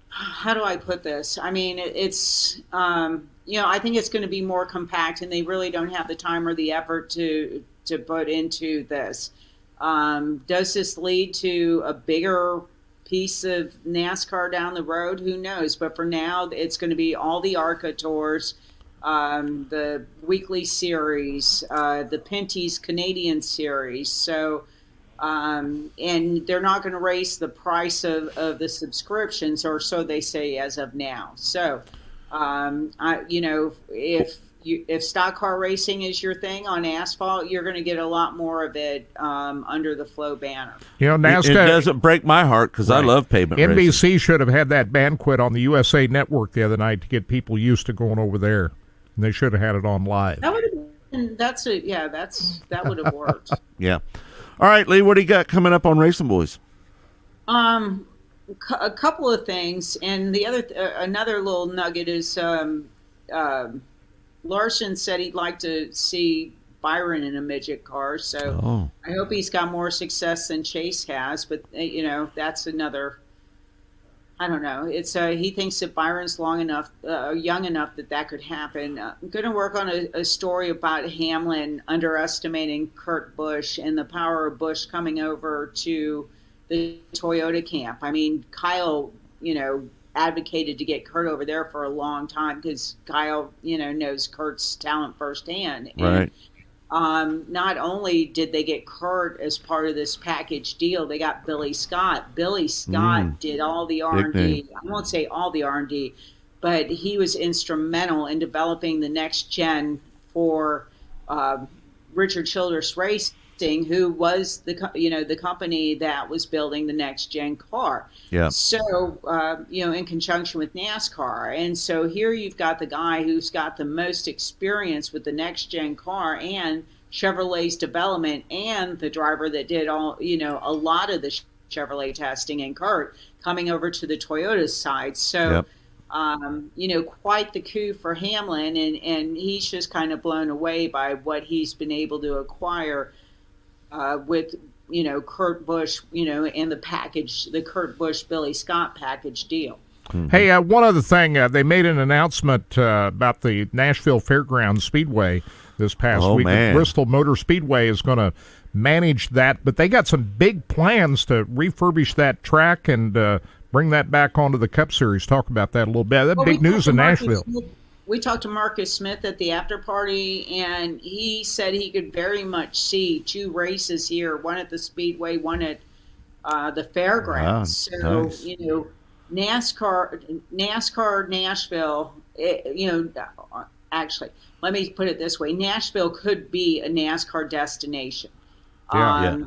how do I put this? It's, I think it's going to be more compact, and they really don't have the time or the effort to put into this. Does this lead to a bigger piece of NASCAR down the road? Who knows? But for now, it's going to be all the ARCA tours, the weekly series, the Pinty's Canadian series. So, and they're not going to raise the price of the subscriptions, or so they say as of now. So, if stock car racing is your thing on asphalt, you're going to get a lot more of it under the Flo banner. NASCAR, it doesn't break my heart because I love pavement NBC racing. should have had that banquet on the USA Network the other night to get people used to going over there. And they should have had it on live. That would have been, that would have worked. Yeah. All right, Lee, what do you got coming up on Racing Boys? A couple of things, and the other another little nugget is Larson said he'd like to see Byron in a midget car, so I hope he's got more success than Chase has. But that's another I don't know. It's he thinks that Byron's young enough that could happen. I'm going to work on a story about Hamlin underestimating Kurt Busch and the power of Busch coming over to the Toyota camp. I mean, Kyle, advocated to get Kurt over there for a long time because Kyle, knows Kurt's talent firsthand. Right. And, not only did they get Kurt as part of this package deal, they got Billy Scott. Billy Scott did all the R&D. I won't say all the R&D, but he was instrumental in developing the next gen for Richard Childress Racing, who was the company that was building the next gen car. Yeah. So in conjunction with NASCAR, and so here you've got the guy who's got the most experience with the next gen car and Chevrolet's development, and the driver that did a lot of the Chevrolet testing, and Kurt coming over to the Toyota side. So. Yep. Quite the coup for Hamlin, and he's just kind of blown away by what he's been able to acquire with, Kurt Busch, and the Kurt Busch Billy Scott package deal. Mm-hmm. Hey, one other thing, they made an announcement about the Nashville Fairgrounds Speedway this past week. Man. Bristol Motor Speedway is going to manage that, but they got some big plans to refurbish that track and bring that back onto the Cup Series. Talk about that a little bit. That's big news in Nashville. We talked to Marcus Smith at the after party, and he said he could very much see 2 races here, one at the Speedway, one at the Fairgrounds. Wow, so, nice. NASCAR Nashville, actually, let me put it this way. Nashville could be a NASCAR destination. Yeah.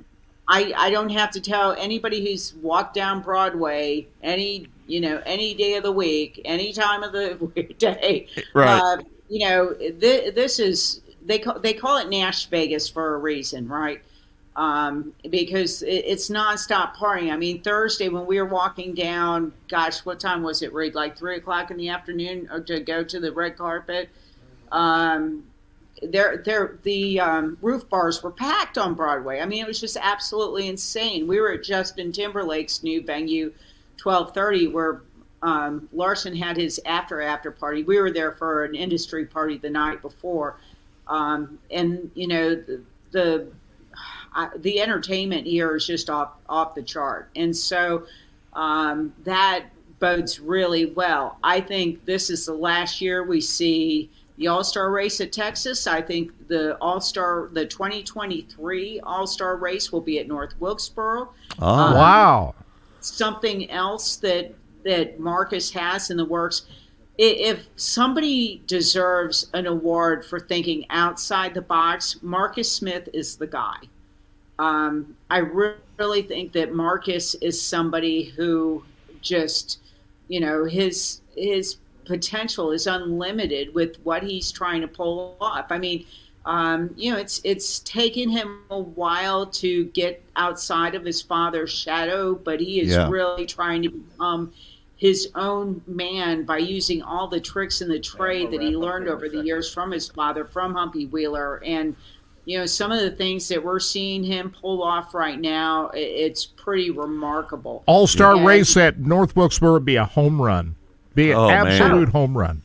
I don't have to tell anybody who's walked down Broadway any day of the week, any time of the day. Right. This is they call it Nash Vegas for a reason, right? Because it's nonstop partying. I mean, Thursday when we were walking down, gosh, what time was it, Reed? Like 3:00 in the afternoon, or to go to the red carpet. The roof bars were packed on Broadway. I mean, it was just absolutely insane. We were at Justin Timberlake's new venue, 1230, where Larson had his after party. We were there for an industry party the night before, and the entertainment here is just off the chart, and so that bodes really well. I think this is the last year we see the All-Star race at Texas. I think the 2023 All-Star race will be at North Wilkesboro. Oh, wow. Something else that Marcus has in the works. If somebody deserves an award for thinking outside the box, Marcus Smith is the guy. I really think that Marcus is somebody who just, his potential is unlimited with what he's trying to pull off. I mean, it's taken him a while to get outside of his father's shadow, but he is really trying to become his own man by using all the tricks in the trade that he learned over the years from his father, from Humpy Wheeler. And, some of the things that we're seeing him pull off right now, it's pretty remarkable. All-Star race at North Wilkesboro would be a home run. Be an absolute home run.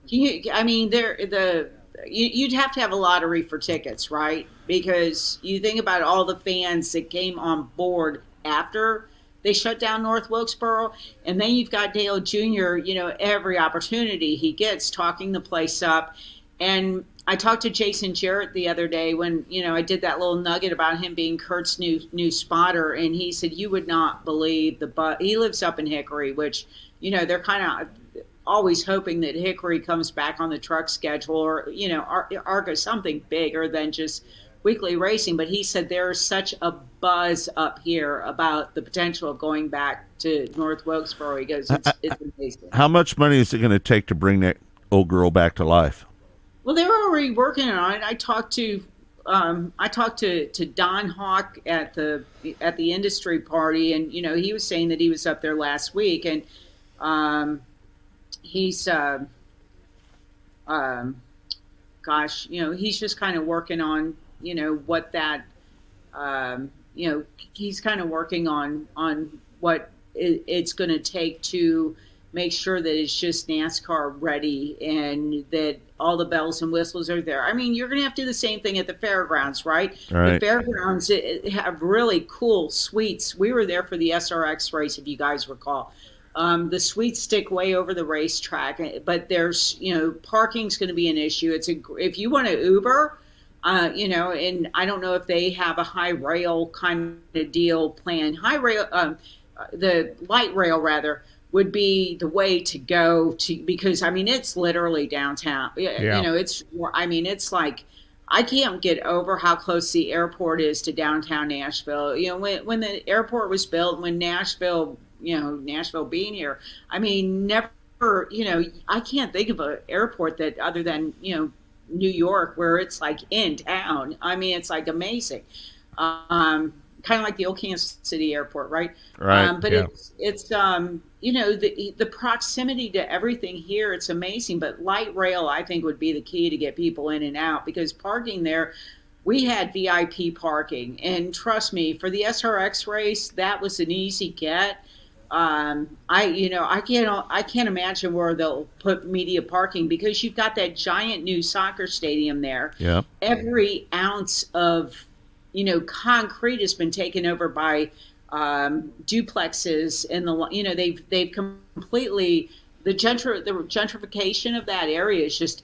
You'd have to have a lottery for tickets, right? Because you think about all the fans that came on board after they shut down North Wilkesboro, and then you've got Dale Jr., every opportunity he gets talking the place up. And I talked to Jason Jarrett the other day when, I did that little nugget about him being Kurt's new spotter, and he said, you would not believe he lives up in Hickory, which, they're kind of always hoping that Hickory comes back on the truck schedule or, Arca something bigger than just weekly racing. But he said there's such a buzz up here about the potential of going back to North Wilkesboro. He goes, it's amazing. How much money is it going to take to bring that old girl back to life? Well, they're already working on it. I talked to Don Hawk at the industry party, and he was saying that he was up there last week, and he's he's just kind of working on what that he's kind of working on what it's going to take to make sure that it's just NASCAR ready and that all the bells and whistles are there. I mean, you're going to have to do the same thing at the fairgrounds, right? Right. The fairgrounds have really cool suites. We were there for the SRX race, if you guys recall. The suites stick way over the racetrack, but there's, parking's going to be an issue. If you want to Uber, and I don't know if they have a high rail kind of deal plan. High rail, the light rail rather, would be the way to go because it's literally downtown. Yeah. It's like, I can't get over how close the airport is to downtown Nashville. When the airport was built, when Nashville being here, never, I can't think of an airport that other than, New York, where it's like in town. It's like amazing. Kind of like the old Kansas City airport, right? Right. But yeah. it's the proximity to everything here, it's amazing. But light rail, I think, would be the key to get people in and out, because parking there, we had VIP parking, and trust me, for the SRX race, that was an easy get. I can't imagine where they'll put media parking, because you've got that giant new soccer stadium there. Yeah. Every ounce of concrete has been taken over by duplexes, and they've completely the gentrification of that area is just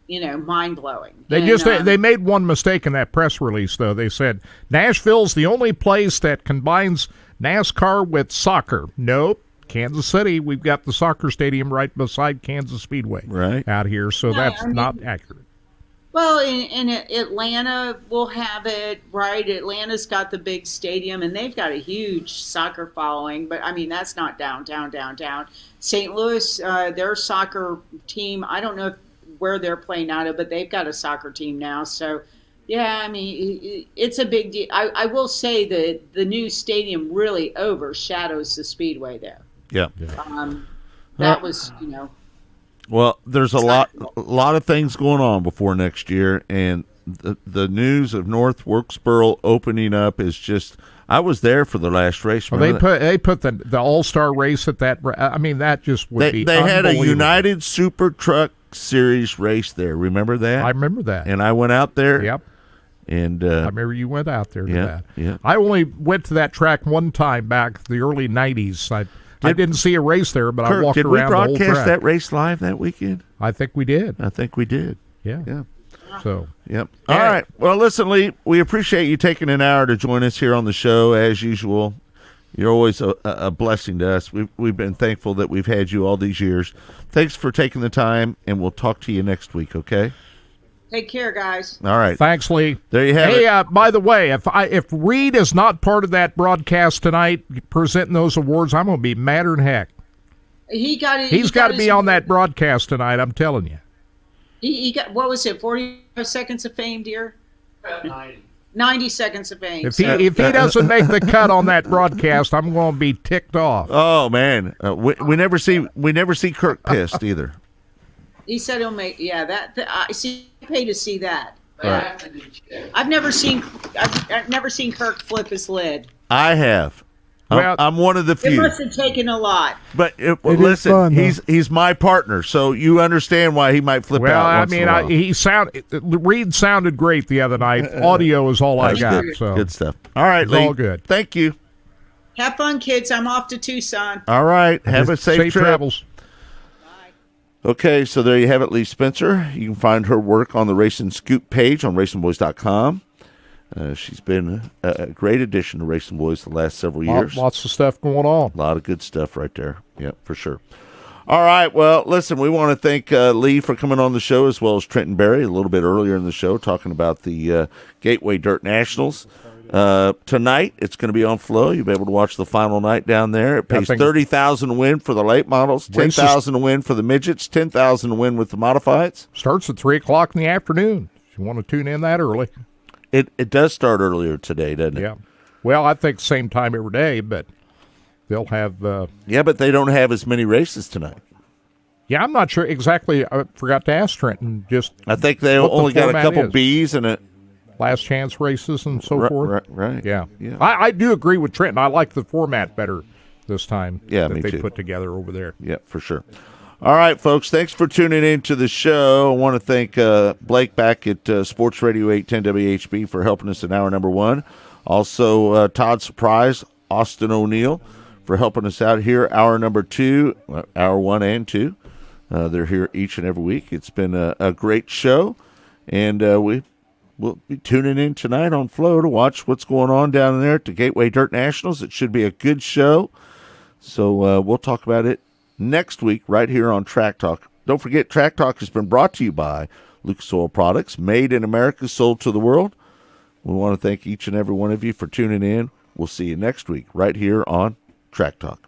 mind blowing. They made one mistake in that press release, though. They said Nashville's the only place that combines NASCAR with soccer. Nope. Kansas City, we've got the soccer stadium right beside Kansas Speedway out here, so that's not accurate. Well, in Atlanta, we'll have it, right? Atlanta's got the big stadium, and they've got a huge soccer following, but, that's not downtown. St. Louis, their soccer team, I don't know where they're playing out of, but they've got a soccer team now. So, yeah, it's a big deal. I will say that the new stadium really overshadows the Speedway there. Yeah. That was, Well, there's a lot of things going on before next year, and the news of North Wilkesboro opening up is just. I was there for the last race. Well, they put the All-Star race at that. That just would be. They had a United Super Truck Series race there. Remember that? I remember that. And I went out there. Yep. And I remember you went out there to that. Yeah. I only went to that track one time back the early '90s. I didn't see a race there, but Kirk, I walked around the whole track. Did we broadcast that race live that weekend? I think we did. Yeah. So. Yep. All right. Well, listen, Lee, we appreciate you taking an hour to join us here on the show. As usual, you're always a blessing to us. We've been thankful that we've had you all these years. Thanks for taking the time, and we'll talk to you next week, okay? Take care, guys. All right. Thanks, Lee. There you have it. Hey, by the way, if Reed is not part of that broadcast tonight presenting those awards, I'm going to be madder than heck. He's got to be on that broadcast tonight, I'm telling you. He got, what was it, 45 seconds of fame, dear? 90 seconds of fame. If he doesn't make the cut on that broadcast, I'm going to be ticked off. Oh man, we never see Kirk pissed either. He said he'll make I see. Pay to see that. Right. I've never seen Kirk flip his lid. I have. I'm one of the few. It must have taken a lot. But listen, fun, he's my partner, so you understand why he might flip out. Well, Reed sounded great the other night. Audio is all I got. Good. So good stuff. All right, Lee. All good. Thank you. Have fun, kids. I'm off to Tucson. All right. Have a safe trip. Travels. Okay, so there you have it, Lee Spencer. You can find her work on the Racing Scoop page on RacingBoys.com. She's been a great addition to Racing Boys the last several years. Lots of stuff going on. A lot of good stuff right there. Yeah, for sure. All right, well, listen, we want to thank Lee for coming on the show, as well as Trenton Berry a little bit earlier in the show, talking about the Gateway Dirt Nationals. Tonight, it's going to be on Flow. You'll be able to watch the final night down there. It pays $30,000 to win for the late models, $10,000 to win for the midgets, $10,000 to win with the modifieds. Starts at 3 o'clock in the afternoon. If you want to tune in that early. It does start earlier today, doesn't it? Yeah. Well, I think same time every day, but they'll have... Yeah, but they don't have as many races tonight. Yeah, I'm not sure exactly. I forgot to ask Trenton. I think they only got a couple Bs in it. Last chance races and so forth. Right. Yeah. I do agree with Trenton. I like the format better this time. Yeah, that me they too. put together over there. Yeah, for sure. All right, folks, thanks for tuning in to the show. I want to thank Blake back at Sports Radio 810 WHB for helping us in hour number 1. Also, Todd Surprise, Austin O'Neill for helping us out here, hour number 2, hour 1 and 2. They're here each and every week. It's been a great show, and we'll be tuning in tonight on Flow to watch what's going on down there at the Gateway Dirt Nationals. It should be a good show, so we'll talk about it next week right here on Track Talk. Don't forget, Track Talk has been brought to you by Lucas Oil Products, made in America, sold to the world. We want to thank each and every one of you for tuning in. We'll see you next week right here on Track Talk.